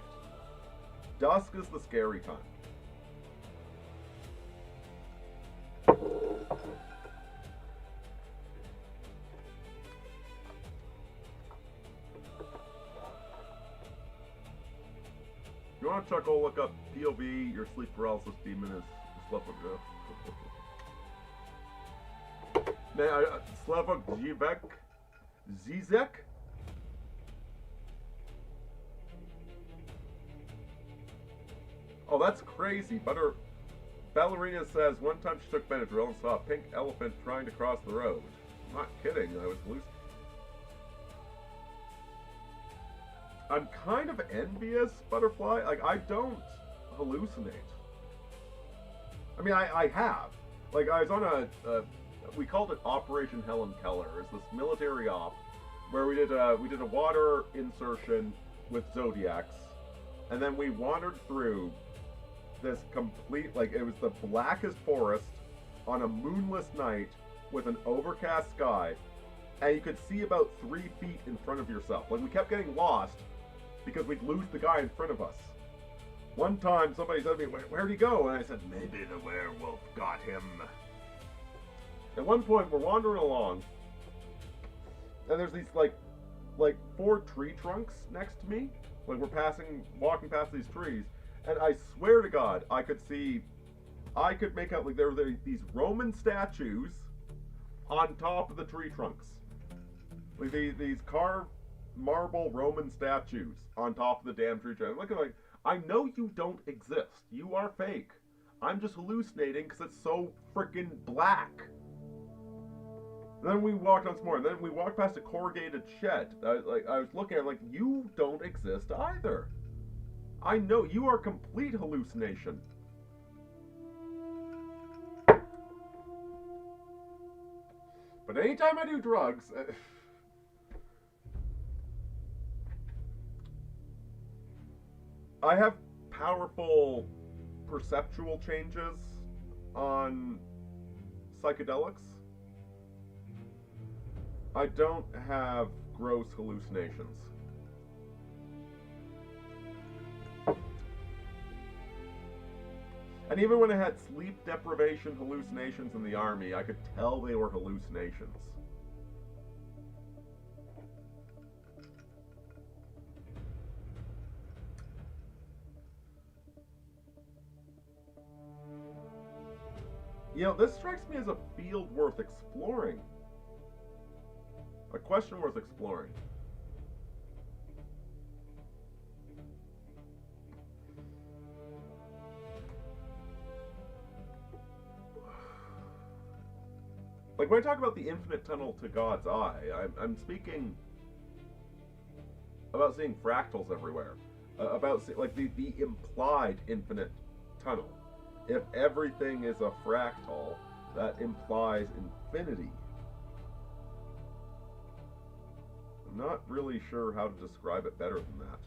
Dusk is the scary time. You want to check, go look up POV, your sleep paralysis demon is Slavok. Slavok Zizek? Oh, that's crazy. Ballerina says one time she took Benadryl and saw a pink elephant trying to cross the road. I'm not kidding, I was hallucinating. I'm kind of envious, Butterfly. Like, I don't hallucinate. I mean, I have. Like, I was on we called it Operation Helen Keller. It's this military op where we did a water insertion with Zodiacs, and then we wandered through this complete, like, it was the blackest forest on a moonless night with an overcast sky, and you could see about 3 feet in front of yourself. Like, we kept getting lost because we'd lose the guy in front of us. One time somebody said to me, where'd he go? And I said, maybe the werewolf got him. At one point, we're wandering along, and there's these, like 4 tree trunks next to me. Like, we're walking past these trees, and I swear to God, I could make out, like, there were these Roman statues on top of the tree trunks. Like, these carved marble Roman statues on top of the damn tree trunk. I'm looking like, I know you don't exist. You are fake. I'm just hallucinating because it's so freaking black. And then we walked on some more, and then we walked past a corrugated shed. I was looking at it like, you don't exist either. I know, you are complete hallucination. But anytime I do drugs, I have powerful perceptual changes on psychedelics. I don't have gross hallucinations. And even when I had sleep deprivation hallucinations in the army, I could tell they were hallucinations. You know, this strikes me as a field worth exploring. A question worth exploring. Like, when I talk about the infinite tunnel to God's eye, I'm speaking about seeing fractals everywhere. Like, the implied infinite tunnel. If everything is a fractal, that implies infinity. I'm not really sure how to describe it better than that.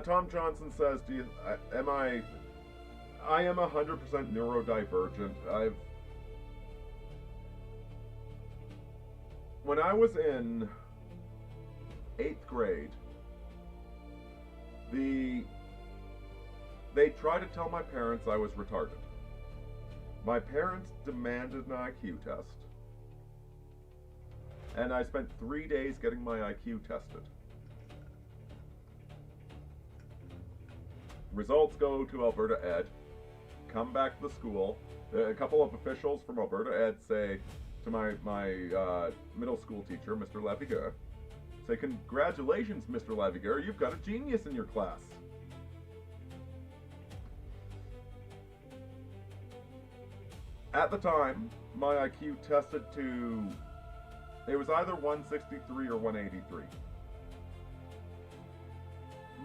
Tom Johnson says, I am 100% neurodivergent. When I was in 8th grade, they tried to tell my parents I was retarded. My parents demanded an IQ test, and I spent 3 days getting my IQ tested. Results go to Alberta Ed, come back to the school. A couple of officials from Alberta Ed say to my middle school teacher, Mr. Lavigueur, say, "Congratulations, Mr. Lavigueur, you've got a genius in your class." At the time, my IQ tested to, it was either 163 or 183.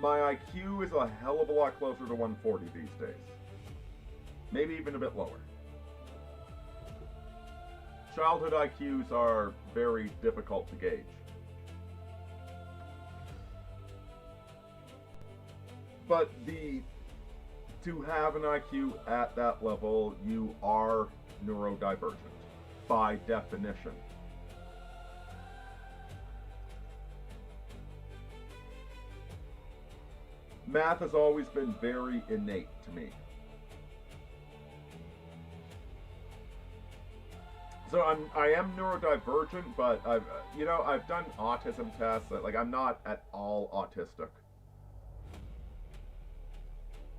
My IQ is a hell of a lot closer to 140 these days. Maybe even a bit lower. Childhood IQs are very difficult to gauge. But to have an IQ at that level, you are neurodivergent by definition. Math has always been very innate to me. So I am neurodivergent, but I've done autism tests. Like, I'm not at all autistic.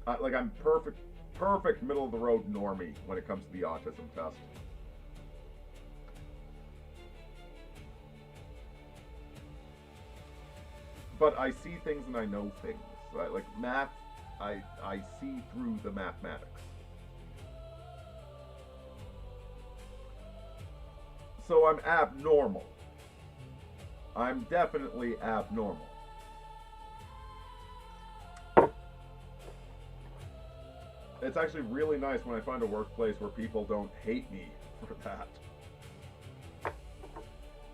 I'm perfect middle of the road normie when it comes to the autism test. But I see things and I know things. Like math, I see through the mathematics. So I'm abnormal. I'm definitely abnormal. It's actually really nice when I find a workplace where people don't hate me for that.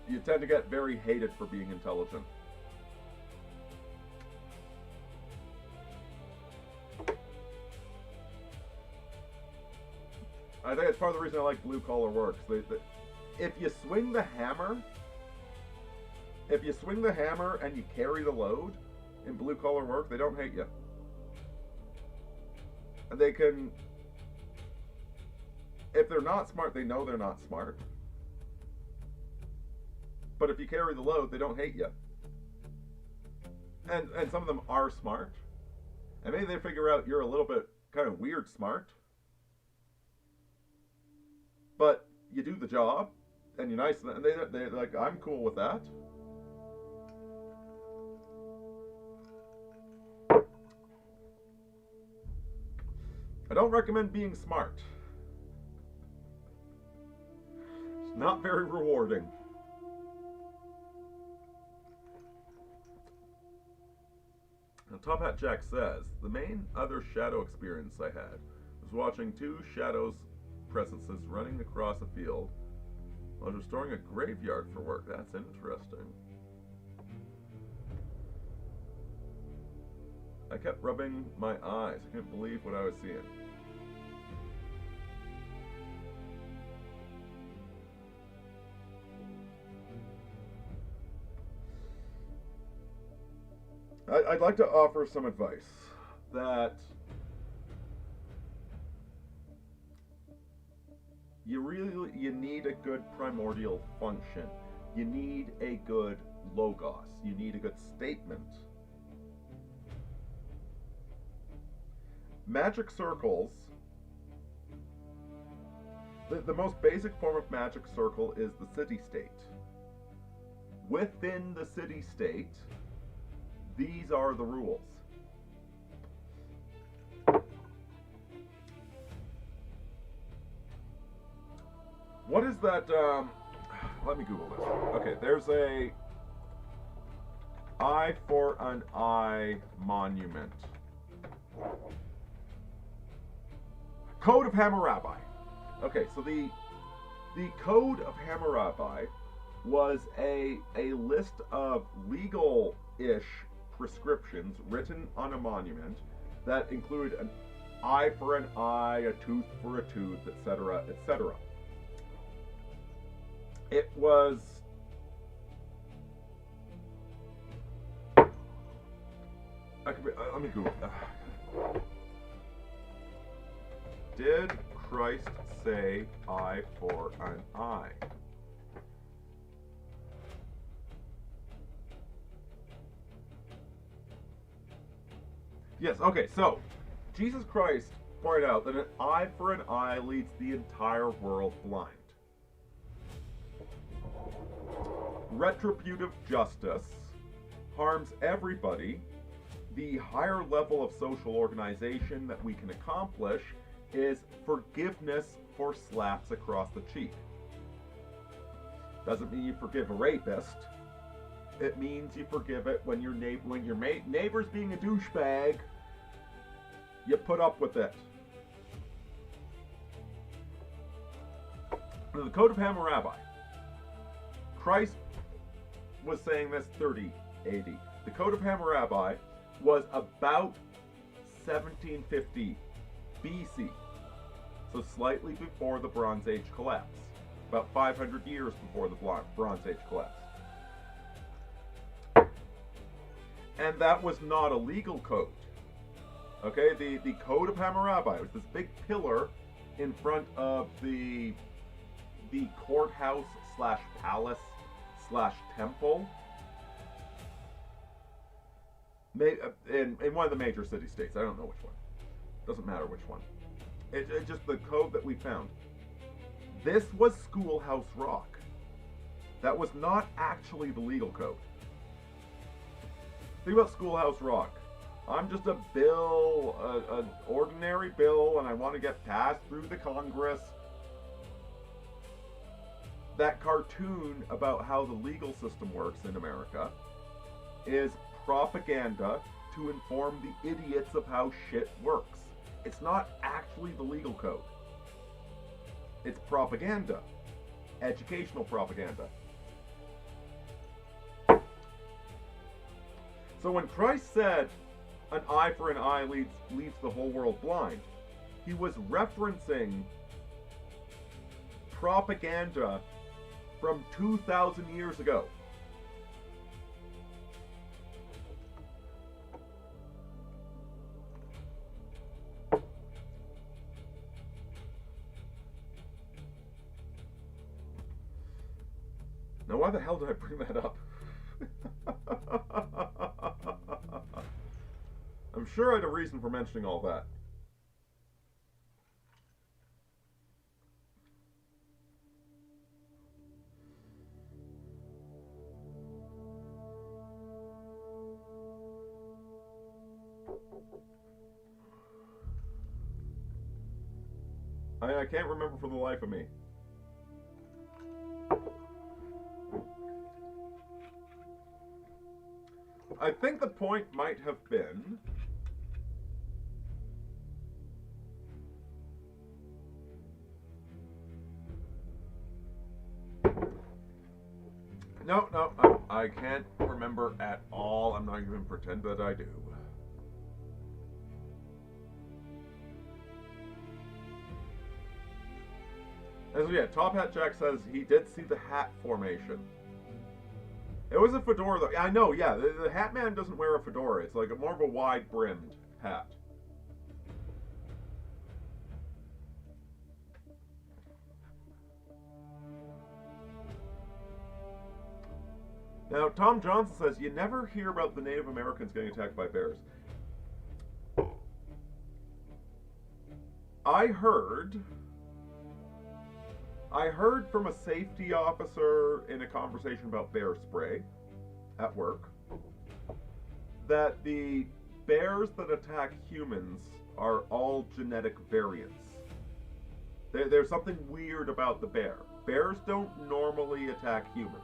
You tend to get very hated for being intelligent. I think it's part of the reason I like blue-collar work. If you swing the hammer and you carry the load in blue-collar work, they don't hate you. And they can, if they're not smart, they know they're not smart. But if you carry the load, they don't hate you. And some of them are smart. And maybe they figure out you're a little bit kind of weird smart. But you do the job, and you're nice, and they're like, I'm cool with that. I don't recommend being smart. It's not very rewarding. Now, Top Hat Jack says, the main other shadow experience I had was watching two shadows presences running across a field while restoring a graveyard for work. That's interesting. I kept rubbing my eyes. I couldn't believe what I was seeing. I'd like to offer some advice that you need a good primordial function. You need a good logos. You need a good statement. Magic circles, the most basic form of magic circle is the city-state. within the city-state, these are the rules. What is that? Let me Google this. Okay, there's a eye for an eye monument. Code of Hammurabi. Okay, so the Code of Hammurabi was a list of legal-ish prescriptions written on a monument that included an eye for an eye, a tooth for a tooth, etc., etc. It was let me Google. Did Christ say eye for an eye? Yes, okay, so Jesus Christ pointed out that an eye for an eye leads the entire world blind. Retributive justice harms everybody. The higher level of social organization that we can accomplish is forgiveness for slaps across the cheek. Doesn't mean you forgive a rapist. It means you forgive it when your neighbor's being a douchebag. You put up with it. Now, the Code of Hammurabi. Christ was saying this 30 AD. The Code of Hammurabi was about 1750 BC, so slightly before the Bronze Age collapse, about 500 years before the Bronze Age collapse. And that was not a legal code. Okay, the Code of Hammurabi was this big pillar in front of the courthouse slash palace slash temple in one of the major city-states. I don't know which one. Doesn't matter which one. It's just the code that we found. This was Schoolhouse Rock. That was not actually the legal code. Think about Schoolhouse Rock. I'm just a bill, an ordinary bill, and I want to get passed through the Congress. That cartoon about how the legal system works in America is propaganda to inform the idiots of how shit works. It's not actually the legal code. It's propaganda. Educational propaganda. So when Christ said, an eye for an eye leads the whole world blind, he was referencing propaganda from 2,000 years ago. Now, why the hell did I bring that up? I'm sure I had a reason for mentioning all that. I can't remember for the life of me. I think the point might have been No, I can't remember at all. I'm not even pretend that I do. And so yeah, Top Hat Jack says he did see the hat formation. It was a fedora though. I know, yeah, the Hat Man doesn't wear a fedora. It's like more of a wide-brimmed hat. Now, Tom Johnson says, you never hear about the Native Americans getting attacked by bears. I heard I heard from a safety officer in a conversation about bear spray at work that the bears that attack humans are all genetic variants. There's something weird about the bear. Bears don't normally attack humans.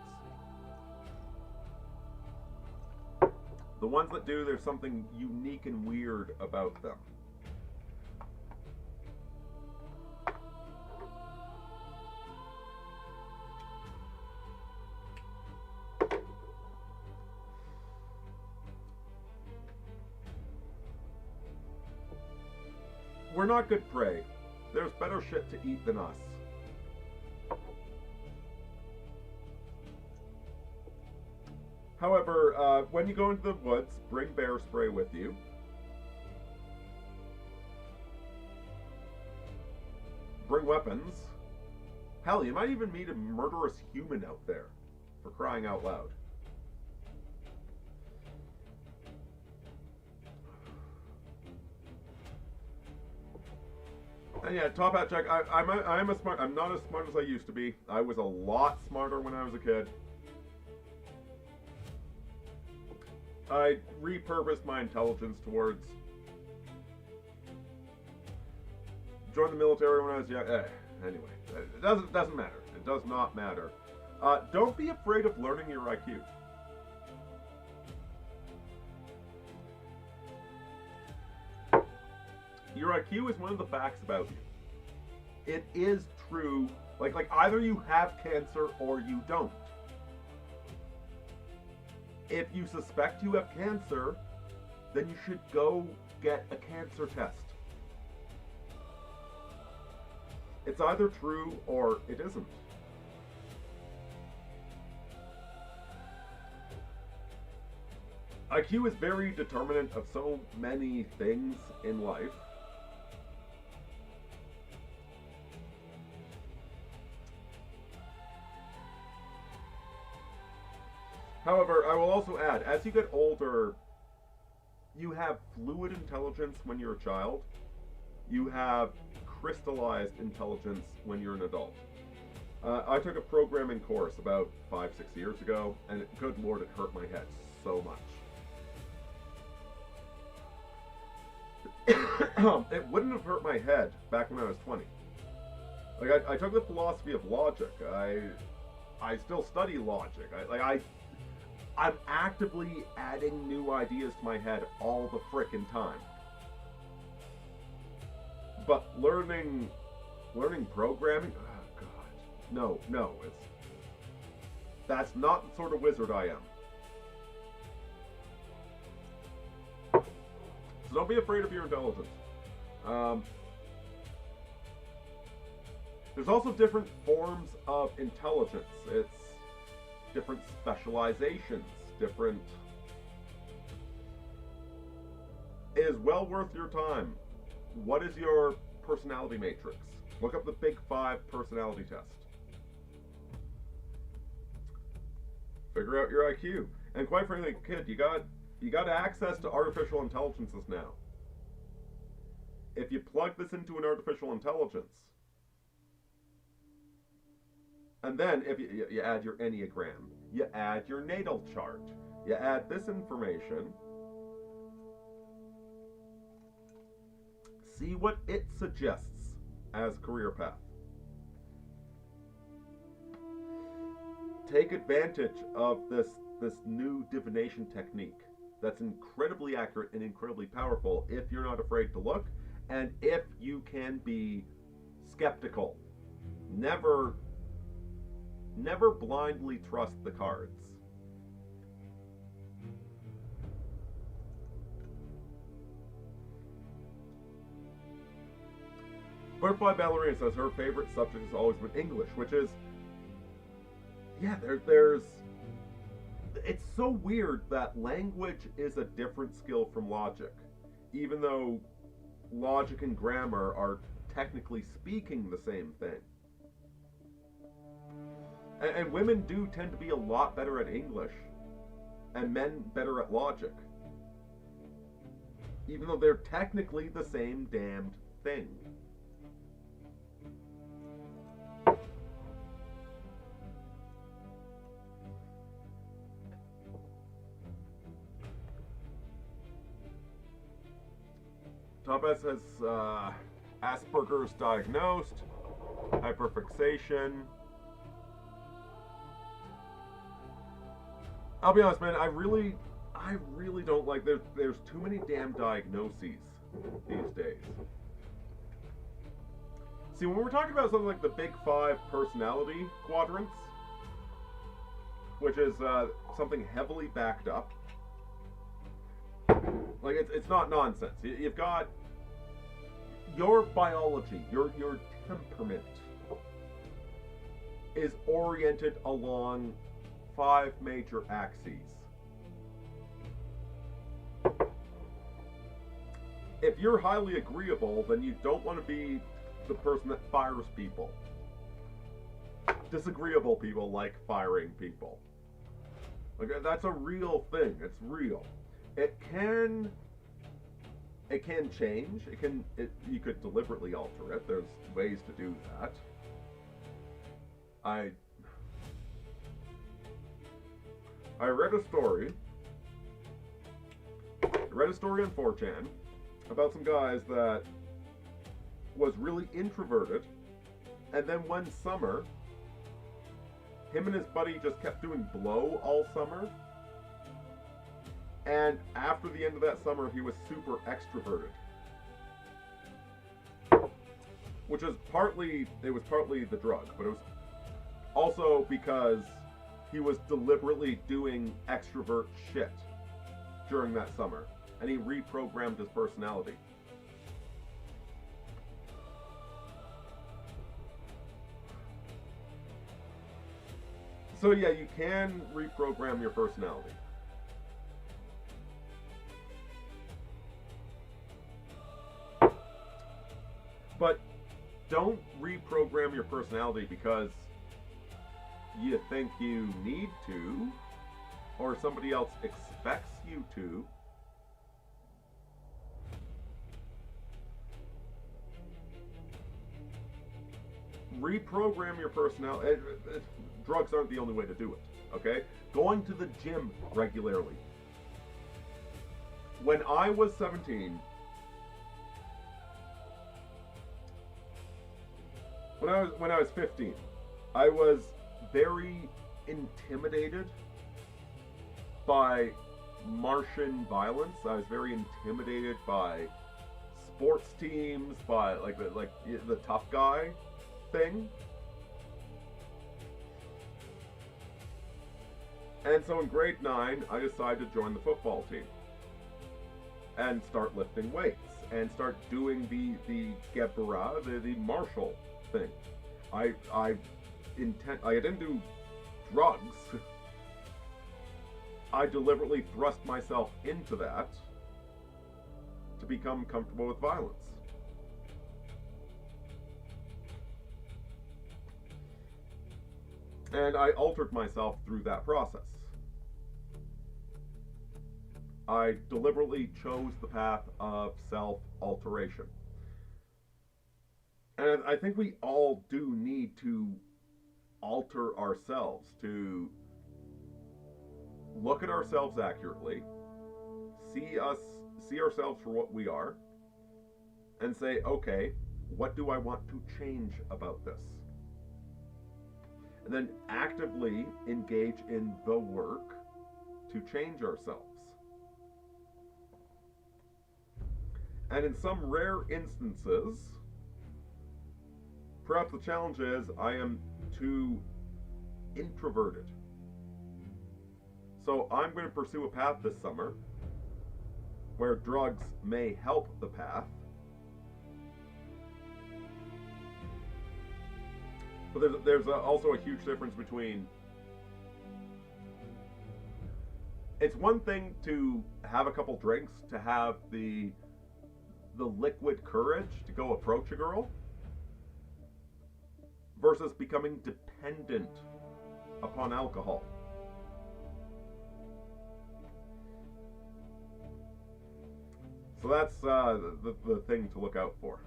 The ones that do, there's something unique and weird about them. We're not good prey. There's better shit to eat than us. However, when you go into the woods, bring bear spray with you. Bring weapons. Hell, you might even meet a murderous human out there, for crying out loud. And yeah, top hat check. I'm not as smart as I used to be. I was a lot smarter when I was a kid. I repurposed my intelligence towards join the military when I was young. Anyway, it doesn't matter. It does not matter. Don't be afraid of learning your IQ. Your IQ is one of the facts about you. It is true. Like either you have cancer or you don't. If you suspect you have cancer, then you should go get a cancer test. It's either true or it isn't. IQ is very determinant of so many things in life. However, I will also add, as you get older, you have fluid intelligence when you're a child. You have crystallized intelligence when you're an adult. I took a programming course about 5-6 years ago, and good lord, it hurt my head so much. It wouldn't have hurt my head back when I was 20. Like, I took the philosophy of logic. I still study logic. I'm actively adding new ideas to my head all the frickin' time. But learning programming, oh god, no, that's not the sort of wizard I am. So don't be afraid of your intelligence. There's also different forms of intelligence. It's different specializations, different... It is well worth your time. What is your personality matrix? Look up the Big 5 personality test. Figure out your IQ. And quite frankly, kid, you got access to artificial intelligences now. If you plug this into an artificial intelligence, and then if you add your Enneagram, you add your natal chart, you add this information, see what it suggests as career path. Take advantage of this new divination technique that's incredibly accurate and incredibly powerful if you're not afraid to look, and if you can be skeptical. Never blindly trust the cards. Butterfly Ballerina says her favorite subject has always been English, which is, yeah, there's it's so weird that language is a different skill from logic, even though logic and grammar are technically speaking the same thing. And women do tend to be a lot better at English, and men better at logic, even though they're technically the same damned thing. Top S has Asperger's diagnosed, hyperfixation. I'll be honest, man. I really don't like. There's too many damn diagnoses these days. See, when we're talking about something like the Big Five personality quadrants, which is something heavily backed up, like it's not nonsense. You've got your biology, your temperament is oriented along 5 major axes. If you're highly agreeable, then you don't want to be the person that fires people. Disagreeable people like firing people. Like, that's a real thing. It's real. It can change. You could deliberately alter it. There's ways to do that. I read a story on 4chan about some guys that was really introverted, and then one summer, him and his buddy just kept doing blow all summer, and after the end of that summer, he was super extroverted. Which was partly the drug, but it was also because he was deliberately doing extrovert shit during that summer, and he reprogrammed his personality. So yeah, you can reprogram your personality. But don't reprogram your personality because you think you need to, or somebody else expects you to. Reprogram your personality. Drugs aren't the only way to do it, okay? Going to the gym regularly. When I was 17, when I was 15, I was very intimidated by Martian violence. I was very intimidated by sports teams, by like the tough guy thing. And so in grade 9, I decided to join the football team and start lifting weights and start doing the Gebra, the martial thing. I didn't do drugs. I deliberately thrust myself into that to become comfortable with violence. And I altered myself through that process. I deliberately chose the path of self-alteration. And I think we all do need to alter ourselves, to look at ourselves accurately, see ourselves for what we are, and say, okay, what do I want to change about this? And then actively engage in the work to change ourselves. And in some rare instances, perhaps the challenge is I am too introverted. So I'm going to pursue a path this summer where drugs may help the path. But there's also a huge difference between... It's one thing to have a couple drinks, to have the liquid courage to go approach a girl, versus becoming dependent upon alcohol. So that's the thing to look out for.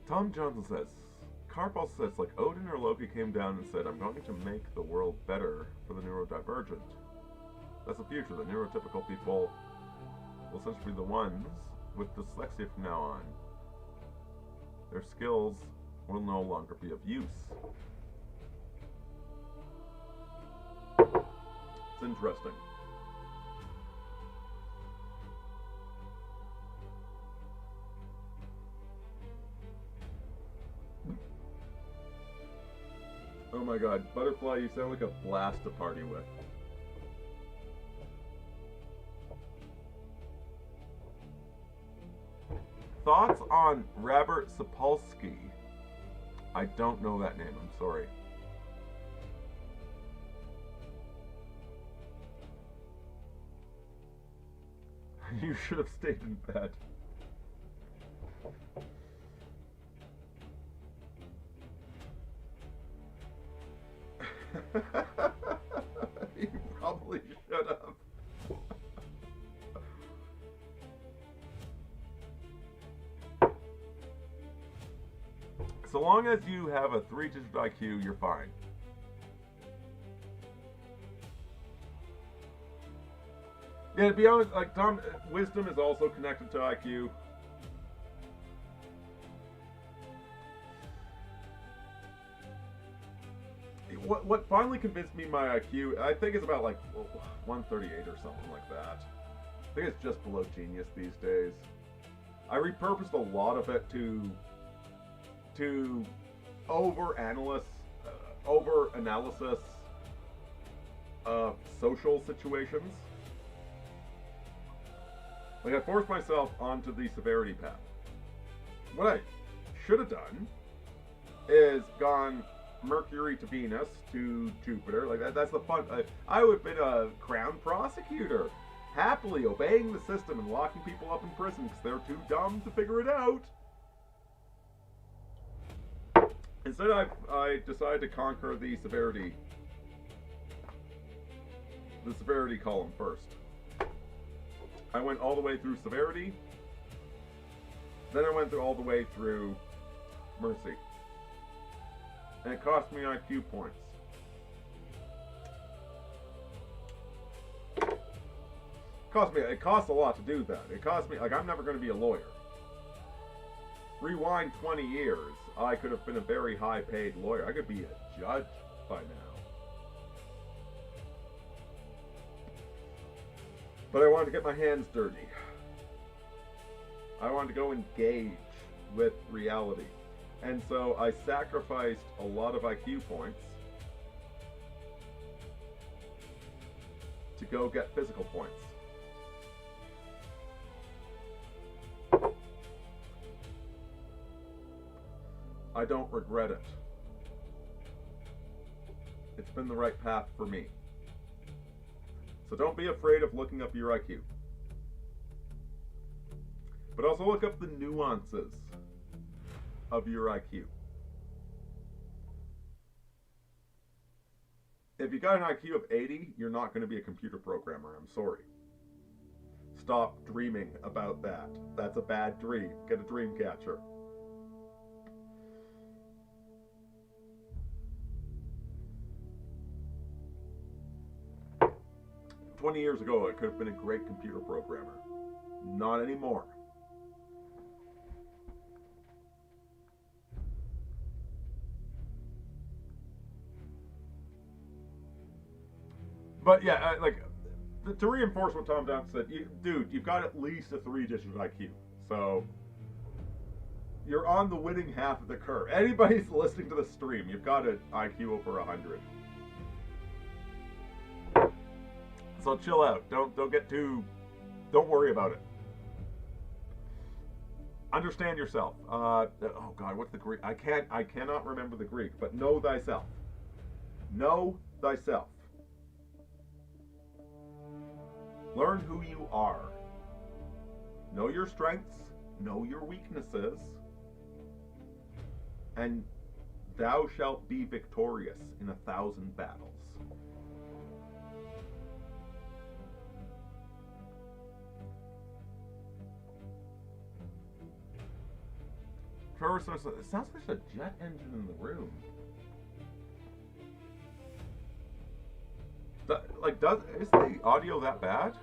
Tom Johnson says, Karpal says, like, Odin or Loki came down and said, I'm going to make the world better for the neurodivergent. That's the future. The neurotypical people will essentially be the ones with dyslexia from now on. Their skills will no longer be of use. It's interesting. Oh my god, Butterfly, you sound like a blast to party with. Thoughts on Robert Sapolsky? I don't know that name, I'm sorry. You should have stayed in bed. You probably should have. So long as you have a 3-digit IQ, you're fine. Yeah, to be honest, like Tom, wisdom is also connected to IQ. What finally convinced me my IQ, I think it's about like 138 or something like that. I think it's just below genius these days. I repurposed a lot of it to over-analysis of social situations. Like, I forced myself onto the severity path. What I should have done is gone Mercury to Venus to Jupiter. Like, that's the fun. I would have been a crown prosecutor, happily obeying the system and locking people up in prison because they're too dumb to figure it out. Instead, I decided to conquer the severity column first. I went all the way through severity, then I went all the way through mercy, and it cost me IQ points. It cost a lot to do that. It cost me, like, I'm never going to be a lawyer. Rewind 20 years, I could have been a very high-paid lawyer. I could be a judge by now. But I wanted to get my hands dirty. I wanted to go engage with reality. And so I sacrificed a lot of IQ points to go get physical points. I don't regret it. It's been the right path for me. So don't be afraid of looking up your IQ. But also look up the nuances of your IQ. If you got an IQ of 80, you're not going to be a computer programmer. I'm sorry. Stop dreaming about that. That's a bad dream. Get a dream catcher. "20 years ago, I could have been a great computer programmer. Not anymore." But yeah, to reinforce what Tom Down said, dude, you've got at least a 3-digit IQ. So you're on the winning half of the curve. Anybody's listening to the stream, you've got an IQ over 100. So chill out. Don't worry about it. Understand yourself. Oh God, what's the Greek? I cannot remember the Greek, but know thyself. Know thyself. Learn who you are. Know your strengths, know your weaknesses, and thou shalt be victorious in 1,000 battles. cursor. It sounds like there's a jet engine in the room. Is the audio that bad?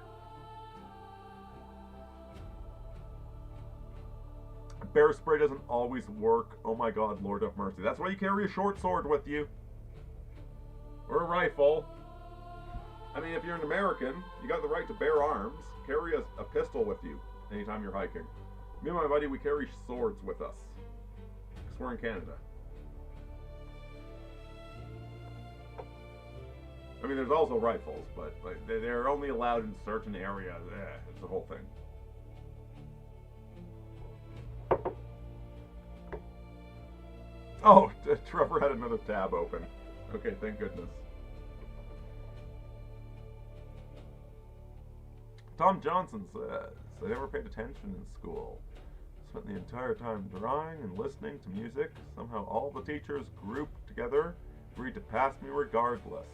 Bear spray doesn't always work. Oh my god, Lord have mercy. That's why you carry a short sword with you. Or a rifle. I mean, if you're an American, you got the right to bear arms. Carry a pistol with you anytime you're hiking. Me and my buddy, we carry swords with us. Because we're in Canada. I mean, there's also rifles, but like, they're only allowed in certain areas. It's the whole thing. Oh, Trevor had another tab open. Okay, thank goodness. Tom Johnson says, I never paid attention in school. Spent the entire time drawing and listening to music. Somehow all the teachers grouped together agreed to pass me regardless.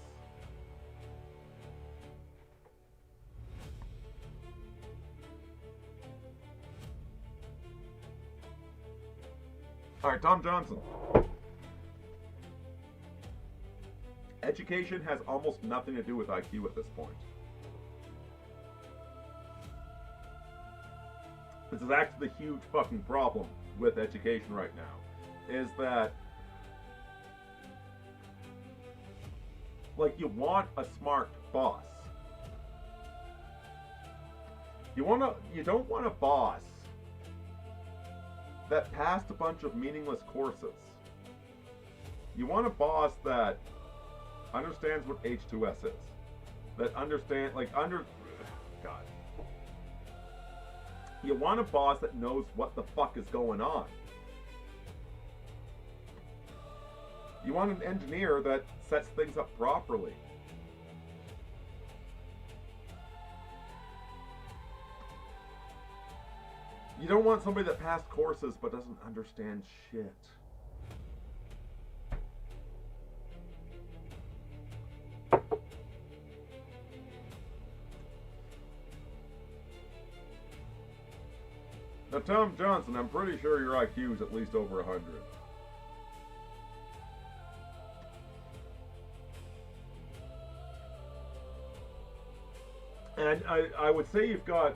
Alright, Tom Johnson. Education has almost nothing to do with IQ at this point. This is actually the huge fucking problem with education right now. Is that, like, you want a smart boss. You don't want a boss that passed a bunch of meaningless courses. You want a boss that understands what H2S is. That God. You want a boss that knows what the fuck is going on. You want an engineer that sets things up properly. You don't want somebody that passed courses but doesn't understand shit. Now, Tom Johnson, I'm pretty sure your IQ is at least over 100. And I would say you've got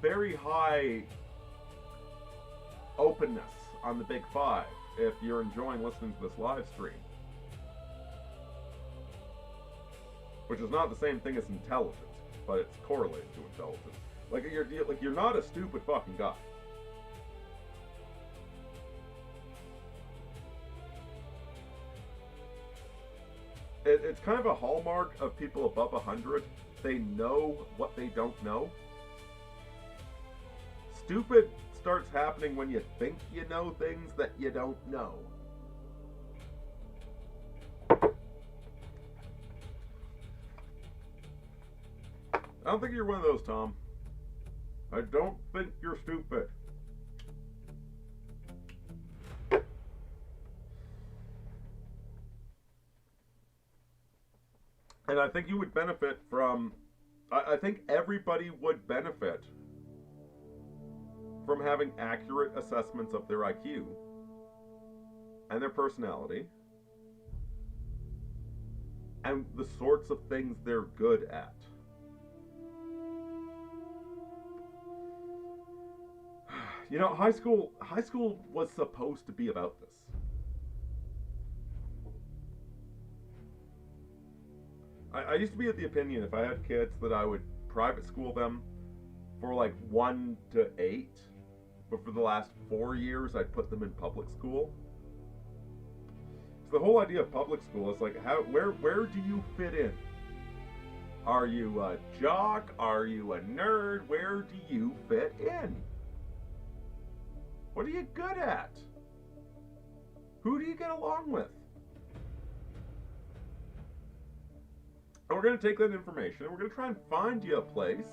very high openness on the Big Five if you're enjoying listening to this live stream. Which is not the same thing as intelligent, but it's correlated to intelligence. Like you're not a stupid fucking guy. It's kind of a hallmark of people above 100. They know what they don't know. Stupid starts happening when you think you know things that you don't know. I don't think you're one of those, Tom. I don't think you're stupid. And I think you would benefit from... I think everybody would benefit from having accurate assessments of their IQ and their personality and the sorts of things they're good at. You know, high school was supposed to be about this. I used to be of the opinion if I had kids that I would private school them for like 1 to 8, but for the last 4 years I'd put them in public school. So the whole idea of public school is like, where do you fit in? Are you a jock? Are you a nerd? Where do you fit in? What are you good at? Who do you get along with? And we're going to take that information and we're going to try and find you a place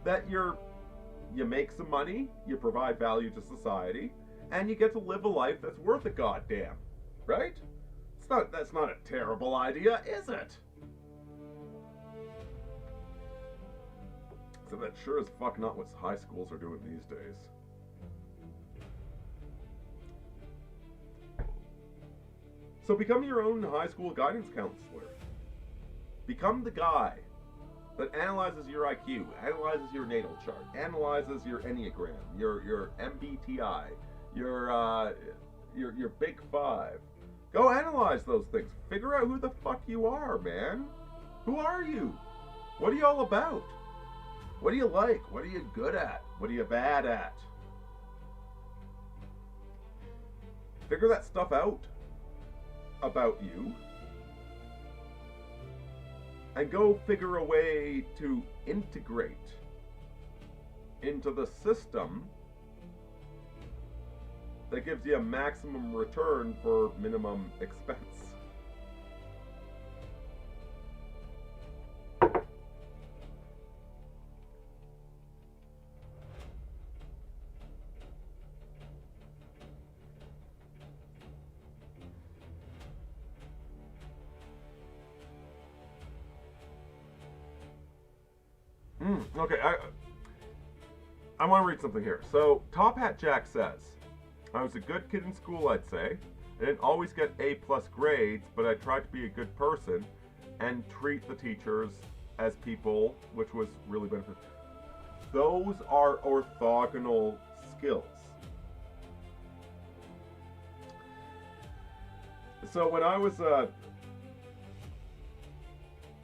that you make some money, you provide value to society, and you get to live a life that's worth a goddamn. Right? That's not a terrible idea, is it? So that's sure as fuck not what high schools are doing these days. So become your own high school guidance counselor. Become the guy that analyzes your IQ, analyzes your natal chart, analyzes your Enneagram, your MBTI, your Big Five. Go analyze those things. Figure out who the fuck you are, man. Who are you? What are you all about? What do you like? What are you good at? What are you bad at? Figure that stuff out about you. And go figure a way to integrate into the system that gives you a maximum return for minimum expense. Okay, I want to read something here. So, Top Hat Jack says, I was a good kid in school, I'd say. I didn't always get A+ grades, but I tried to be a good person and treat the teachers as people, which was really beneficial. Those are orthogonal skills. So when I was,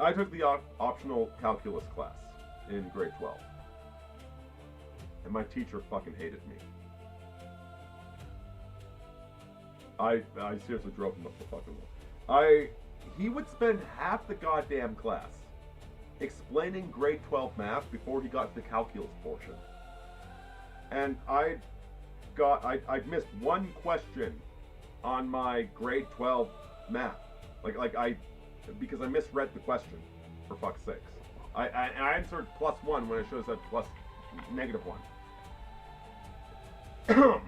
I took the optional calculus class in grade 12. And my teacher fucking hated me. I seriously drove him up the fucking wall. He would spend half the goddamn class explaining grade 12 math before he got to the calculus portion. And I'd missed one question on my grade 12 math. Because I misread the question, for fuck's sakes. I answered +1 when I should have said -1.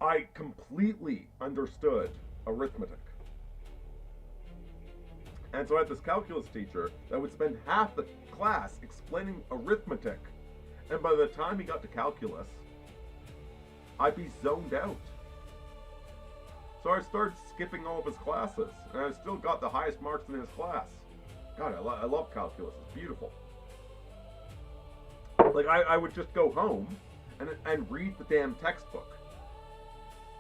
I completely understood arithmetic. And so I had this calculus teacher that would spend half the class explaining arithmetic. And by the time he got to calculus, I'd be zoned out. So I started skipping all of his classes, and I still got the highest marks in his class. God, I love calculus. It's beautiful. Like, I would just go home and read the damn textbook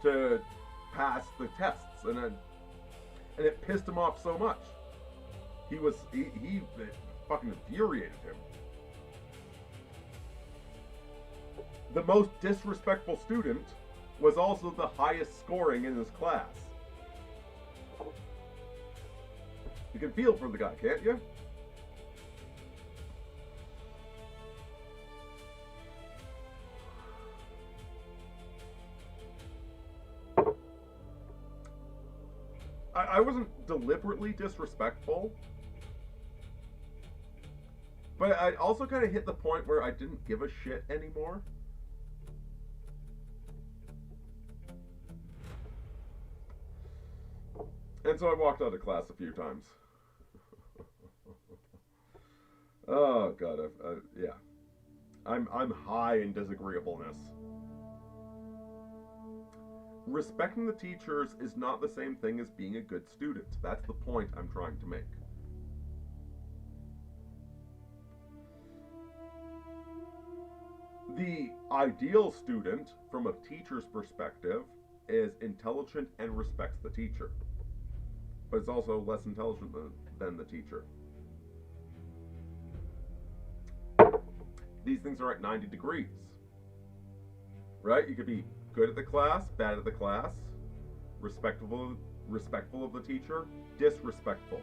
to pass the tests, and it pissed him off so much. He it fucking infuriated him. The most disrespectful student was also the highest scoring in his class. You can feel for the guy, can't you? I wasn't deliberately disrespectful, but I also kind of hit the point where I didn't give a shit anymore. And so I walked out of class a few times. Oh God, yeah. I'm high in disagreeableness. Respecting the teachers is not the same thing as being a good student. That's the point I'm trying to make. The ideal student, from a teacher's perspective, is intelligent and respects the teacher. But it's also less intelligent than the teacher. These things are at 90 degrees. Right? You could be good at the class, bad at the class, respectful of the teacher, disrespectful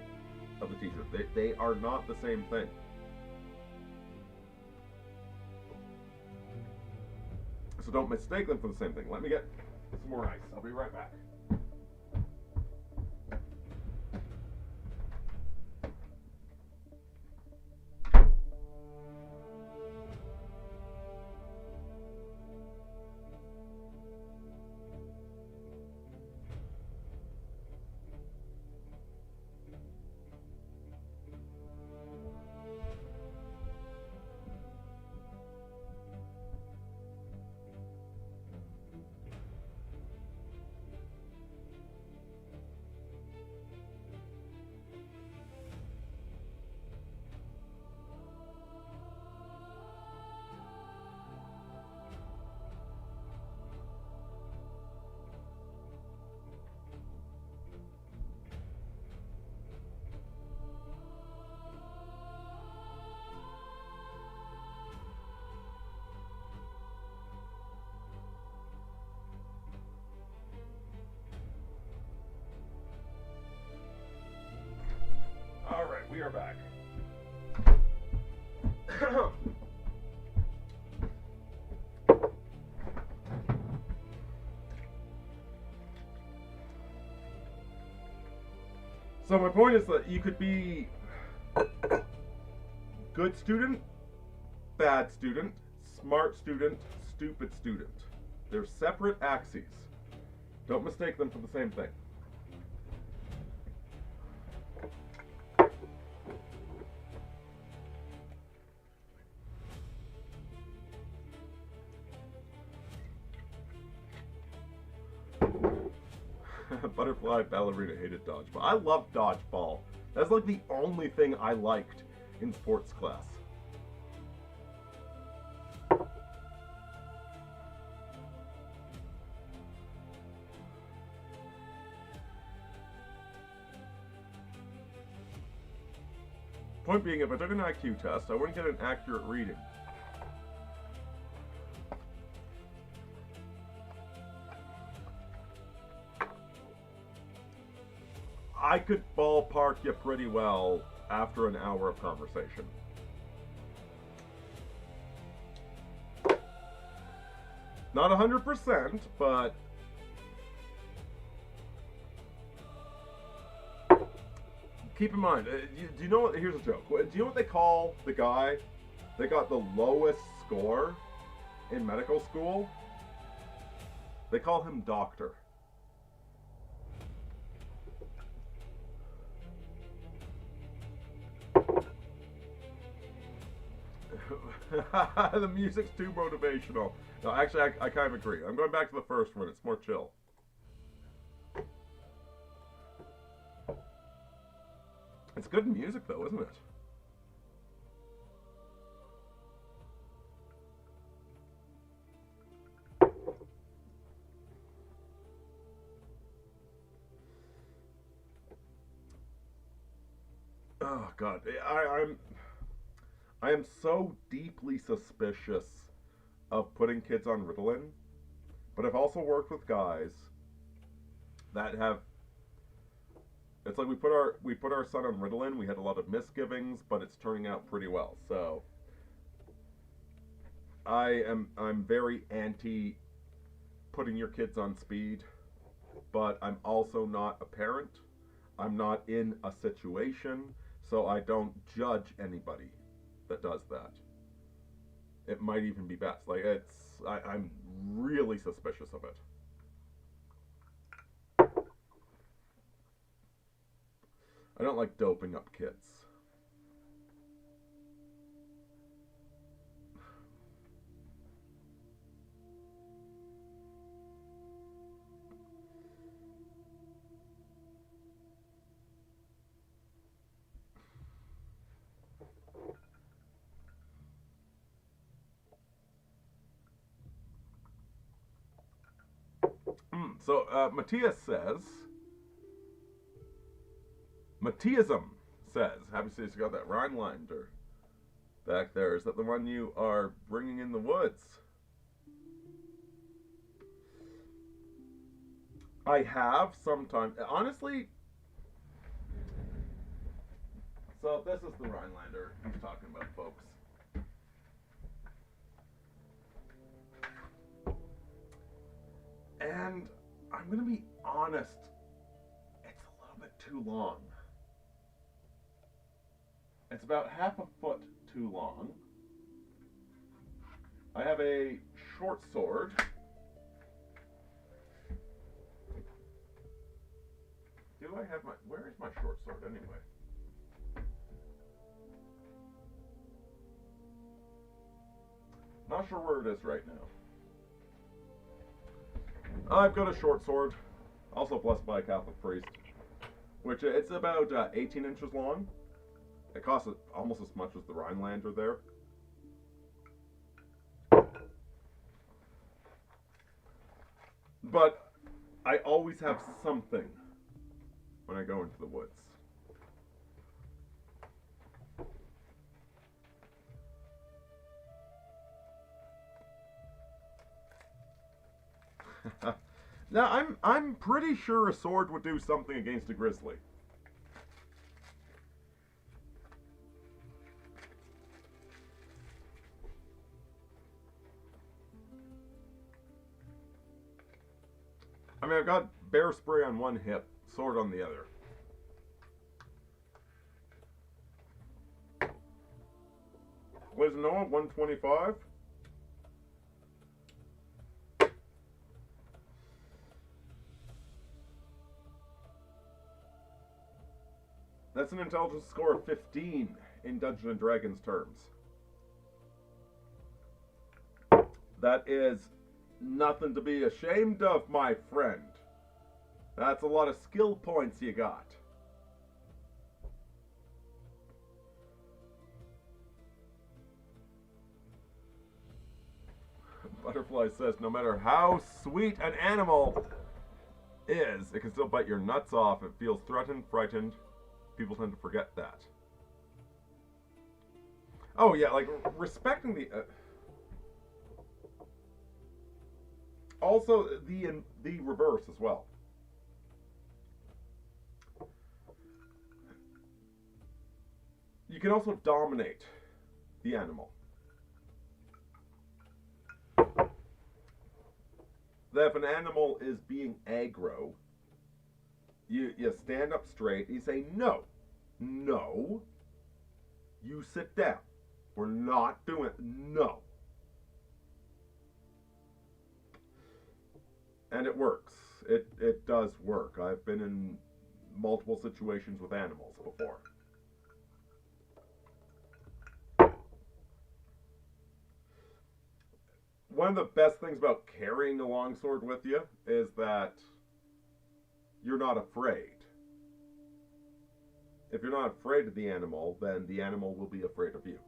of the teacher. They are not the same thing. So don't mistake them for the same thing. Let me get some more ice. I'll be right back. we are back. So my point is that you could be good student, bad student, smart student, stupid student. They're separate axes. Don't mistake them for the same thing. Butterfly ballerina hated dodgeball. I love dodgeball. That's like the only thing I liked in sports class. Point being, if I took an IQ test, I wouldn't get an accurate reading. I could ballpark you pretty well after an hour of conversation. Not 100%, but keep in mind, do you know what, here's a joke. Do you know what they call the guy that got the lowest score in medical school? They call him Doctor. The music's too motivational. No, actually, I kind of agree. I'm going back to the first one. It's more chill. It's good music, though, isn't it? Oh, God. I am so deeply suspicious of putting kids on Ritalin, but I've also worked with guys that have. It's like we put our son on Ritalin. We had a lot of misgivings, but it's turning out pretty well. So I'm very anti putting your kids on speed, but I'm also not a parent. I'm not in a situation, so I don't judge anybody that does that. It might even be best. Like I'm really suspicious of it. I don't like doping up kids. So Matthiasm says, happy to see you got that Rhinelander back there. Is that the one you are bringing in the woods? I have sometimes, honestly. So this is the Rhinelander he's talking about, folks. And I'm going to be honest, it's a little bit too long. It's about half a foot too long. I have a short sword. Do I have my... Where is my short sword anyway? Not sure where it is right now. I've got a short sword, also blessed by a Catholic priest, which it's about 18 inches long. It costs almost as much as the Rhinelander there. But I always have something when I go into the woods. Now, I'm pretty sure a sword would do something against a grizzly. I mean, I've got bear spray on one hip, sword on the other. What is Noah? 125? That's an intelligence score of 15 in Dungeons and Dragons terms. That is nothing to be ashamed of, my friend. That's a lot of skill points you got. Butterfly says, no matter how sweet an animal is, it can still bite your nuts off. It feels threatened, frightened. People tend to forget that. Oh yeah, like respecting the... also, the reverse as well. You can also dominate the animal. That if an animal is being aggro, you stand up straight, you say, no, no, you sit down. We're not doing it, no. And it works. It does work. I've been in multiple situations with animals before. One of the best things about carrying a longsword with you is that you're not afraid. If you're not afraid of the animal, then the animal will be afraid of you.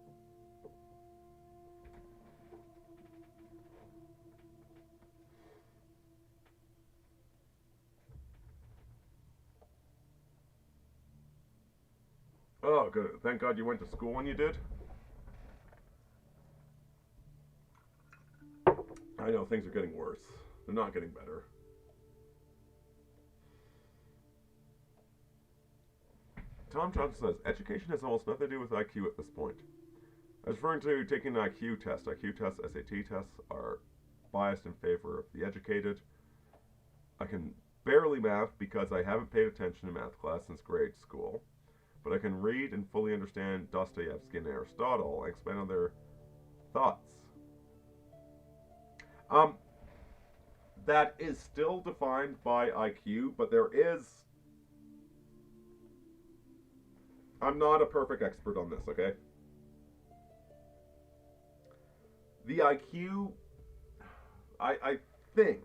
Oh, good. Thank God you went to school when you did. I know things are getting worse. They're not getting better. Tom Johnson says, education has almost nothing to do with IQ at this point. I was referring to taking an IQ test. IQ tests, SAT tests are biased in favor of the educated. I can barely math because I haven't paid attention to math class since grade school. But I can read and fully understand Dostoevsky and Aristotle and expand on their thoughts. That is still defined by IQ, but there is... I'm not a perfect expert on this, okay? The IQ, I think,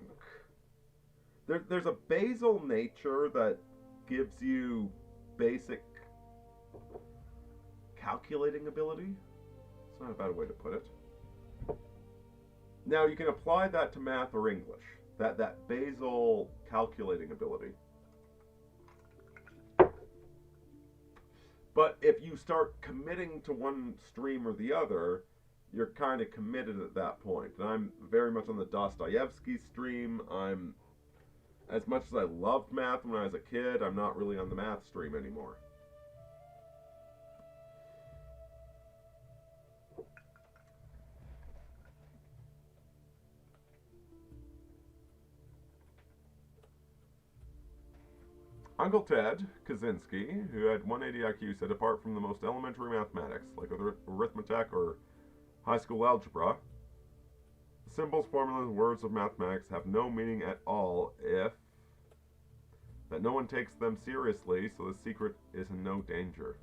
there's a basal nature that gives you basic calculating ability. It's not a bad way to put it. Now you can apply that to math or English. That basal calculating ability. But if you start committing to one stream or the other, you're kind of committed at that point. And I'm very much on the Dostoevsky stream. As much as I loved math when I was a kid, I'm not really on the math stream anymore. Uncle Ted Kaczynski, who had 180 IQ, said apart from the most elementary mathematics, like arithmetic or high school algebra, symbols, formulas, and words of mathematics have no meaning at all if that no one takes them seriously, so the secret is in no danger.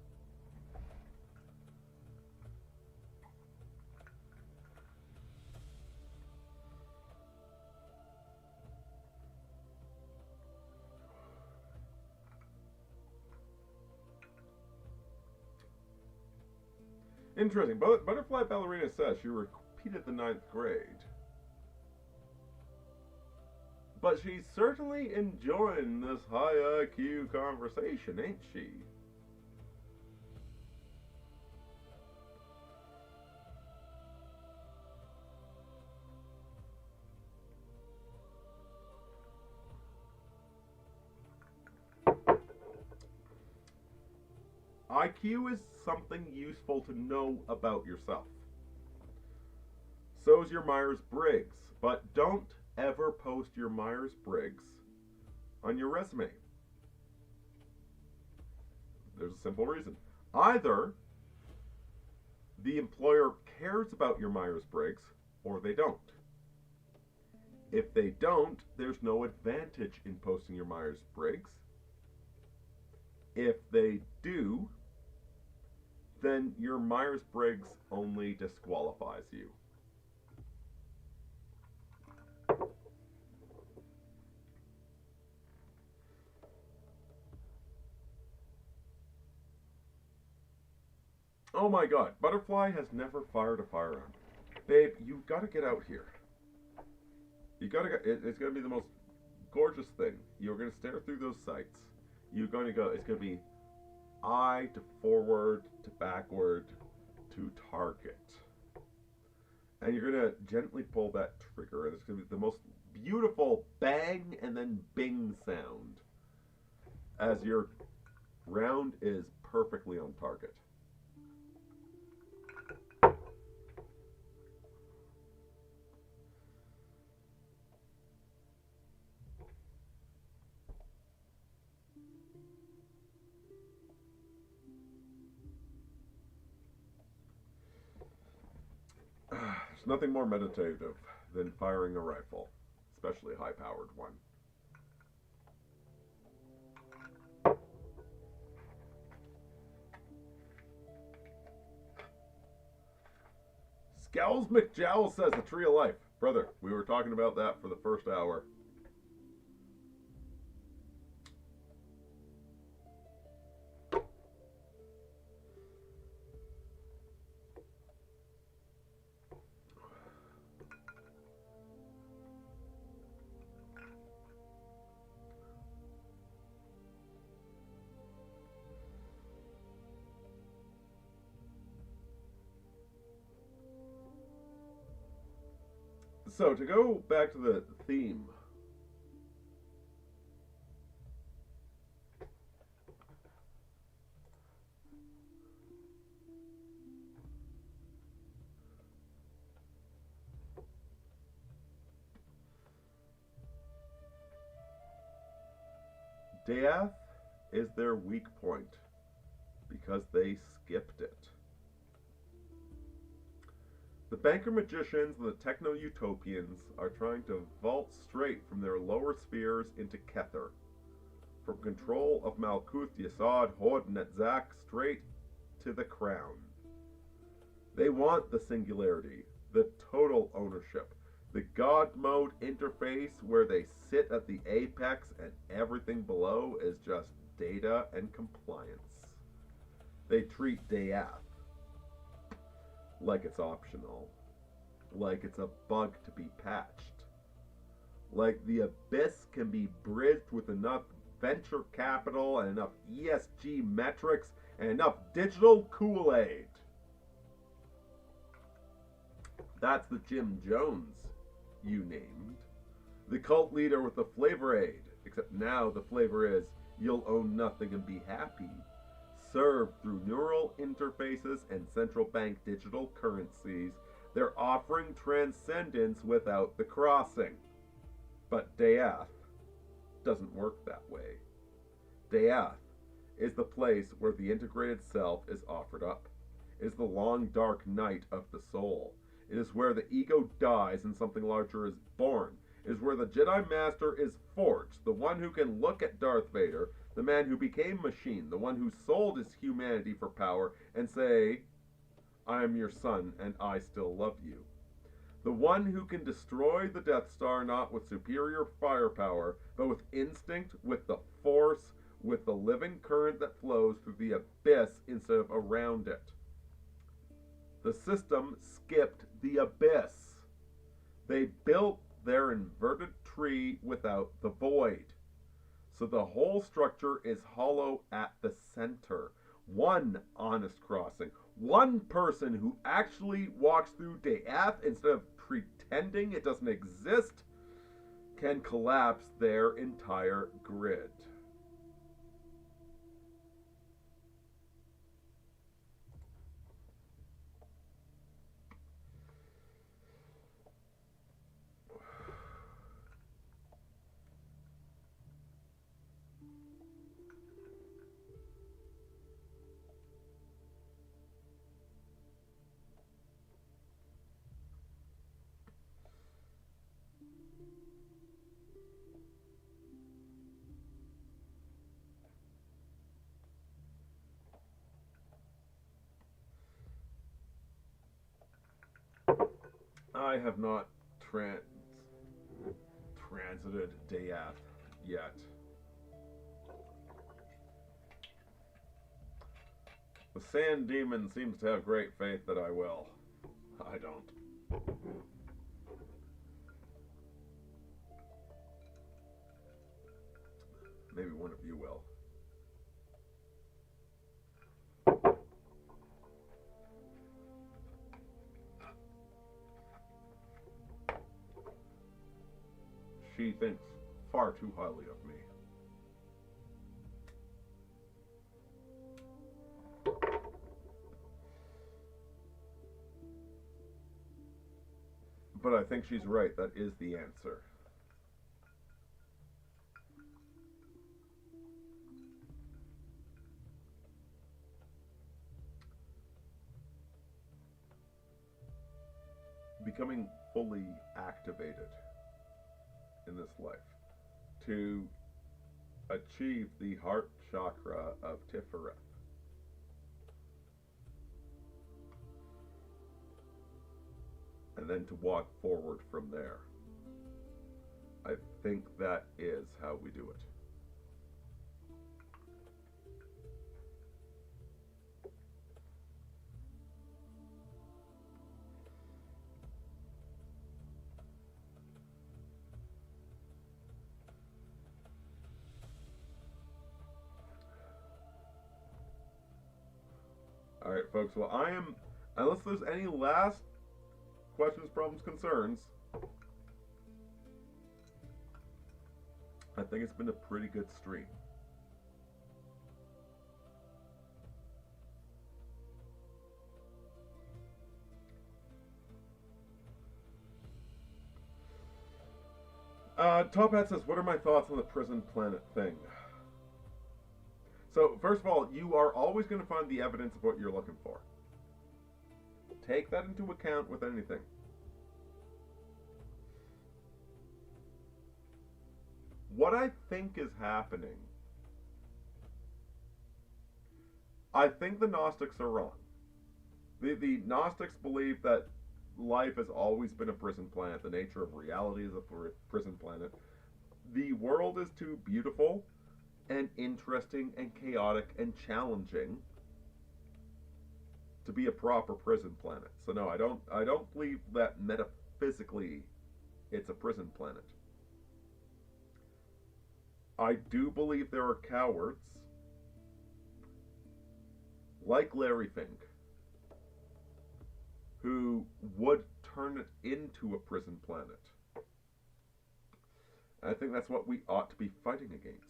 Interesting. Butterfly Ballerina says she repeated the 9th grade. But she's certainly enjoying this high IQ conversation, ain't she? IQ is something useful to know about yourself. So is your Myers-Briggs. But don't ever post your Myers-Briggs on your resume? There's a simple reason. Either the employer cares about your Myers-Briggs or they don't. If they don't, there's no advantage in posting your Myers-Briggs. If they do, then your Myers-Briggs only disqualifies you. Oh my god, Butterfly has never fired a firearm. Babe, you gotta get out here. You gotta go, it's gonna be the most gorgeous thing. You're gonna stare through those sights. You're gonna go, it's gonna be eye to forward to backward to target. And you're gonna gently pull that trigger, and it's gonna be the most beautiful bang and then bing sound as your round is perfectly on target. There's nothing more meditative than firing a rifle, especially a high-powered one. Scowls McJowl says the tree of life. Brother, we were talking about that for the first hour. So, to go back to the theme. Death is their weak point because they skipped it. The banker magicians and the techno-utopians are trying to vault straight from their lower spheres into Kether, from control of Malkuth Yesod Hod Netzach straight to the crown. They want the singularity, the total ownership, the God mode interface where they sit at the apex and everything below is just data and compliance. They treat Death like it's optional, like it's a bug to be patched, like the abyss can be bridged with enough venture capital and enough ESG metrics and enough digital Kool-Aid. That's the Jim Jones you named. The cult leader with the flavor aid, except now the flavor is you'll own nothing and be happy. Served through neural interfaces and central bank digital currencies, they're offering transcendence without the crossing. But Death doesn't work that way. Death is the place where the integrated self is offered up. It is the long dark night of the soul. It is where the ego dies and something larger is born. It is where the Jedi Master is forged, the one who can look at Darth Vader, the man who became machine, the one who sold his humanity for power, and say, I am your son and I still love you. The one who can destroy the Death Star not with superior firepower, but with instinct, with the Force, with the living current that flows through the abyss instead of around it. The system skipped the abyss. They built their inverted tree without the void. So the whole structure is hollow at the center. One honest crossing, one person who actually walks through Death instead of pretending it doesn't exist, can collapse their entire grid. I have not transited Dayath yet. The Sand Demon seems to have great faith that I will. I don't. Maybe one of you will. She thinks far too highly of me. But I think she's right. That is the answer. Becoming fully activated in this life to achieve the heart chakra of Tiferet. And then to walk forward from there. I think that is how we do it. Alright, folks, well, I am, unless there's any last questions, problems, concerns, I think it's been a pretty good stream. Top Hat says, what are my thoughts on the prison planet thing? So, first of all, you are always going to find the evidence of what you're looking for. Take that into account with anything. What I think is happening, I think the Gnostics are wrong. The Gnostics believe that life has always been a prison planet. The nature of reality is a prison planet. The world is too beautiful and interesting and chaotic and challenging to be a proper prison planet. So no, I don't believe that metaphysically it's a prison planet. I do believe there are cowards like Larry Fink who would turn it into a prison planet. And I think that's what we ought to be fighting against.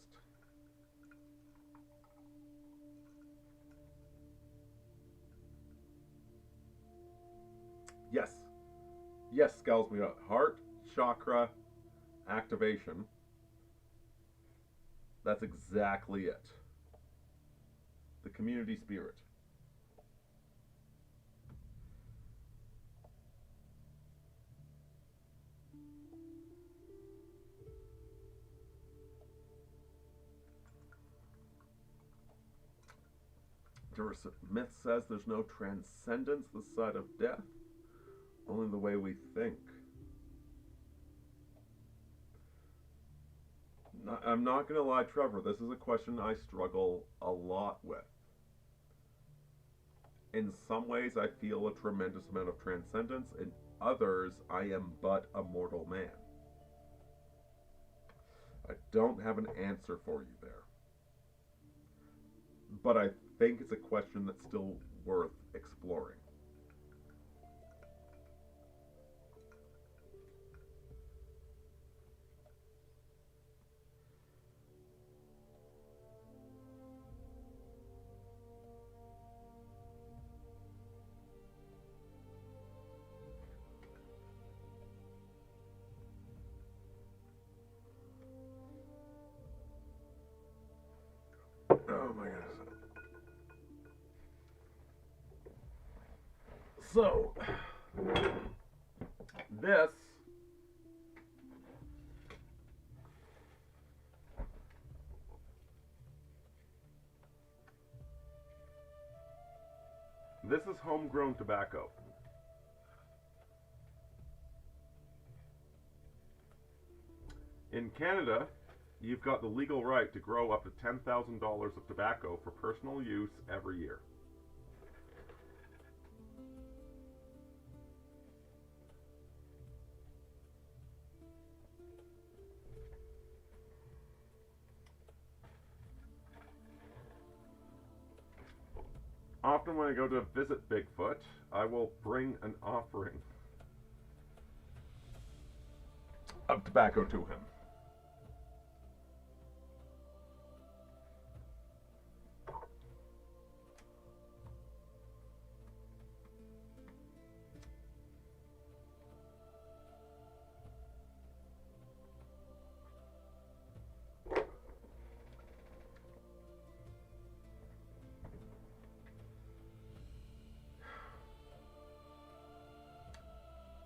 Yes. Yes, scowls me out. Heart chakra activation. That's exactly it. The community spirit. Myth says there's no transcendence this side of death, only the way we think. I'm not going to lie, Trevor, this is a question I struggle a lot with. In some ways, I feel a tremendous amount of transcendence. In others, I am but a mortal man. I don't have an answer for you there. But I think it's a question that's still worth exploring. Oh my goodness. So, this is homegrown tobacco. In Canada, you've got the legal right to grow up to $10,000 of tobacco for personal use every year. Often when I go to visit Bigfoot, I will bring an offering of tobacco to him.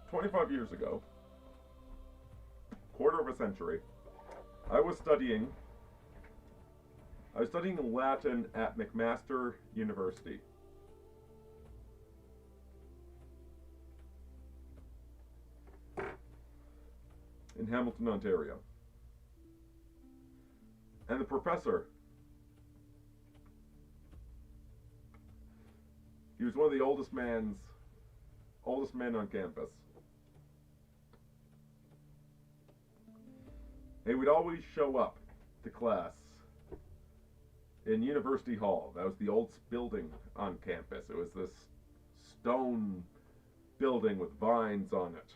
"25 years ago, quarter of a century, I was studying Latin at McMaster University. In Hamilton, Ontario. And the professor, he was one of the oldest men on campus. He would always show up to class in University Hall. That was the oldest building on campus. It was this stone building with vines on it.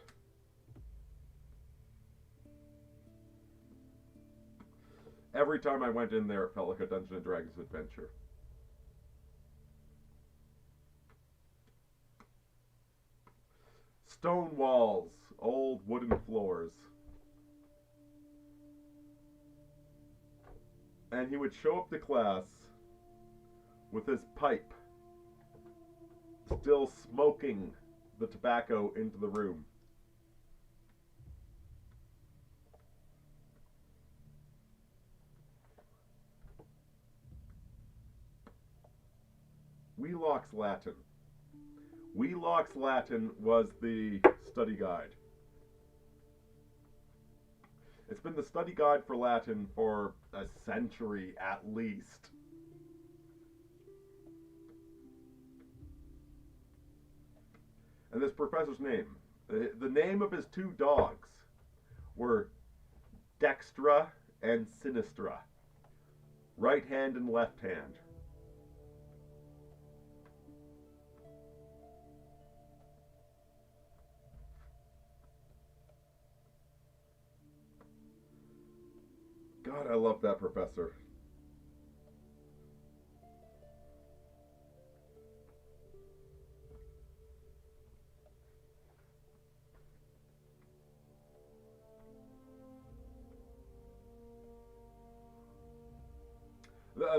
Every time I went in there, it felt like a Dungeons & Dragons adventure. Stone walls, old wooden floors. And he would show up to class with his pipe, still smoking the tobacco into the room. Wheelock's Latin. Wheelock's Latin was the study guide. It's been the study guide for Latin for a century at least. And this professor's name, the name of his two dogs were Dextra and Sinistra, right hand and left hand. God, I love that professor.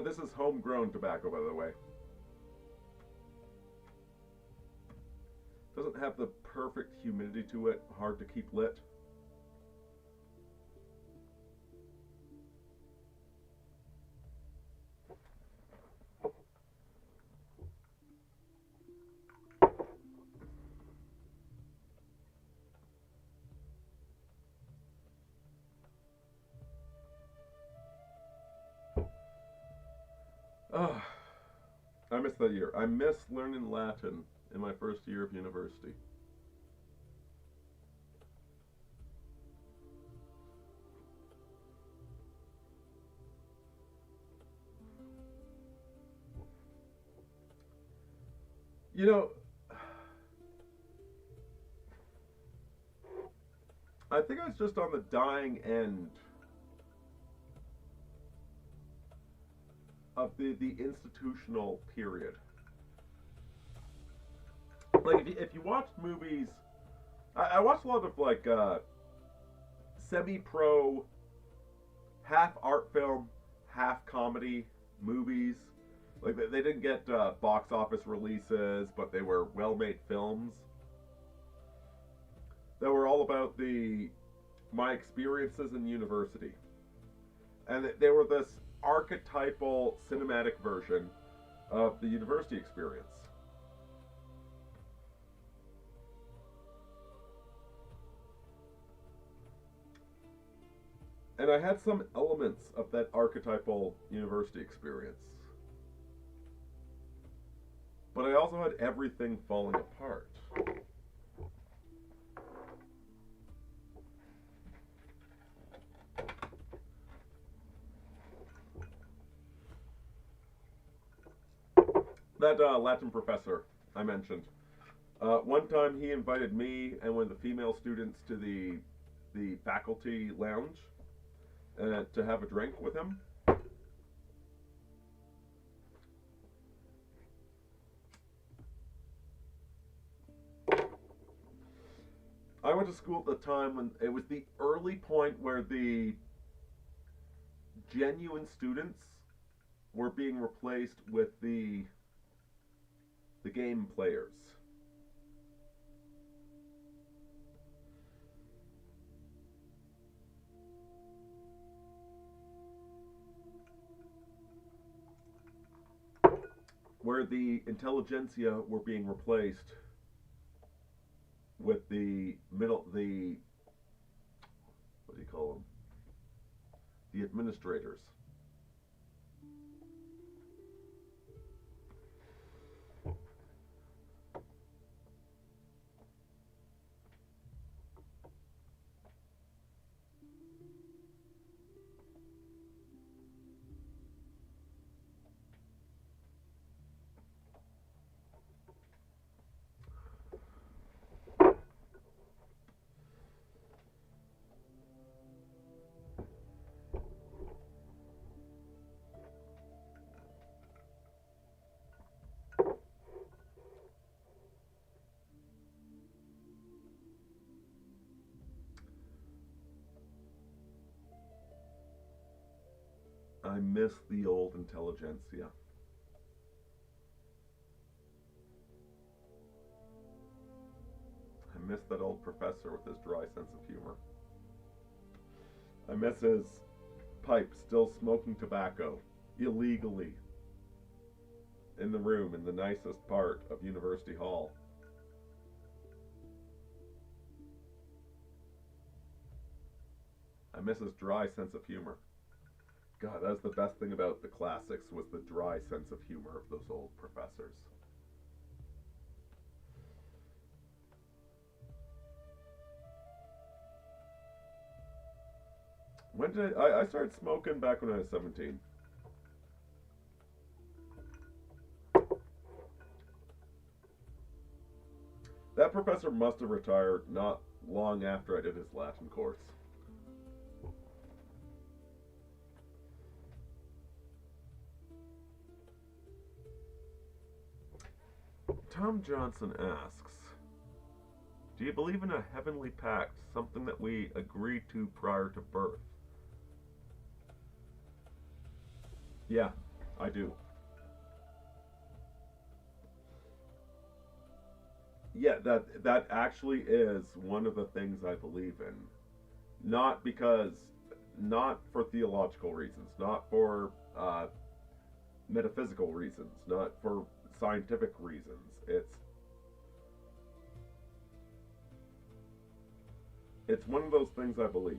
This is homegrown tobacco, by the way. Doesn't have the perfect humidity to it, hard to keep lit. Oh, I miss that year. I miss learning Latin in my first year of university. You know, I think I was just on the dying end of the institutional period. Like, if you watch movies, I watched a lot of like semi-pro, half art film, half comedy movies. Like, they didn't get box office releases, but they were well-made films that were all about my experiences in university, and they were this archetypal cinematic version of the university experience. And I had some elements of that archetypal university experience. But I also had everything falling apart. That Latin professor I mentioned. One time he invited me and one of the female students to the faculty lounge to have a drink with him. I went to school at the time when it was the early point where the genuine students were being replaced with the game players. Where the intelligentsia were being replaced with the what do you call them? The administrators. I miss the old intelligentsia. I miss that old professor with his dry sense of humor. I miss his pipe still smoking tobacco illegally in the room in the nicest part of University Hall. I miss his dry sense of humor. God, that's the best thing about the classics was the dry sense of humor of those old professors. When did I started smoking back when I was 17. That professor must have retired not long after I did his Latin course. Tom Johnson asks, do you believe in a heavenly pact, something that we agreed to prior to birth? Yeah, I do. Yeah, that actually is one of the things I believe in. Not because, not for theological reasons, not for metaphysical reasons, not for scientific reasons. It's one of those things I believe.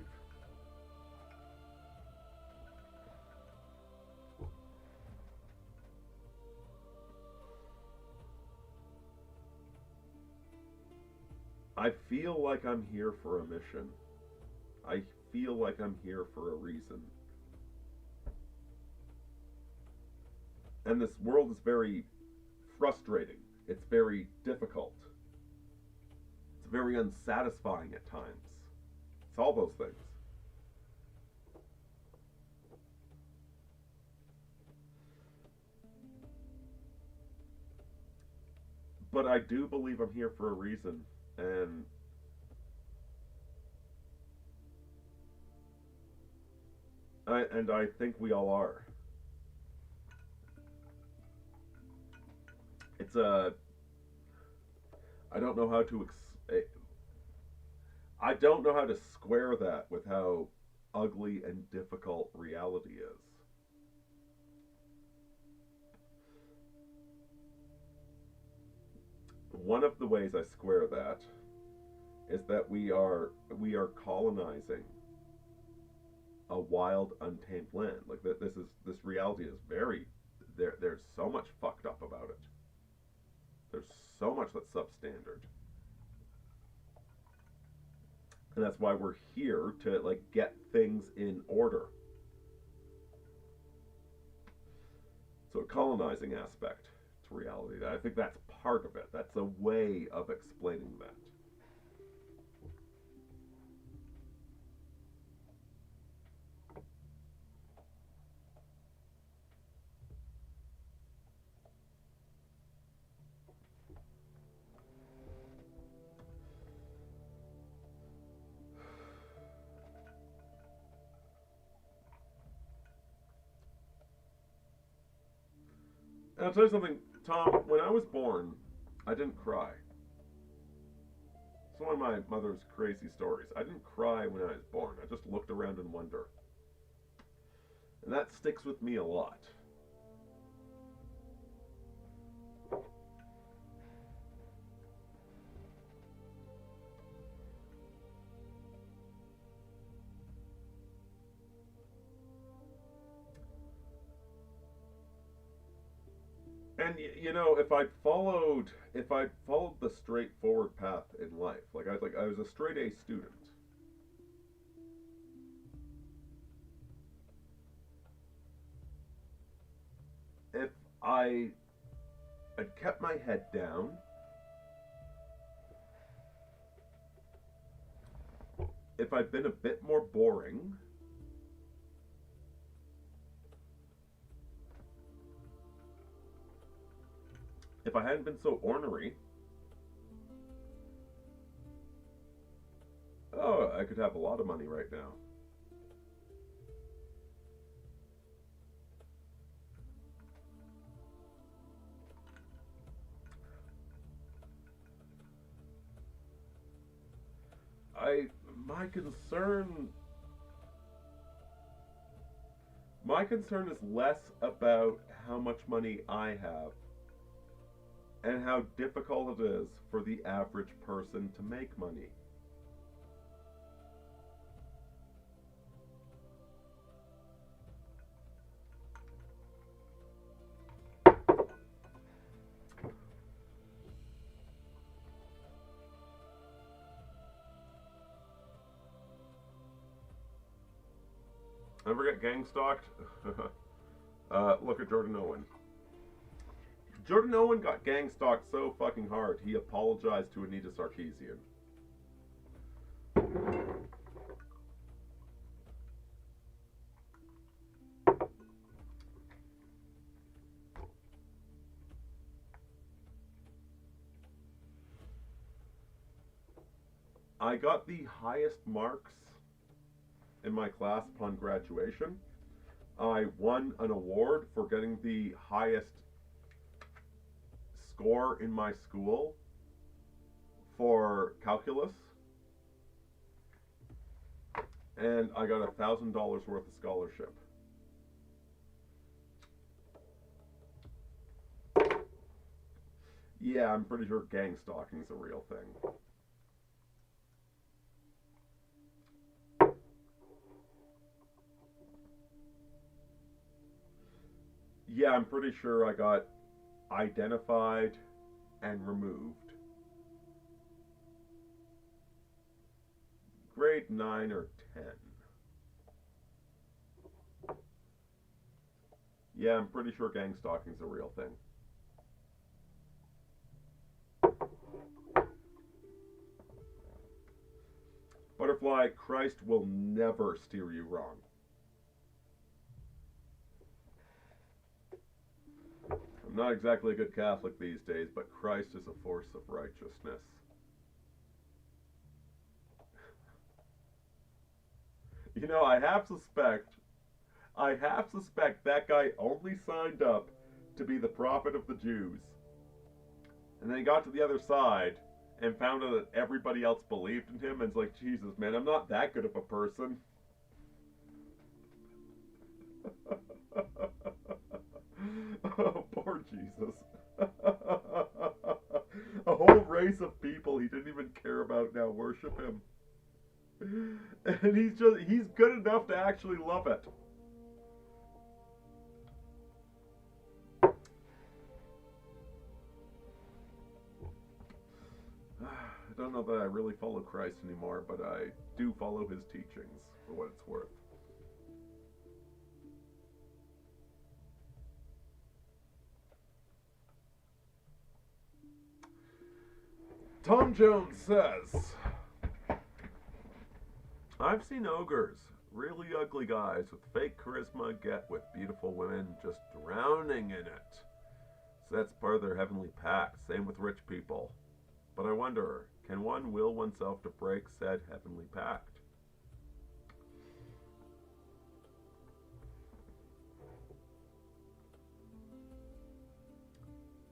I feel like I'm here for a mission. I feel like I'm here for a reason. And this world is very frustrating. It's very difficult. It's very unsatisfying at times. It's all those things. But I do believe I'm here for a reason. And I think we all are. It's a I don't know how to I don't know how to square that with how ugly and difficult reality is. One of the ways I square that is that we are colonizing a wild, untamed land. Like this reality is very there's so much fucked up about it. There's so much that's substandard. And that's why we're here to like get things in order. So a colonizing aspect to reality. I think that's part of it. That's a way of explaining that. And I'll tell you something, Tom. When I was born, I didn't cry. It's one of my mother's crazy stories. I didn't cry when I was born. I just looked around in wonder. And that sticks with me a lot. And you know, if I'd followed the straightforward path in life, I was a straight A student. If I had kept my head down, if I'd been a bit more boring, if I hadn't been so ornery, oh, I could have a lot of money right now. I my concern my concern is less about how much money I have and how difficult it is for the average person to make money. Ever get gang stalked? Look at Jordan Owen. Jordan Owen got gang stalked so fucking hard, he apologized to Anita Sarkeesian. I got the highest marks in my class upon graduation. I won an award for getting the highest score in my school for calculus, and I got $1,000 worth of scholarship. Yeah, I'm pretty sure gang stalking is a real thing. Yeah, I'm pretty sure I got identified and removed. Grade 9 or 10. Yeah, I'm pretty sure gang stalking is a real thing. Butterfly, Christ will never steer you wrong. I'm not exactly a good Catholic these days, but Christ is a force of righteousness. You know, I half suspect that guy only signed up to be the prophet of the Jews. And then he got to the other side and found out that everybody else believed in him, and it's like, Jesus, man, I'm not that good of a person. Oh, poor Jesus. A whole race of people he didn't even care about now worship him. And he's good enough to actually love it. I don't know that I really follow Christ anymore, but I do follow his teachings for what it's worth. Tom Jones says, I've seen ogres, really ugly guys with fake charisma, get with beautiful women just drowning in it. So that's part of their heavenly pact. Same with rich people. But I wonder, can one will oneself to break said heavenly pact?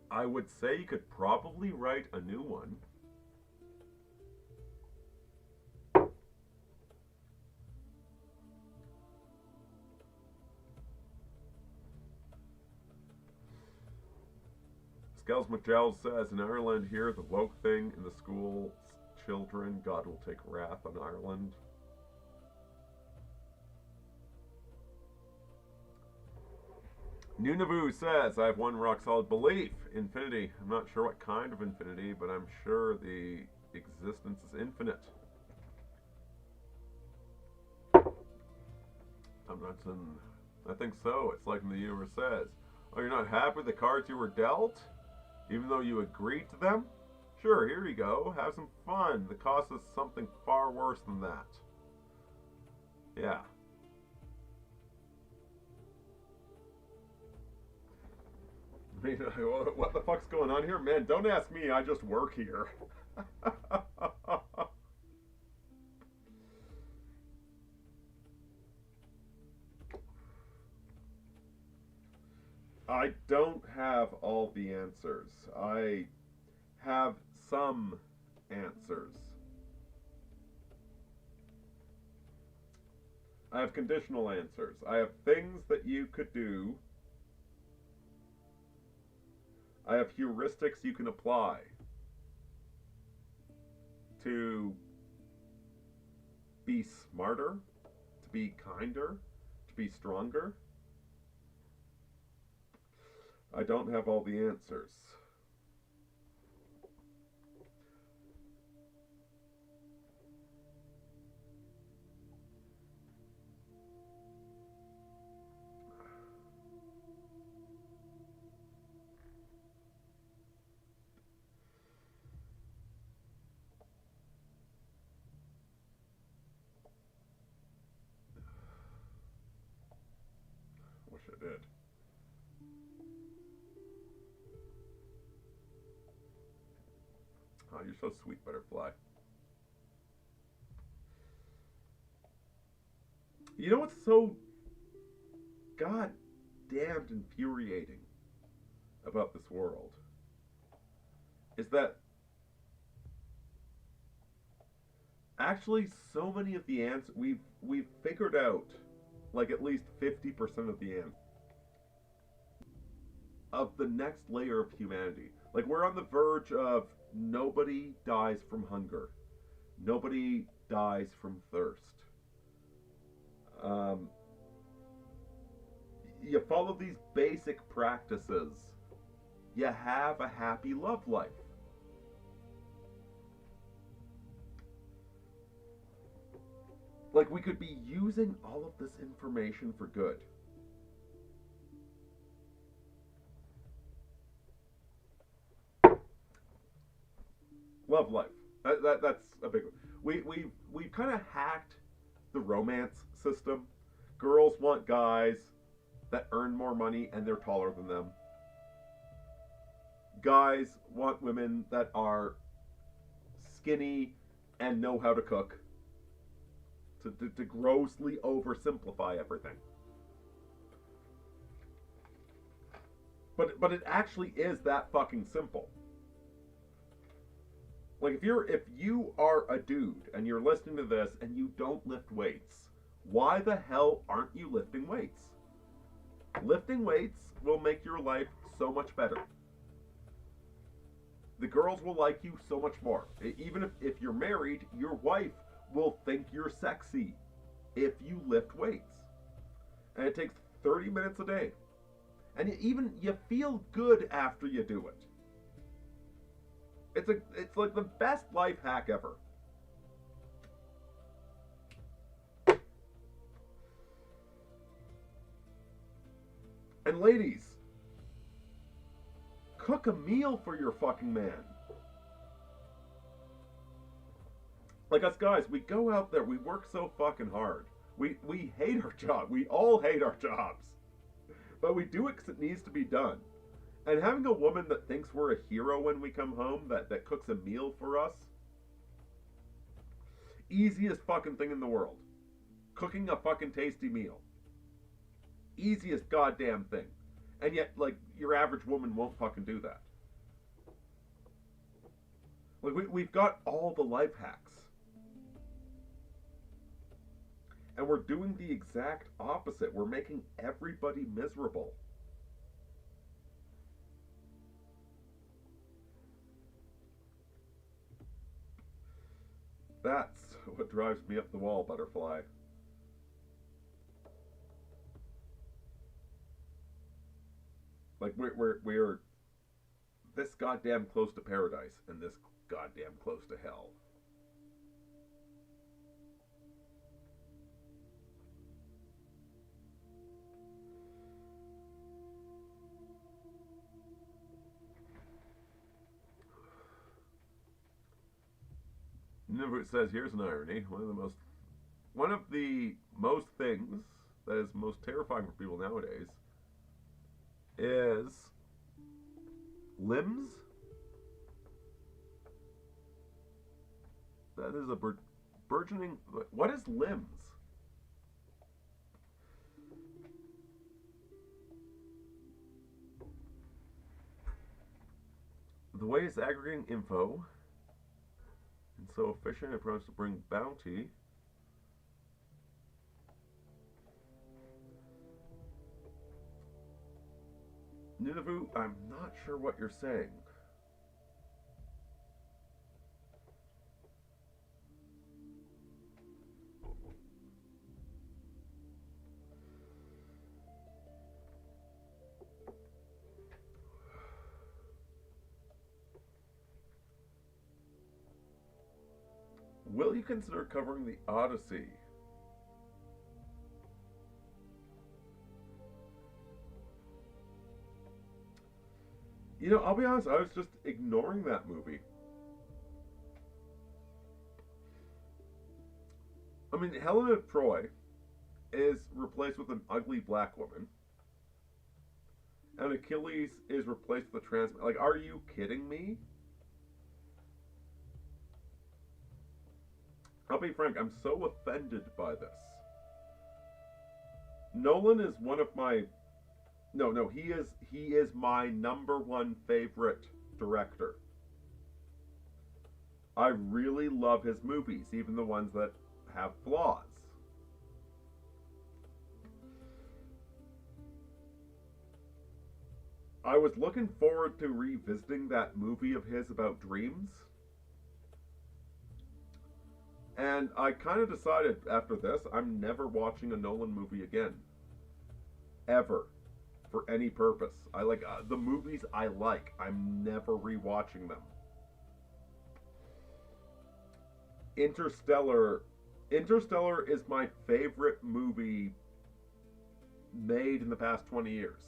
I would say you could probably write a new one. Scales McGill says, in Ireland here, the woke thing in the school's children, God will take wrath on Ireland. Nunavut says, I have one rock solid belief. Infinity. I'm not sure what kind of infinity, but I'm sure the existence is infinite. I think so. It's like the universe says. Oh, you're not happy with the cards you were dealt? Even though you agreed to them? Sure, here you go. Have some fun. The cost is something far worse than that. Yeah. I mean, what the fuck's going on here? Man, don't ask me. I just work here. I don't have all the answers. I have some answers. I have conditional answers. I have things that you could do. I have heuristics you can apply to be smarter, to be kinder, to be stronger. I don't have all the answers. Wish I did. Oh, you're so sweet, Butterfly. You know what's so goddamned infuriating about this world? Is that actually so many of the answers we've figured out, like at least 50% of the answers of the next layer of humanity. Like we're on the verge of nobody dies from hunger. Nobody dies from thirst. You follow these basic practices, you have a happy love life. Like we could be using all of this information for good. Love life. That's a big one. We've kind of hacked the romance system. Girls want guys that earn more money and they're taller than them. Guys want women that are skinny and know how to cook. To grossly oversimplify everything. But it actually is that fucking simple. Like if you are a dude and you're listening to this and you don't lift weights, why the hell aren't you lifting weights? Lifting weights will make your life so much better. The girls will like you so much more. Even if you're married, your wife will think you're sexy if you lift weights. And it takes 30 minutes a day. And you feel good after you do it. It's like the best life hack ever. And ladies, cook a meal for your fucking man. Like us guys, we go out there, we work so fucking hard. We hate our job. We all hate our jobs. But we do it because it needs to be done. And having a woman that thinks we're a hero when we come home, that cooks a meal for us, easiest fucking thing in the world. Cooking a fucking tasty meal. Easiest goddamn thing. And yet, like, your average woman won't fucking do that. Like, we've got all the life hacks. And we're doing the exact opposite. We're making everybody miserable. That's what drives me up the wall, butterfly. Like, we're this goddamn close to paradise and this goddamn close to hell. It says, here's an irony. One of the most things that is most terrifying for people nowadays is limbs. That is a burgeoning. What is limbs? The way it's aggregating info. And so efficient approach to bring bounty. Nunavut, I'm not sure what you're saying. Will you consider covering the Odyssey? You know, I'll be honest, I was just ignoring that movie. I mean, Helena of Troy is replaced with an ugly black woman. And Achilles is replaced with a trans... Like, are you kidding me? I'll be frank, I'm so offended by this. Nolan is one of my... No, he is my #1 favorite director. I really love his movies, even the ones that have flaws. I was looking forward to revisiting that movie of his about dreams. And I kind of decided after this, I'm never watching a Nolan movie again. Ever. For any purpose. I like the movies I like. I'm never rewatching them. Interstellar is my favorite movie made in the past 20 years.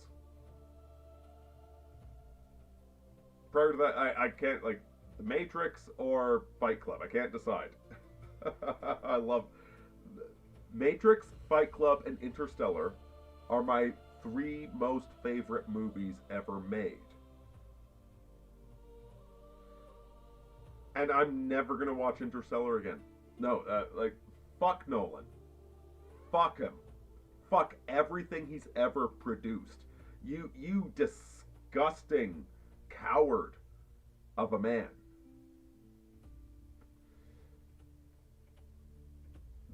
Prior to that, I can't, like, The Matrix or Fight Club. I can't decide. I love Matrix, Fight Club, and Interstellar are my 3 most favorite movies ever made. And I'm never gonna watch Interstellar again. No, like, fuck Nolan. Fuck him. Fuck everything he's ever produced. You disgusting coward of a man.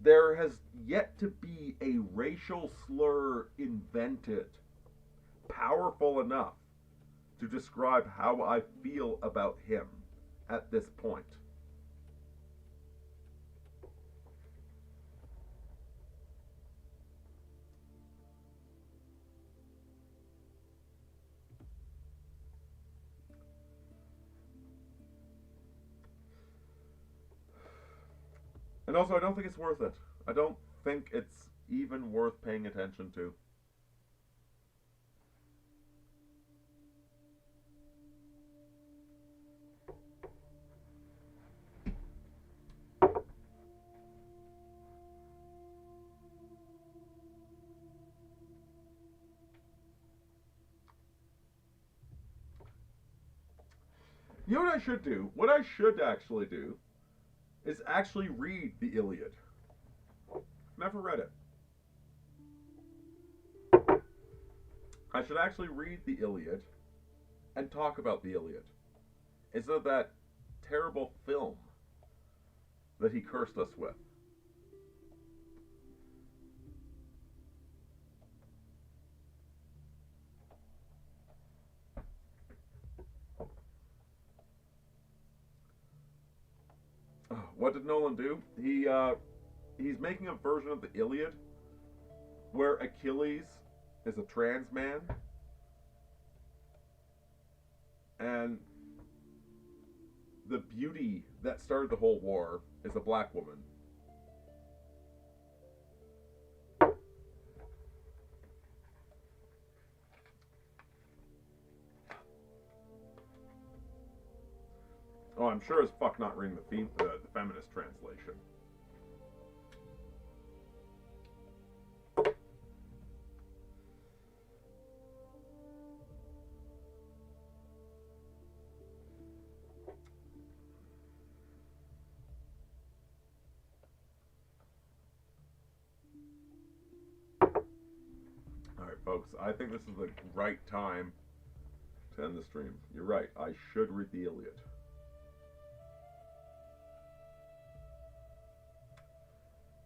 There has yet to be a racial slur invented powerful enough to describe how I feel about him at this point. And also, I don't think it's worth it. I don't think it's even worth paying attention to. You know what I should do? What I should actually do is actually read the Iliad. Never read it. I should actually read the Iliad and talk about the Iliad instead of that terrible film that he cursed us with. What did Nolan do? He's making a version of the Iliad where Achilles is a trans man and the beauty that started the whole war is a black woman. Oh, I'm sure as fuck not reading the feminist translation. Alright, folks, I think this is the right time to end the stream. You're right, I should read the Iliad.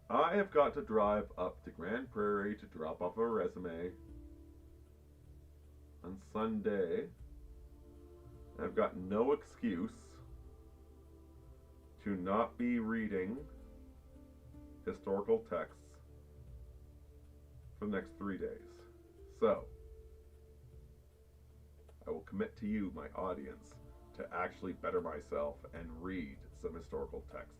I have got to drive up to Grand Prairie to drop off a resume on Sunday. I've got no excuse to not be reading historical texts for the next 3 days. So, I will commit to you, my audience, to actually better myself and read some historical texts.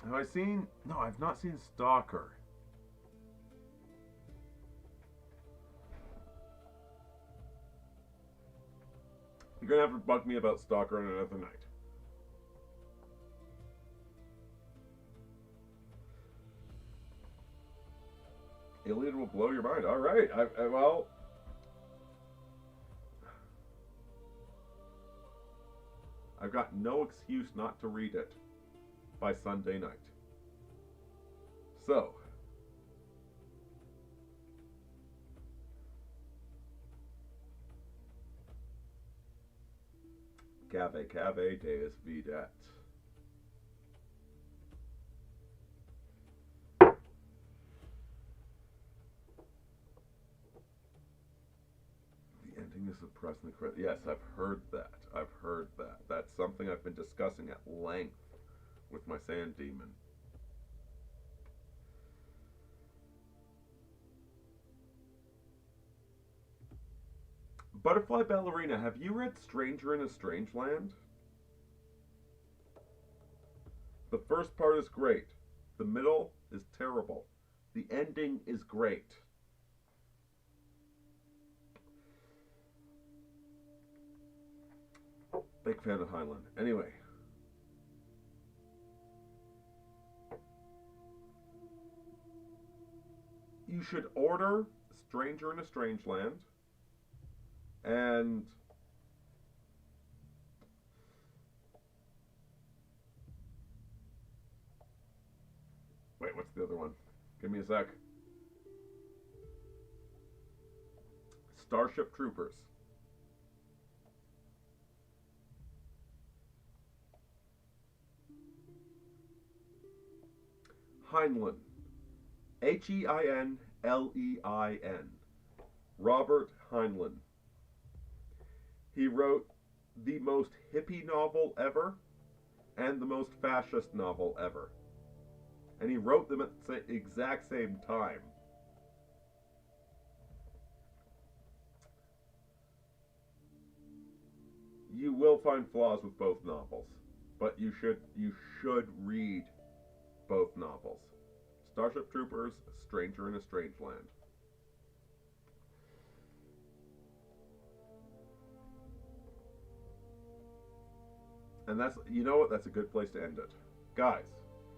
Have I seen... No, I've not seen Stalker. You're gonna have to bug me about Stalker on another night. Iliad will blow your mind. Alright, well... I've got no excuse not to read it by Sunday night. So, cave deus videt. The ending is suppressed in the credit. Yes, I've heard that. I've heard that. That's something I've been discussing at length with my sand demon. Butterfly Ballerina, have you read Stranger in a Strange Land? The first part is great. The middle is terrible. The ending is great. Big fan of Heinlein. Anyway. You should order Stranger in a Strange Land and wait, what's the other one? Give me a sec. Starship Troopers. Heinlein. Heinlein. Robert Heinlein. He wrote the most hippie novel ever and the most fascist novel ever. And he wrote them at the exact same time. you will find flaws with both novels, but you should read both novels. Starship Troopers, Stranger in a Strange Land. And that's, you know what, that's a good place to end it. Guys,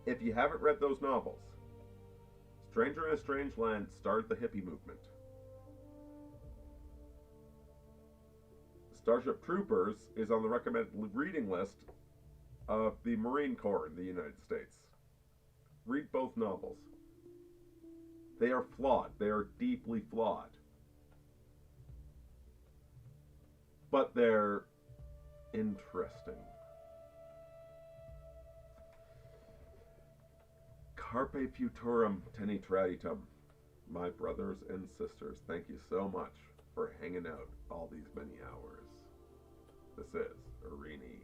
if you haven't read those novels, Stranger in a Strange Land started the hippie movement. Starship Troopers is on the recommended reading list of the Marine Corps in the United States. Read both novels. They are flawed. They are deeply flawed. But they're interesting. Carpe futurum tenetraditum. My brothers and sisters, thank you so much for hanging out all these many hours. This is Aurini